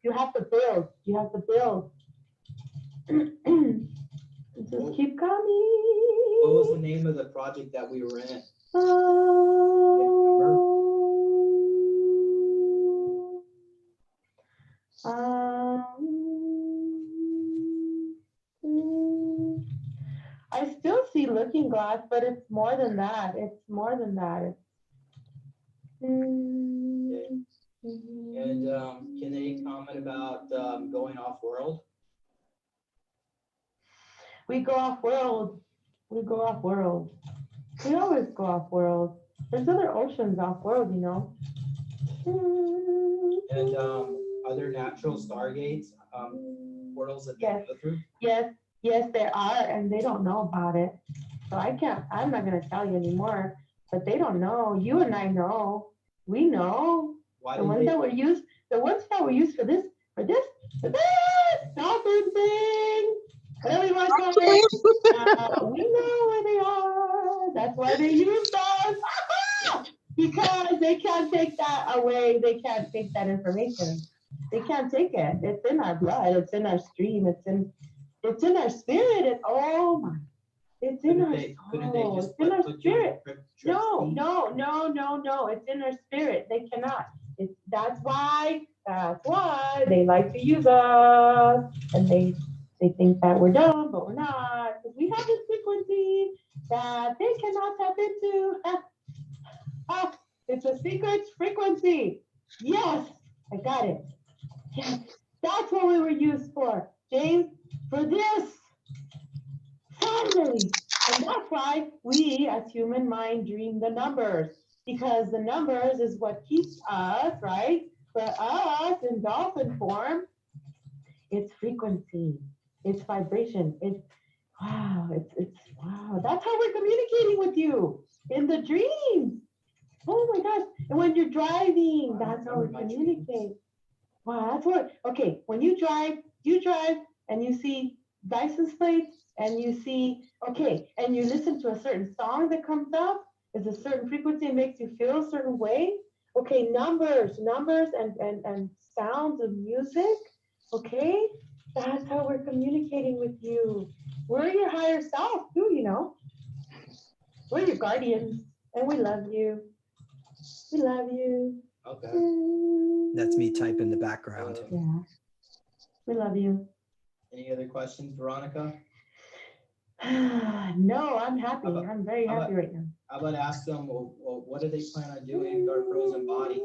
You have to build. You have to build. Just keep coming. What was the name of the project that we were in? I still see Looking Glass, but it's more than that. It's more than that. And can they comment about going off world? We go off world. We go off world. We always go off world. There's other oceans off world, you know. And are there natural stargates, portals that they go through? Yes, there are, and they don't know about it. So I'm not gonna tell you anymore, but they don't know. You and I know. We know. The ones that were used for this dolphin thing. Whatever you want to call it. We know where they are. That's why they use us. Because they can't take that away. They can't take that information. They can't take it. It's in our blood. It's in our stream. It's in our spirit. It's in our soul. It's in our spirit. No. It's in our spirit. They cannot. That's why they like to use us, and they think that we're dumb, but we're not, because we have this frequency that they cannot tap into. It's a secret frequency. Yes, I got it. Yes, that's what we were used for, James, for this. Finally. And that's why we as human mind dream the numbers, because the numbers is what keeps us, right? For us in dolphin form, it's frequency, it's vibration, it's wow, it's wow. That's how we're communicating with you in the dreams. Oh my gosh. And when you're driving, that's how we communicate. Wow, that's what, okay, when you drive and you see license plates and you see, okay, and you listen to a certain song that comes up, is a certain frequency, it makes you feel a certain way. Okay, numbers and sounds of music, okay? That's how we're communicating with you. We're your higher self too, you know. We're your guardians and we love you. We love you. Okay. That's me type in the background. Yeah. We love you. Any other questions, Veronica? No, I'm happy. I'm very happy right now. How about ask them, well, what do they plan on doing with our frozen bodies?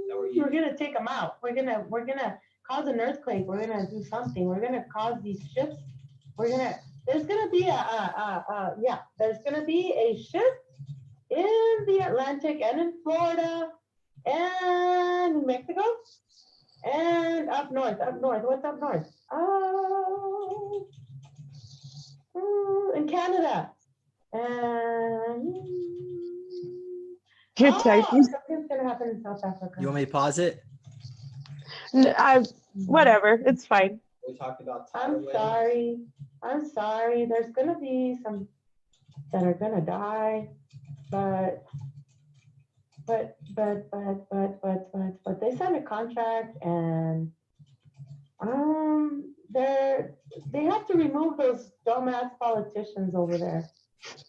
We're gonna take them out. We're gonna cause an earthquake. We're gonna do something. We're gonna cause these ships. There's gonna be there's gonna be a shift in the Atlantic and in Florida and in Mexico and up north. What's up north? In Canada. And You're typing. something's gonna happen in South Africa. You want me to pause it? Whatever, it's fine. We talked about I'm sorry. There's gonna be some that are gonna die, but they signed a contract and they have to remove those dumbass politicians over there,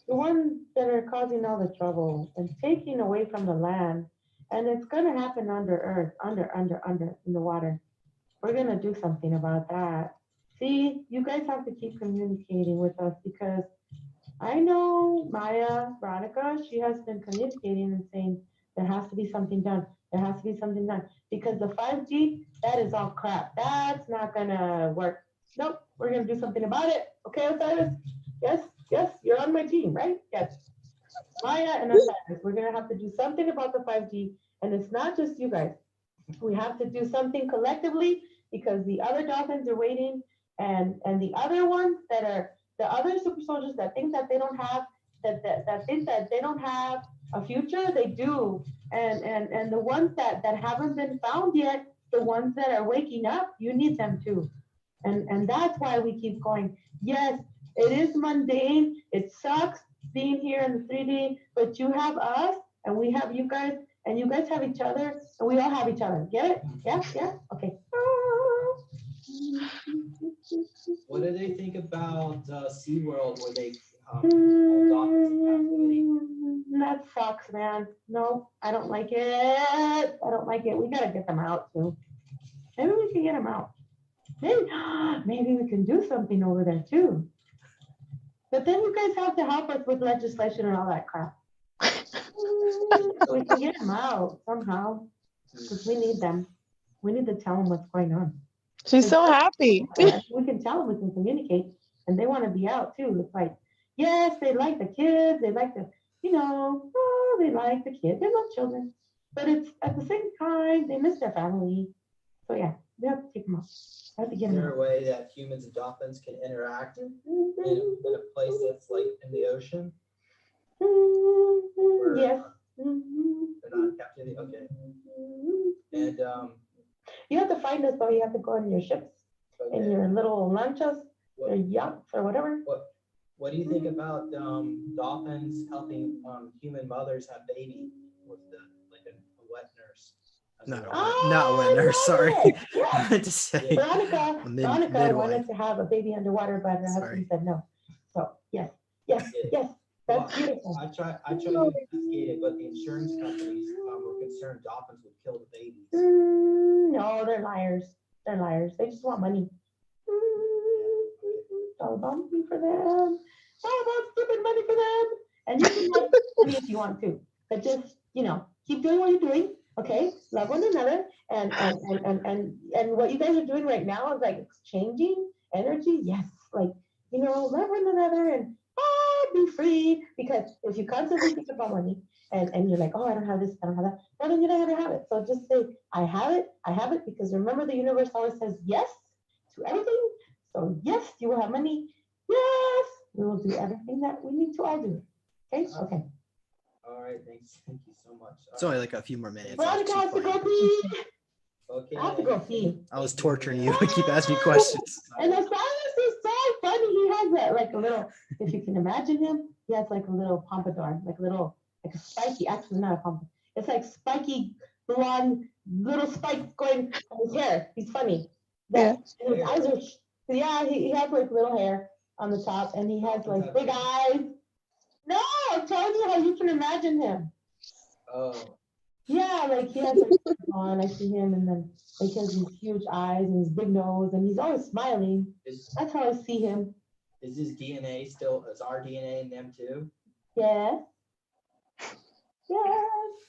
the ones that are causing all the trouble and taking away from the land. And it's gonna happen under earth, under in the water. We're gonna do something about that. See, you guys have to keep communicating with us because I know Maya, Veronica, she has been communicating and saying there has to be something done. There has to be something done because the 5G, that is all crap. That's not gonna work. Nope, we're gonna do something about it. Okay, Osiris? Yes, you're on my team, right? Yes. Maya and Osiris, we're gonna have to do something about the 5G, and it's not just you guys. We have to do something collectively because the other dolphins are waiting, and the other ones that are the other super soldiers that think that they don't have that think that they don't have a future, they do. And the ones that haven't been found yet, the ones that are waking up, you need them too. And that's why we keep going. Yes, it is mundane. It sucks being here in the 3D, but you have us and we have you guys and you guys have each other and we all have each other. Get it? Yeah? Okay. What do they think about SeaWorld where they that sucks, man. No, I don't like it. We gotta get them out too. Maybe we can get them out. Maybe we can do something over there too. But then you guys have to help us with legislation and all that crap. So we can get them out somehow because we need them. We need to tell them what's going on. She's so happy. We can tell them, we can communicate, and they want to be out too. It's like, yes, they like the kids, they like the, they like the kids, they love children, but it's at the same time, they miss their family. So yeah, we have to take them out. Is there a way that humans and dolphins can interact in a place that's like in the ocean? Yes. They're not in captivity? Okay. And you have to find us, though. You have to go on your ships, in your little lanchas, or yachts, or whatever. What do you think about dolphins helping human mothers have baby with a wet nurse? Not a wet nurse. Sorry. I meant to say. Veronica wanted to have a baby underwater, but her husband said no. So yes. That's beautiful. I tried to investigate it, but the insurance companies were concerned dolphins would kill the babies. No, they're liars. They just want money. It's all about money for them. It's all about stupid money for them. And you can have money if you want to. But just, keep doing what you're doing. Okay, love one another, and what you guys are doing right now is like exchanging energy. Yes, like love one another and be free. Because if you constantly think about money and you're like, oh, I don't have this, I don't have that, well, then you're not gonna have it. So just say, I have it, because remember the universe always says yes to everything. So yes, you will have money. Yes, we will do everything that we need to all do. Okay, okay. All right, thanks. Thank you so much. It's only like a few more minutes. Veronica I'll has to keep go playing. pee. Okay. I have to go pee. I was torturing you. Keep asking me questions. And the silence is so funny. He has that like a little, if you can imagine him, he has like a little pompadour, like a spiky, actually not a pompadour. It's like spiky blonde, little spikes going on his hair. He's funny. That, and his eyes are, yeah, he has like little hair on the top, and he has like big eyes. No, I'm telling you how you can imagine him. Oh. Yeah, like he has like on, I see him, and then like he has these huge eyes and his big nose, and he's always smiling. That's how I see him. Is his DNA still, is our DNA in them too? Yes. Yes.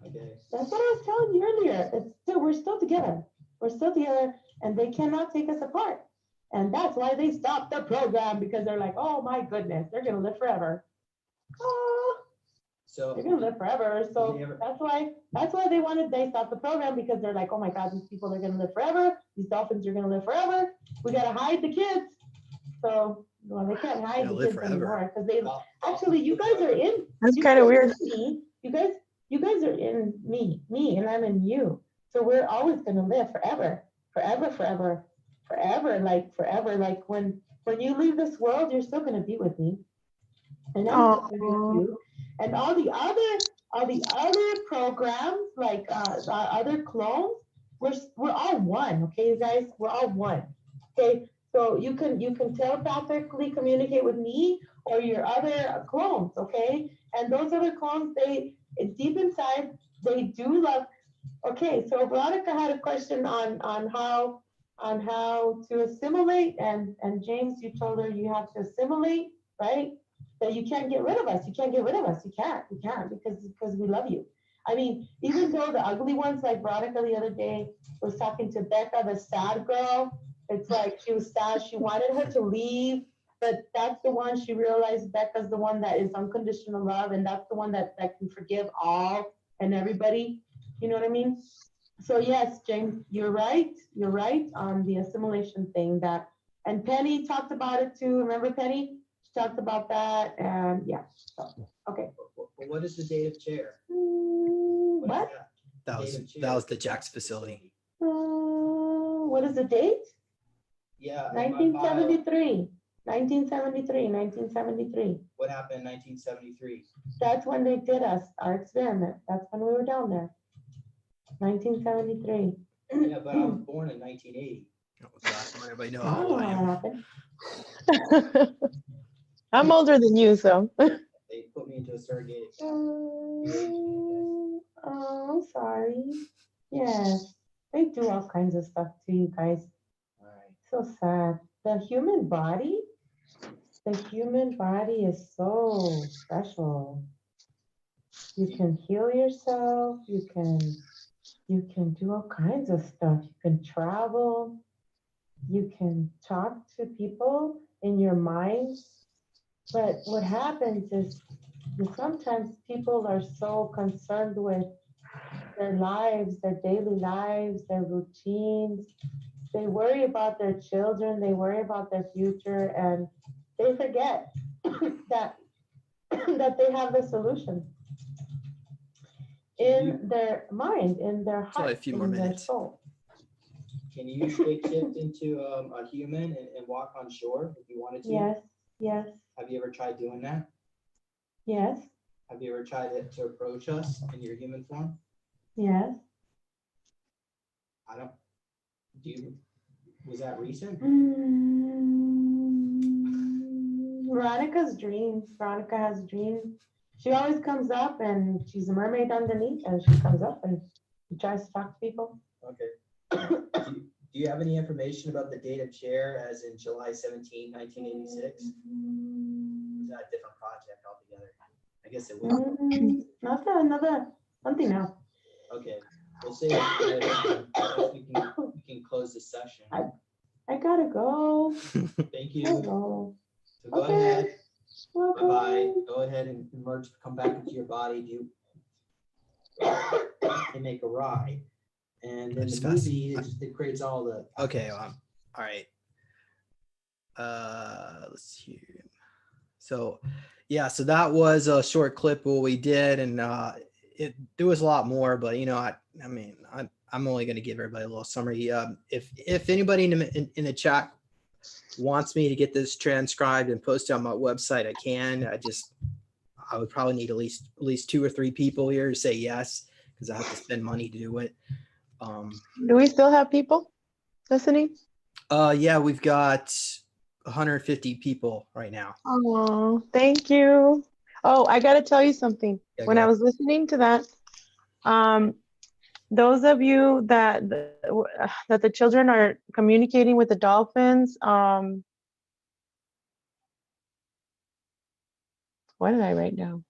Okay. That's what I was telling you earlier. We're still together. We're still together, and they cannot take us apart. And that's why they stopped the program, because they're like, oh my goodness, they're gonna live forever. Oh. So they're gonna live forever. So that's why they stopped the program, because they're like, oh my God, these people are gonna live forever. These dolphins are gonna live forever. We gotta hide the kids. So they can't hide the kids anymore, because they actually, you guys are in. That's kind of weird. Me, you guys are in me, and I'm in you. So we're always gonna live forever, like forever. Like when you leave this world, you're still gonna be with me, and I'm still gonna be with you. And all the other programs, like other clones, we're all one. Okay, you guys, we're all one. Okay, so you can telepathically communicate with me or your other clones. Okay, and those other clones, they deep inside, they do love. Okay, so Veronica had a question on how to assimilate, and James, you told her you have to assimilate, right? That you can't get rid of us. You can't get rid of us. You can't because we love you. I mean, even though the ugly ones, like Veronica the other day was talking to Becca, the sad girl. It's like she was sad. She wanted her to leave, but that's the one she realized Becca's the one that is unconditional love, and that's the one that can forgive all and everybody. You know what I mean? So yes, James, you're right. You're right on the assimilation thing. And Penny talked about it too. Remember Penny? She talked about that, and yeah. So, okay. What is the date of chair? What? That was the Jack's facility. What is the date? Yeah. 1973. 1973. What happened in 1973? That's when they did our experiment. That's when we were down there. 1973. Yeah, but I was born in 1980. Oh gosh, everybody know how old I am. I'm older than you, so. They put me into a surrogate. Oh, I'm sorry. Yes, they do all kinds of stuff to you guys. All right. So sad. The human body is so special. You can heal yourself. You can do all kinds of stuff. You can travel. You can talk to people in your mind. But what happens is sometimes people are so concerned with their lives, their daily lives, their routines. They worry about their children. They worry about their future, and they forget that they have the solution in their mind, in their heart, in their soul. Can you shift into a human and walk on shore if you wanted to? Yes. Have you ever tried doing that? Yes. Have you ever tried to approach us in your human form? Yes. Was that recent? Veronica's dreams. Veronica has dreams. She always comes up, and she's a mermaid underneath, and she comes up and she tries to talk to people. Okay. Do you have any information about the date of chair as in July 17, 1986? Is that a different project altogether? I guess it was. Not another Something else. Okay, we'll say we can close this session. I gotta go. Thank I you. gotta go. So go Okay. ahead. Welcome. Bye-bye. Go ahead and merge, come back into your body, and make a ride. And then the movie, it creates all the. Okay, all right. Let's see. So, yeah, so that was a short clip of what we did, and there was a lot more, but I'm only going to give everybody a little summary. If anybody in the chat wants me to get this transcribed and posted on my website, I can. I would probably need at least 2 or 3 people here to say yes, because I have to spend money to do it. Do we still have people listening? Yeah, we've got 150 people right now. Oh, thank you. Oh, I got to tell you something. Yeah, when I was listening to that, those of you that the children are communicating with the dolphins, what did I write down?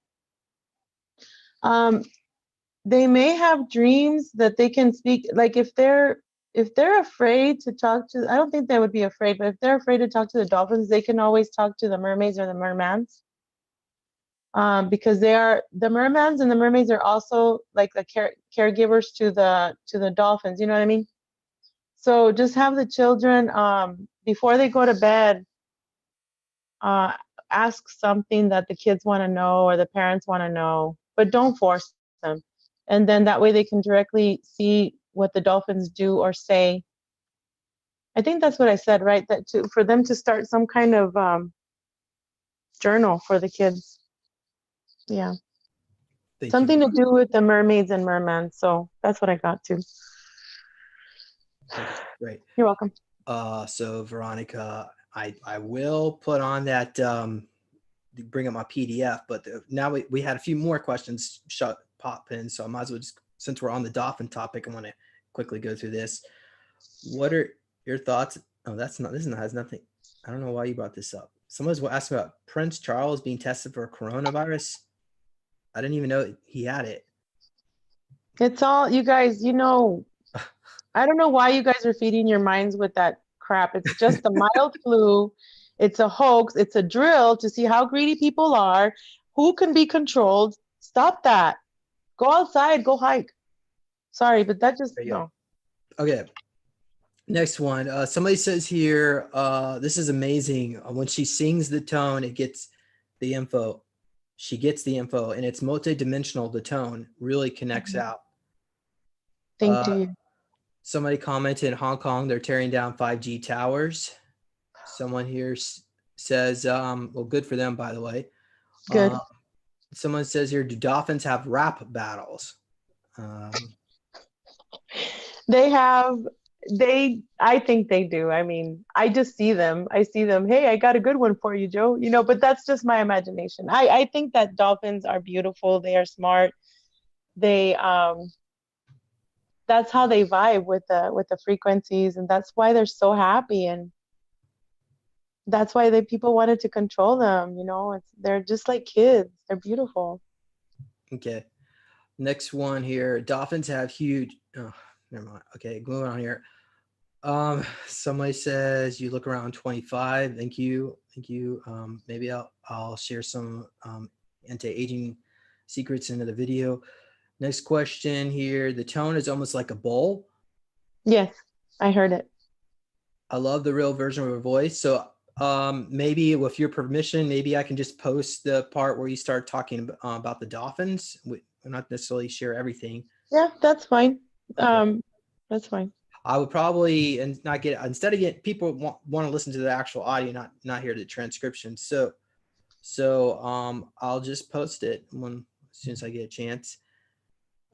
They may have dreams that they can speak, like if they're afraid to talk to, I don't think they would be afraid, but if they're afraid to talk to the dolphins, they can always talk to the mermaids or the mermans. Because the mermans and the mermaids are also like the caregivers to the dolphins, you know what I mean? So just have the children, before they go to bed, ask something that the kids want to know or the parents want to know, but don't force them. And then that way they can directly see what the dolphins do or say. I think that's what I said, right? That for them to start some kind of journal for the kids. Yeah. Something to do with the mermaids and mermen. So that's what I got to. Okay, great. You're welcome. So Veronica, I will put on that, bring up my PDF, but now we had a few more questions pop in, so I might as well just, since we're on the dolphin topic, I want to quickly go through this. What are your thoughts? Oh, this has nothing. I don't know why you brought this up. Someone's asking about Prince Charles being tested for coronavirus. I didn't even know he had it. It's all, you guys, I don't know why you guys are feeding your minds with that crap. It's just a mild flu. It's a hoax. It's a drill to see how greedy people are, who can be controlled. Stop that. Go outside, go hike. Sorry, but that just, no. Okay. Next one. Somebody says here, this is amazing. When she sings the tone, it gets the info. She gets the info, and it's multidimensional. The tone really connects out. Thank you. Somebody commented in Hong Kong, they're tearing down 5G towers. Someone here says, well, good for them, by the way. Good. Someone says here, do dolphins have rap battles? I think they do. I mean, I just see them. Hey, I got a good one for you, Joe. But that's just my imagination. I think that dolphins are beautiful. They are smart. They, that's how they vibe with the frequencies, and that's why they're so happy, and that's why people wanted to control them. They're just like kids. They're beautiful. Okay. Next one here. Dolphins have huge. Oh, never mind. Okay, moving on here. Somebody says you look around 25. Thank you. Maybe I'll share some anti-aging secrets into the video. Next question here. The tone is almost like a bowl. Yes, I heard it. I love the real version of her voice. So maybe with your permission, maybe I can just post the part where you start talking about the dolphins. We'll not necessarily share everything. Yeah, that's fine. Okay. That's fine. I would probably instead of getting people want to listen to the actual audio, not hear the transcription. So I'll just post it as soon as I get a chance.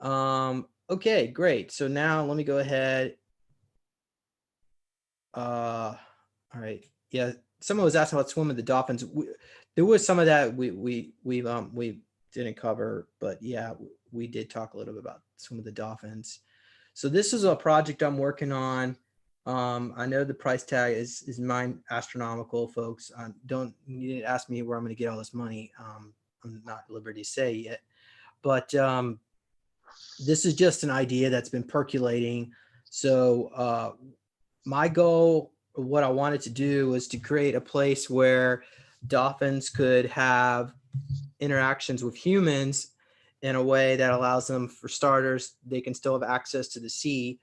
Okay, great. So now let me go ahead. All right. Yeah. Someone was asking about swimming with the dolphins. There was some of that we didn't cover, but yeah, we did talk a little bit about swimming with the dolphins. So this is a project I'm working on. I know the price tag is mine astronomical, folks. You didn't ask me where I'm going to get all this money. I'm not at liberty to say yet, but this is just an idea that's been percolating. So my goal, what I wanted to do, was to create a place where dolphins could have interactions with humans in a way that allows them, for starters, they can still have access to the sea.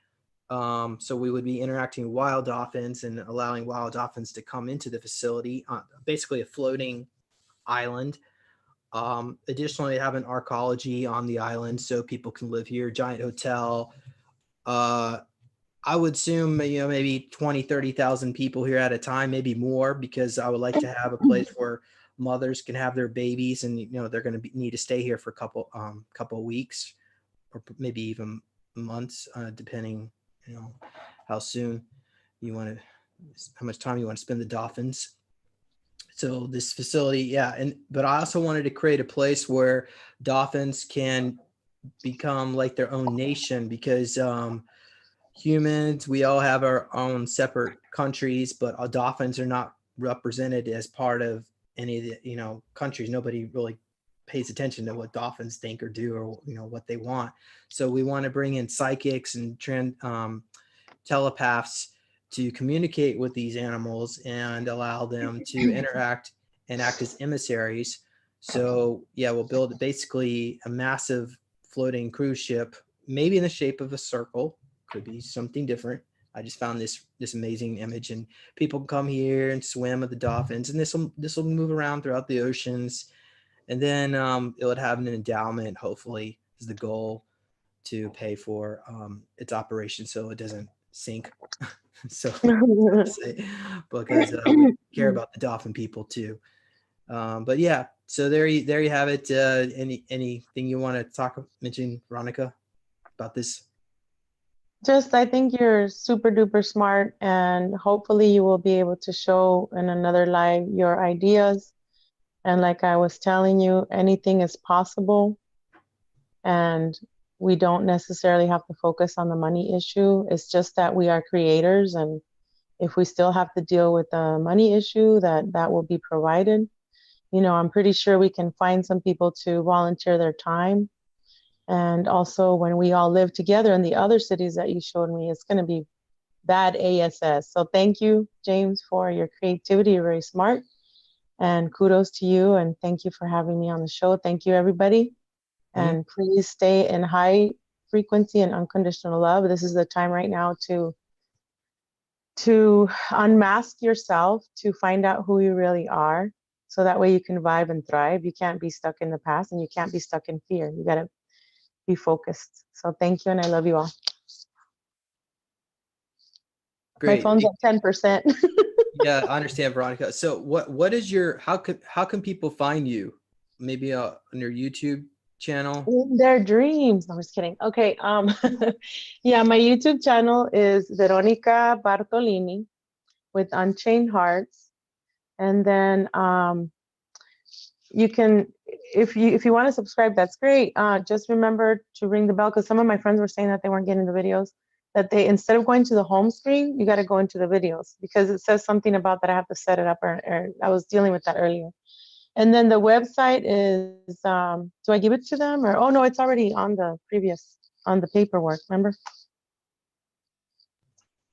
So we would be interacting with wild dolphins and allowing wild dolphins to come into the facility, basically a floating island. Additionally, have an arcology on the island so people can live here, giant hotel. I would assume, maybe 20, 30,000 people here at a time, maybe more, because I would like to have a place where mothers can have their babies, and they're going to need to stay here for a couple of weeks, or maybe even months, depending how soon you want to, how much time you want to spend the dolphins. So this facility, yeah, but I also wanted to create a place where dolphins can become like their own nation, because humans, we all have our own separate countries, but our dolphins are not represented as part of any of the countries. Nobody really pays attention to what dolphins think or do, or what they want. So we want to bring in psychics and telepaths to communicate with these animals and allow them to interact and act as emissaries. So yeah, we'll build basically a massive floating cruise ship, maybe in the shape of a circle, could be something different. I just found this amazing image, and people can come here and swim with the dolphins, and this will move around throughout the oceans. And then it would have an endowment, hopefully, is the goal, to pay for its operation so it doesn't sink. So because we care about the dolphin people too. But yeah, so there you have it. Anything you want to mention, Veronica, about this? Just, I think you're super duper smart, and hopefully you will be able to show in another live your ideas. And like I was telling you, anything is possible, and we don't necessarily have to focus on the money issue. It's just that we are creators, and if we still have to deal with the money issue, that will be provided. I'm pretty sure we can find some people to volunteer their time. And also, when we all live together in the other cities that you showed me, it's going to be bad ASS. So thank you, James, for your creativity. You're very smart. And kudos to you. And thank you for having me on the show. Thank you, everybody. And please stay in high frequency and unconditional love. This is the time right now to unmask yourself, to find out who you really are. So that way you can vibe and thrive. You can't be stuck in the past, and you can't be stuck in fear. You got to be focused. So thank you, and I love you all. Great. My phone's at 10%. Yeah, I understand, Veronica. So what is how can people find you? Maybe on your YouTube channel? In their dreams. No, I'm just kidding. Okay. Yeah, my YouTube channel is Veronica Bartolini with Unchained Hearts. And then you can, if you want to subscribe, that's great. Just remember to ring the bell, because some of my friends were saying that they weren't getting the videos, that they, instead of going to the home screen, you got to go into the videos, because it says something about that I have to set it up, or I was dealing with that earlier. And then the website is, do I give it to them, or, oh no, it's already on the paperwork, remember?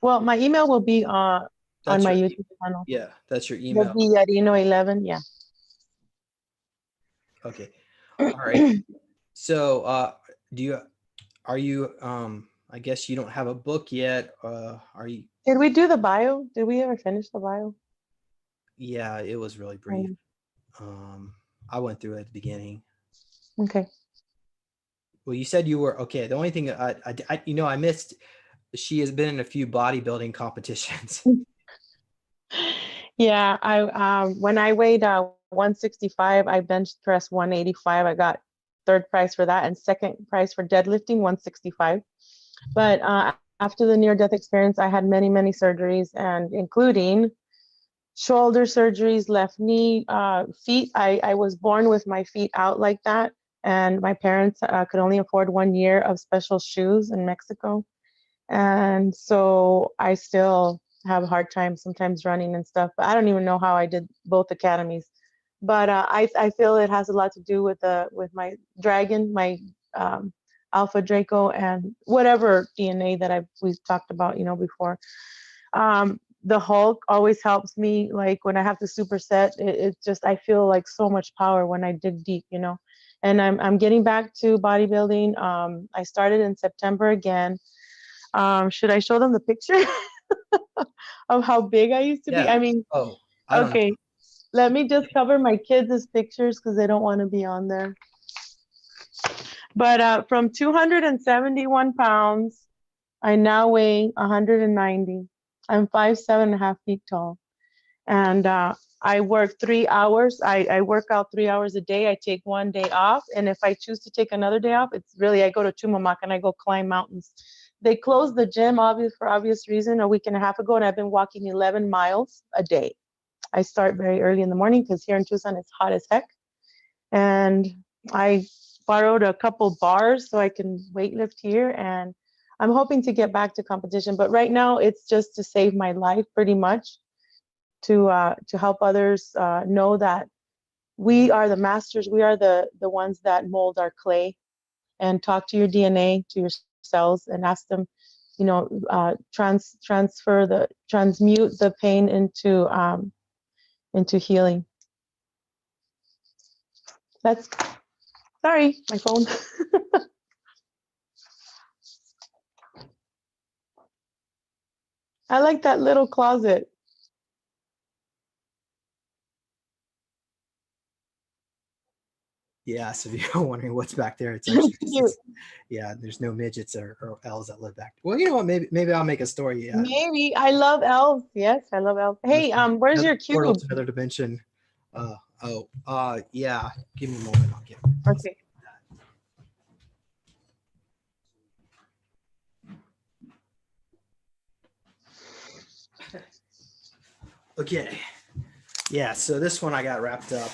Well, my email will be on my YouTube channel. Yeah, that's your email. It'll be at Eno11, yeah. Okay. All right. So are you I guess you don't have a book yet. Are you? Did we do the bio? Did we ever finish the bio? Yeah, it was really brief. I went through it at the beginning. Okay. Well, you said you were okay. The only thing I missed, she has been in a few bodybuilding competitions. Yeah, I when I weighed 165, I bench pressed 185. I got third prize for that, and second prize for deadlifting 165. But after the near-death experience, I had many surgeries, and including shoulder surgeries, left knee, feet. I was born with my feet out like that, and my parents could only afford 1 year of special shoes in Mexico, and so I still have a hard time sometimes running and stuff. But I don't even know how I did both academies. But I feel it has a lot to do with my dragon, my Alpha Draco and whatever DNA that we've talked about, you know, before. The Hulk always helps me. Like when I have to superset, it's just, I feel like so much power when I dig deep, you know. And I'm getting back to bodybuilding. I started in September again. Should I show them the picture of how big I used to be? Yeah. I mean, Oh, I don't know. okay, let me just cover my kids' pictures because they don't want to be on there. But from 271 pounds, I now weigh 190. I'm 5'7.5" tall. And I work 3 hours. I work out 3 hours a day. I take one day off. And if I choose to take another day off, it's really, I go to Tumamoc and I go climb mountains. They closed the gym for obvious reason a week and a half ago, and I've been walking 11 miles a day. I start very early in the morning because here in Tucson, it's hot as heck. And I borrowed a couple bars so I can weightlift here. And I'm hoping to get back to competition. But right now, it's just to save my life pretty much. To help others know that we are the masters. We are the ones that mold our clay. And talk to your DNA, to your cells, and ask them, you know, transmute the pain into healing. That's, sorry, my phone. I like that little closet. Yeah, so if you're wondering what's back there, it's actually yeah, there's no midgets or elves that live back. Well, you know what? Maybe I'll make a story. Yeah. Maybe. I love elves. Yes, I love elves. Hey, where's your Portal cube? to another dimension. Yeah. Give me a moment. I'll get. Okay. Okay. Yeah, so this one I got wrapped up.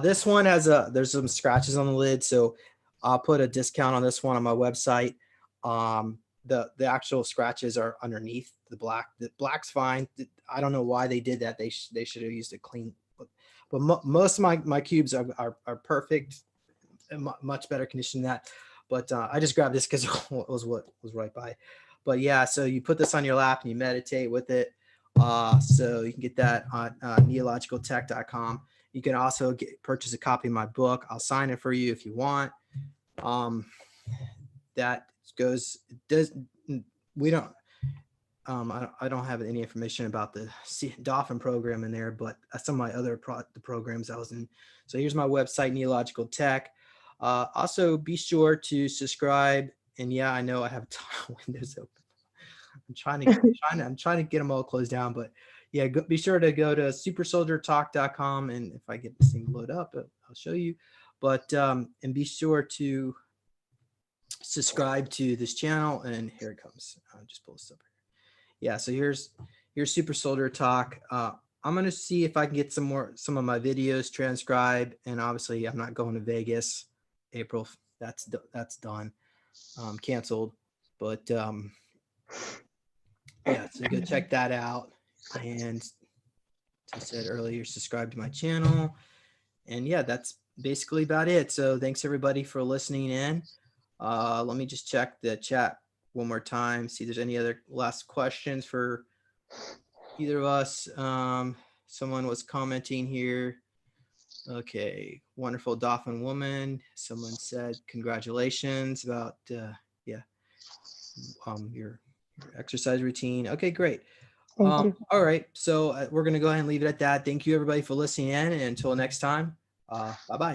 This one has there's some scratches on the lid, so I'll put a discount on this one on my website. The actual scratches are underneath the black. The black's fine. I don't know why they did that. They should have used a clean. But most of my cubes are perfect, much better condition than that. But I just grabbed this because it was what was right by. But yeah, so you put this on your lap and you meditate with it. So you can get that on neologicaltech.com. You can also purchase a copy of my book. I'll sign it for you if you want. That goes, we don't, I don't have any information about the Dolphin program in there, but some of my other programs I was in. So here's my website, Neological Tech. Also be sure to subscribe. And yeah, I know I have a ton of windows open. I'm trying to get them all closed down, but yeah, be sure to go to supersoldiertalk.com, and if I get this thing load up, I'll show you. But and be sure to subscribe to this channel. And here it comes. I'll just pull this up here. Yeah, so here's Super Soldier Talk. I'm gonna see if I can get some of my videos transcribed, and obviously I'm not going to Vegas April. That's done, canceled. But yeah, so go check that out. And as I said earlier, subscribe to my channel. And yeah, that's basically about it. So thanks everybody for listening in. Let me just check the chat one more time, see if there's any other last questions for either of us. Someone was commenting here. Okay, wonderful Dolphin woman. Someone said congratulations about your exercise routine. Okay, great. Thank you. All right, so we're gonna go ahead and leave it at that. Thank you everybody for listening in, and until next time, bye-bye.